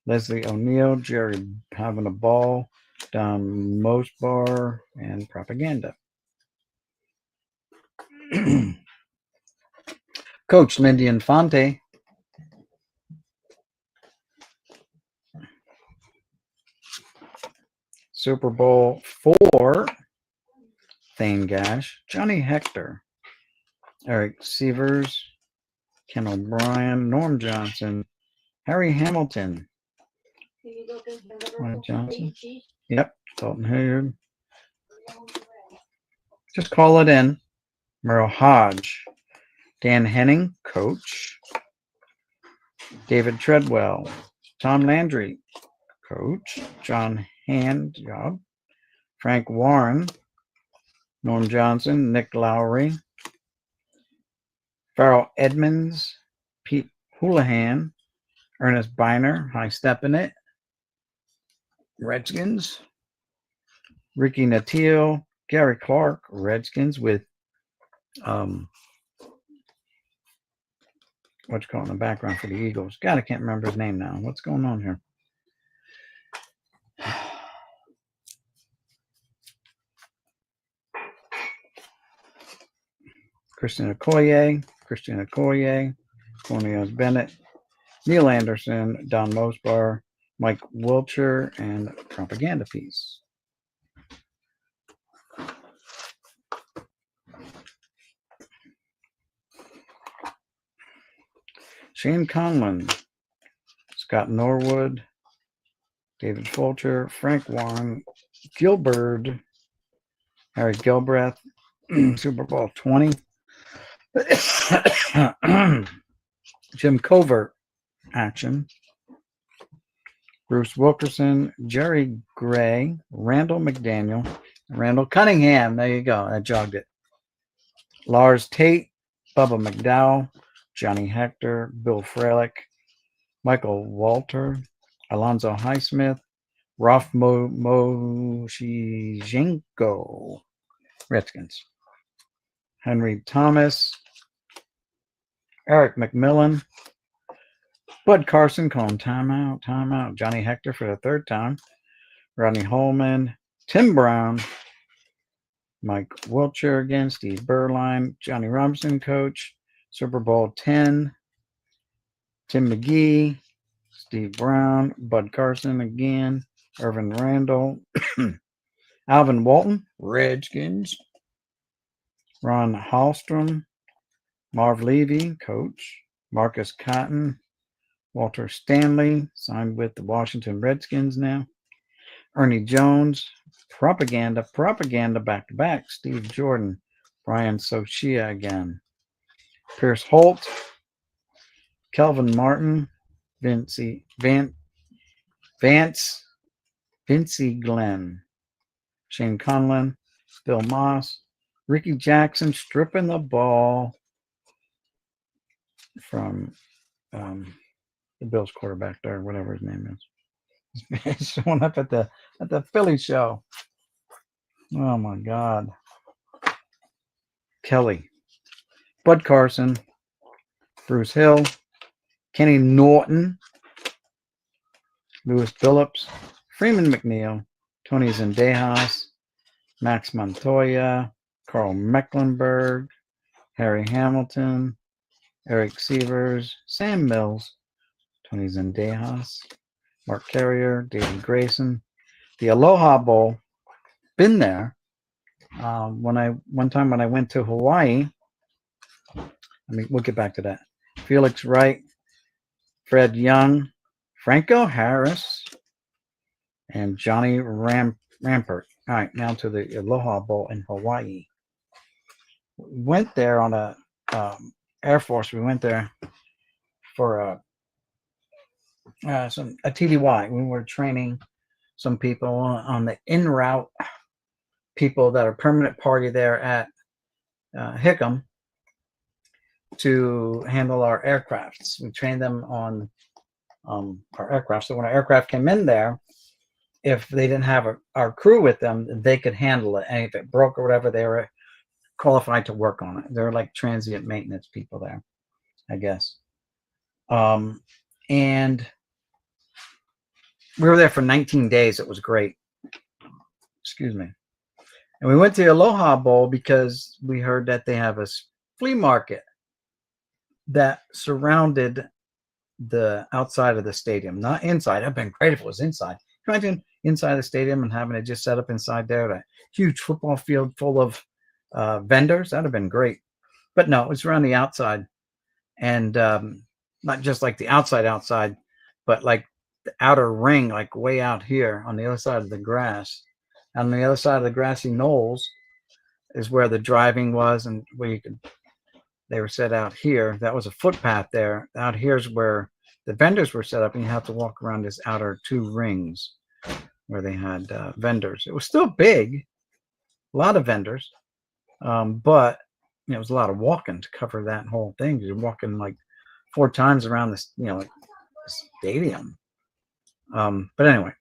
Leslie O'Neill, Jerry Having a Ball, Don Mosbar, and Propaganda. Coach Lindy Infante. Super Bowl 4, Thane Gash, Johnny Hector, Eric Severs, Ken O'Brien, Norm Johnson, Harry Hamilton, Mike Johnson. Yep, Dalton Hilliard. Just call it in. Merle Hodge, Dan Henning, coach. David Treadwell, Tom Landry, coach. John Handjob, Frank Warren, Norm Johnson, Nick Lowry, Farrell Edmonds, Pete Houlihan, Ernest Biner, High Step in It, Redskins, Ricky Natil, Gary Clark, Redskins with what's going on in the background for the Eagles. God, I can't remember his name now. What's going on here? Christina Okoye, Cornelius Bennett, Neil Anderson, Don Mosbar, Mike Wilcher, and Propaganda Piece. Shane Conlon, Scott Norwood, David Fulcher, Frank Warren, Gilbert, Harry Gilbreth, Super Bowl 20, Jim Covert action, Bruce Wilkerson, Jerry Gray, Randall McDaniel, Randall Cunningham. There you go. I jogged it. Lars Tate, Bubba McDowell, Johnny Hector, Bill Frelick, Michael Walter, Alonzo Highsmith, Ralph Moshijenko, Redskins, Henry Thomas, Eric McMillan, Bud Carson calling timeout. Johnny Hector for the third time, Rodney Holman, Tim Brown, Mike Wilcher again, Steve Berline, Johnny Robinson coach, Super Bowl 10, Tim McGee, Steve Brown, Bud Carson again, Irvin Randall, Alvin Walton, Redskins, Ron Hallstrom, Marv Levy, coach, Marcus Cotton, Walter Stanley signed with the Washington Redskins now. Ernie Jones, propaganda back to back. Steve Jordan, Brian Sochia again. Pierce Holt, Kelvin Martin, Vance Glenn, Shane Conlon, Bill Moss, Ricky Jackson stripping the ball from the Bills quarterback there, whatever his name is. He's showing up at the Philly show. Oh my God. Kelly, Bud Carson, Bruce Hill, Kenny Norton, Lewis Phillips, Freeman McNeil, Tony Zendejas, Max Montoya, Carl Mecklenburg, Harry Hamilton, Eric Sievers, Sam Mills, Tony Zendejas, Mark Carrier, David Grayson. The Aloha Bowl, been there. One time when I went to Hawaii, we'll get back to that. Felix Wright, Fred Young, Franco Harris, and Johnny Rampart. All right, now to the Aloha Bowl in Hawaii. We went there on a Air Force. We went there for a TDY. We were training some people on the en route people that are permanent party there at Hickam to handle our aircrafts. We trained them on our aircraft. So when our aircraft came in there, if they didn't have our crew with them, they could handle it. And if it broke or whatever, they were qualified to work on it. They're like transient maintenance people there, I guess. And we were there for 19 days. It was great. Excuse me. And we went to the Aloha Bowl because we heard that they have a flea market that surrounded the outside of the stadium, not inside. It'd been great if it was inside. Imagine inside the stadium and having it just set up inside there, a huge football field full of vendors. That'd have been great. But no, it was around the outside. And not just like the outside, but like the outer ring, like way out here on the other side of the grass. On the other side of the grassy knolls is where the driving was, and where they were set out here. That was a footpath there. Out here's where the vendors were set up, and you have to walk around this outer two rings where they had vendors. It was still big, a lot of vendors, but it was a lot of walking to cover that whole thing. You're walking like 4 times around this, like the stadium. But anyway,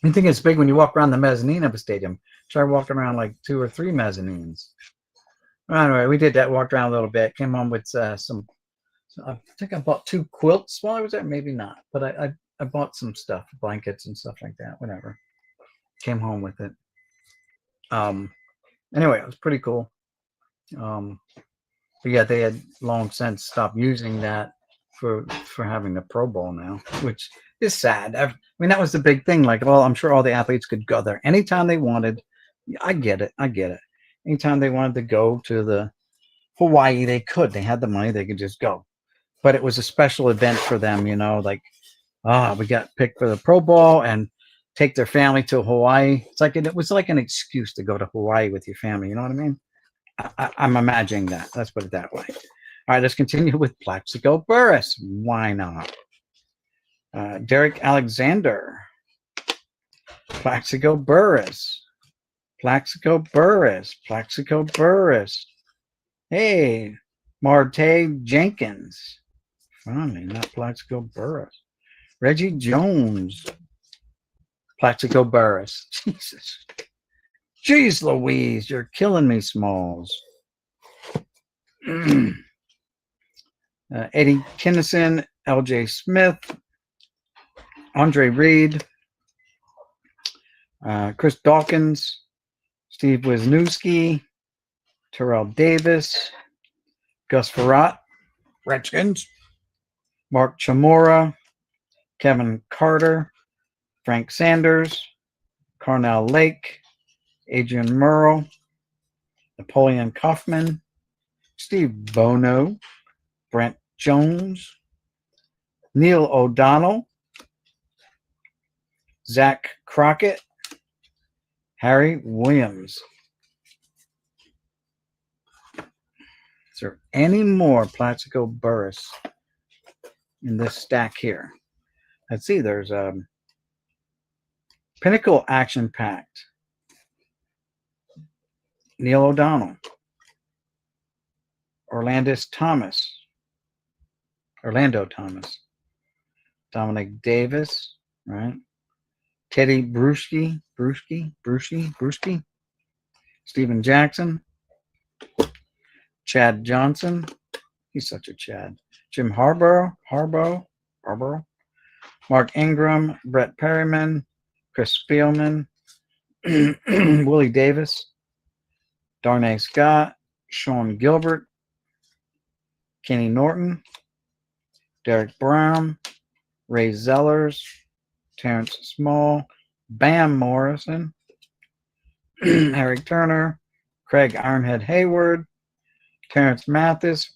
I think it's big when you walk around the mezzanine of a stadium. Try walking around like 2 or 3 mezzanines. Anyway, we did that, walked around a little bit, came home with some, I think I bought 2 quilts while I was there, maybe not, but I bought some stuff, blankets and stuff like that, whatever. Came home with it. Anyway, it was pretty cool. But yeah, they had long since stopped using that for having the Pro Bowl now, which is sad. That was the big thing. Like, well, I'm sure all the athletes could go there anytime they wanted. I get it. Anytime they wanted to go to the Hawaii, they could. They had the money. They could just go. But it was a special event for them, like, we got picked for the Pro Bowl and take their family to Hawaii. It was like an excuse to go to Hawaii with your family. You know what I mean? I'm imagining that. Let's put it that way. All right, let's continue with Plaxico Burress. Why not? Derek Alexander. Plaxico Burress. Hey, Marte Jenkins. Finally, not Plaxico Burress. Reggie Jones. Plaxico Burress. Jesus. Jeez Louise, you're killing me, Smalls. Eddie Kinnison, LJ Smith, Andre Reed, Chris Dawkins, Steve Wisniewski, Terrell Davis, Gus Farrat, Redskins, Mark Chamora, Kevin Carter, Frank Sanders, Carnell Lake, Adrian Murrow, Napoleon Kaufman, Steve Bono, Brent Jones, Neil O'Donnell, Zach Crockett, Harry Williams. Is there any more Plaxico Burress in this stack here? Let's see. There's Pinnacle Action Packed. Neil O'Donnell. Orlando Thomas. Dominic Davis, right? Teddy Bruschi. Steven Jackson. Chad Johnson. He's such a Chad. Jim Harborough. Mark Ingram. Brett Perryman. Chris Spielman. Willie Davis. Darnay Scott. Sean Gilbert. Kenny Norton. Derek Brown. Ray Zellers. Terrence Small. Bam Morrison. Eric Turner. Craig Ironhead Hayward. Terrence Mathis.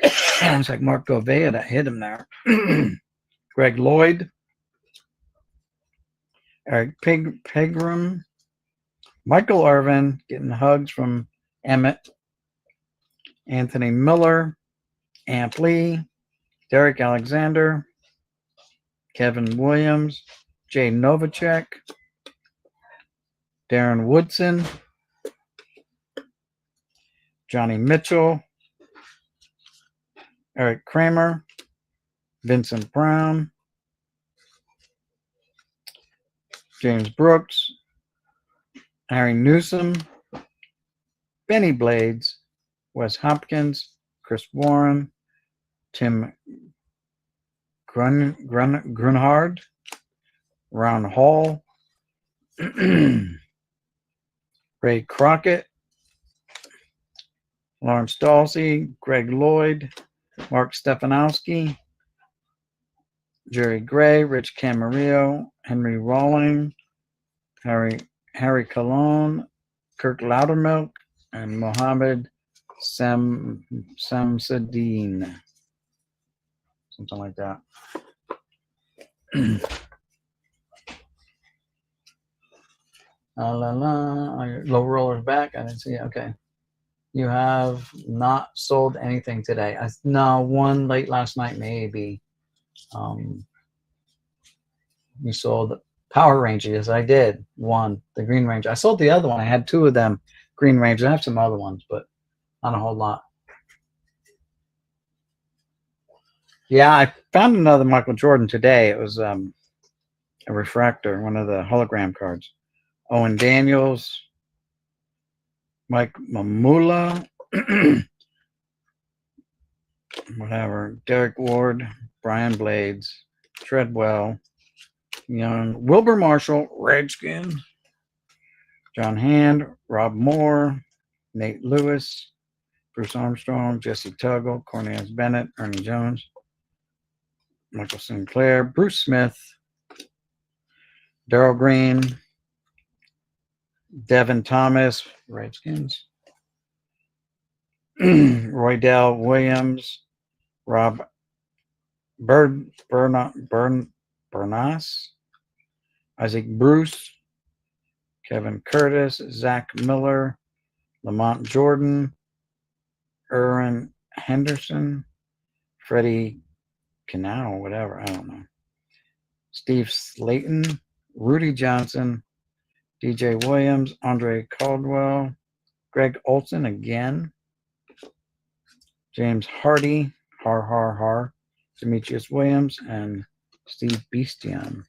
Sounds like Mark Govea that hit him there. Greg Lloyd. Eric Pegram. Michael Irvin getting hugs from Emmett. Anthony Miller. Amp Lee. Derek Alexander. Kevin Williams. Jay Novacek. Darren Woodson. Johnny Mitchell. Eric Kramer. Vincent Brown. James Brooks. Harry Newsom. Benny Blades. Wes Hopkins. Chris Warren. Tim Grunhard. Ron Hall. Ray Crockett. Lawrence Dalsey. Greg Lloyd. Mark Stefanowski. Jerry Gray. Rich Camarillo. Henry Rawling. Harry Colon. Kirk Loudermilk. And Mohammed Samsadine. Something like that. Low roller's back. I didn't see it. Okay. You have not sold anything today. No, one late last night, maybe. You sold Power Rangers. I did. One, the Green Ranger. I sold the other one. I had two of them. Green Rangers. I have some other ones, but not a whole lot. Yeah, I found another Michael Jordan today. It was a refractor, one of the hologram cards. Owen Daniels, Mike Mamula, whatever, Derek Ward, Brian Blades, Treadwell, Young, Wilbur Marshall, Redskin, John Hand, Rob Moore, Nate Lewis, Bruce Armstrong, Jesse Tuggle, Cornelius Bennett, Ernie Jones, Michael Sinclair, Bruce Smith, Darryl Green, Devin Thomas, Redskins, Roydell Williams, Rob Bernas, Isaac Bruce, Kevin Curtis, Zach Miller, Lamont Jordan, Erwin Henderson, Freddie Canal, whatever, I don't know. Steve Slayton, Rudy Johnson, DJ Williams, Andre Caldwell, Greg Olson again, James Hardy, Demetrius Williams, and Steve Beastion.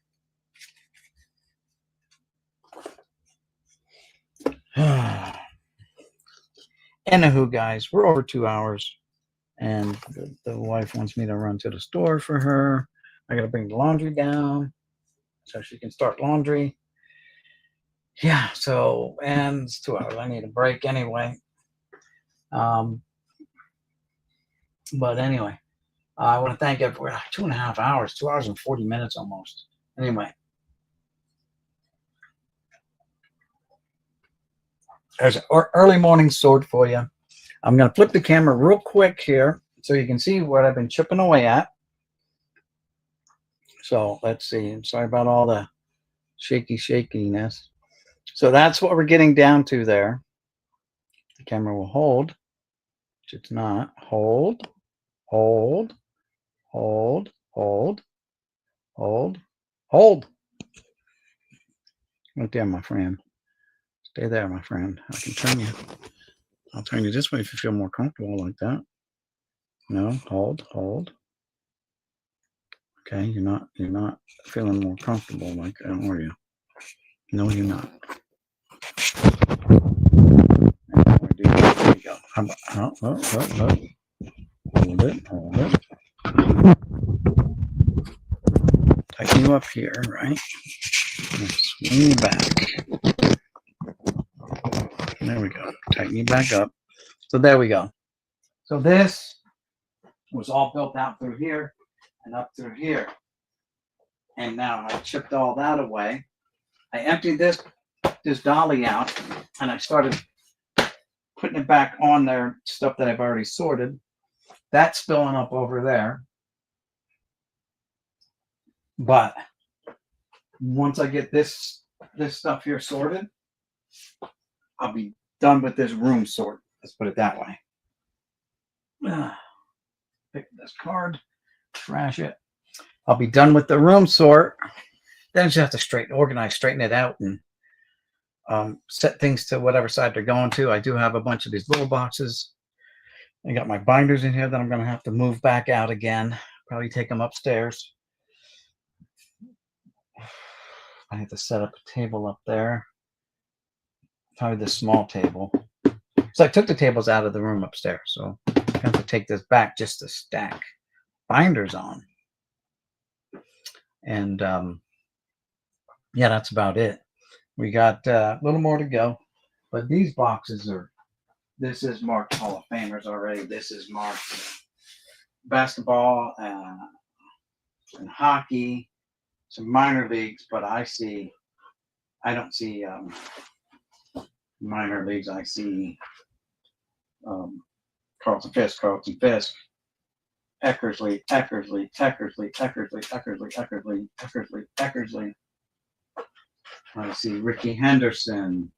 Anywho, guys, we're over 2 hours, and the wife wants me to run to the store for her. I got to bring the laundry down so she can start laundry. Yeah, so, and it's 2 hours. I need a break anyway. But anyway, I want to thank everyone. 2.5 hours, 2 hours and 40 minutes almost. Anyway, there's an early morning sword for you. I'm going to flip the camera real quick here So you can see what I've been chipping away at. So let's see. I'm sorry about all the shakiness. So that's what we're getting down to there. The camera will hold, which it's not. Hold, hold, hold, hold, hold, hold. Right there, my friend. Stay there, my friend. I can turn you. I'll turn you this way if you feel more comfortable like that. No, hold, hold. Okay, you're not feeling more comfortable like that, are you? No, you're not. There you go. How about, hold it, hold it. Tighten you up here, right? Swing you back. There we go. Tighten you back up. So there we go. So this was all built out through here and up through here. And now I chipped all that away. I emptied this dolly out and I started putting it back on there, stuff that I've already sorted. That's filling up over there. But once I get this stuff here sorted, I'll be done with this room sort. Let's put it that way. Pick this card, trash it. I'll be done with the room sort. Then I just have to straighten it out, and set things to whatever side they're going to. I do have a bunch of these little boxes. I got my binders in here that I'm going to have to move back out again. Probably take them upstairs. I have to set up a table up there. Probably the small table. So I took the tables out of the room upstairs. So I have to take this back just to stack binders on. And yeah, that's about it. We got a little more to go. But these boxes this is marked Hall of Famers already. This is marked basketball and hockey, some minor leagues, but I don't see minor leagues. I see Carlton Fisk, Eckersley. I see Ricky Henderson,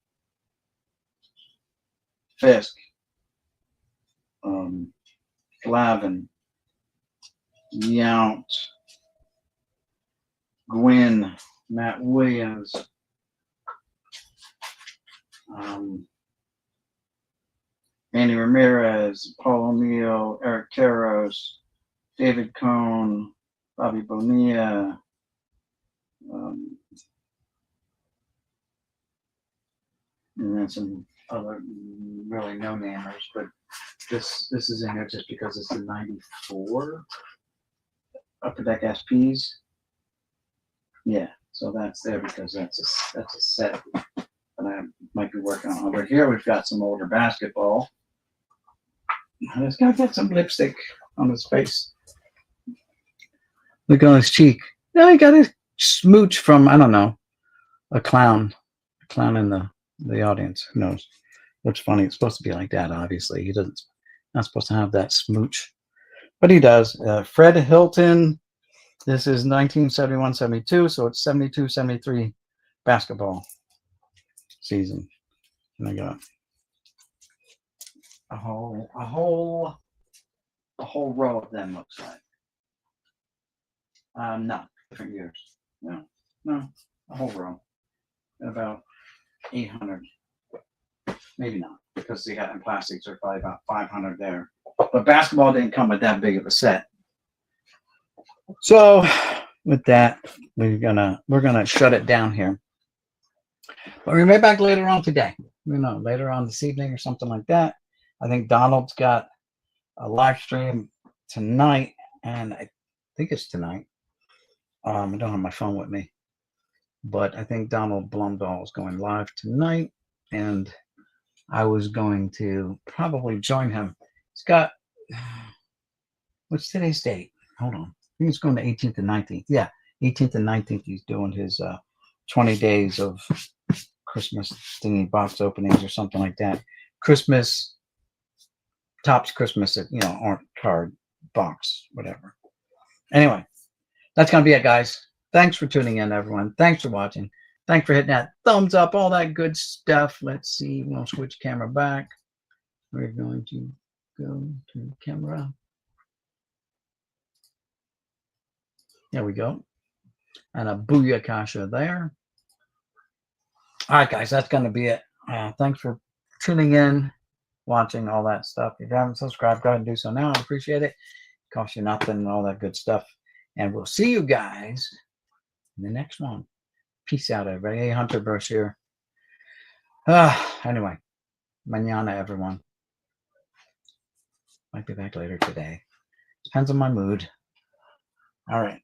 Fisk, Glavin, Yount, Gwynn, Matt Williams, Andy Ramirez, Paul O'Neill, Eric Karros, David Cohn, Bobby Bonilla, and then some other really no-namers, but this is in here just because it's a 94 Upper Deck SPs. Yeah, so that's there because that's a set that I might be working on. Over here we've got some older basketball. This guy got some lipstick on his face. Look on his cheek. No, he got his smooch from, I don't know, a clown in the audience. Who knows? Looks funny. It's supposed to be like that, obviously. He doesn't, not supposed to have that smooch, but he does. Fred Hilton. This is 1971-72, so it's 72-73 basketball season. And I got a whole row of them, looks like. No, different years. No, a whole row. About 800. Maybe not, because the in plastics are probably about 500 there. But basketball didn't come with that big of a set. So with that, we're gonna shut it down here. But we'll be back later on today. Later on this evening or something like that. I think Donald's got a live stream tonight, and I think it's tonight. I don't have my phone with me, but I think Donald Blumdahl is going live tonight, and I was going to probably join him. He's got, what's today's date? Hold on. I think it's going to 18th and 19th. Yeah, 18th and 19th. He's doing his 20 days of Christmas thingy box openings or something like that. Christmas Topps Christmas, orange card box, whatever. Anyway, that's going to be it, guys. Thanks for tuning in, everyone. Thanks for watching. Thanks for hitting that thumbs up, all that good stuff. Let's see. We'll switch camera back. We're going to go to camera. There we go. And a Booyah Kasha there. All right, guys, that's going to be it. Thanks for tuning in, watching all that stuff. If you haven't subscribed, go ahead and do so now. I appreciate it. Costs you nothing and all that good stuff. And we'll see you guys in the next one. Peace out, everybody. Hey, Hunter Brush here. Anyway, mañana, everyone. Might be back later today. Depends on my mood. All right.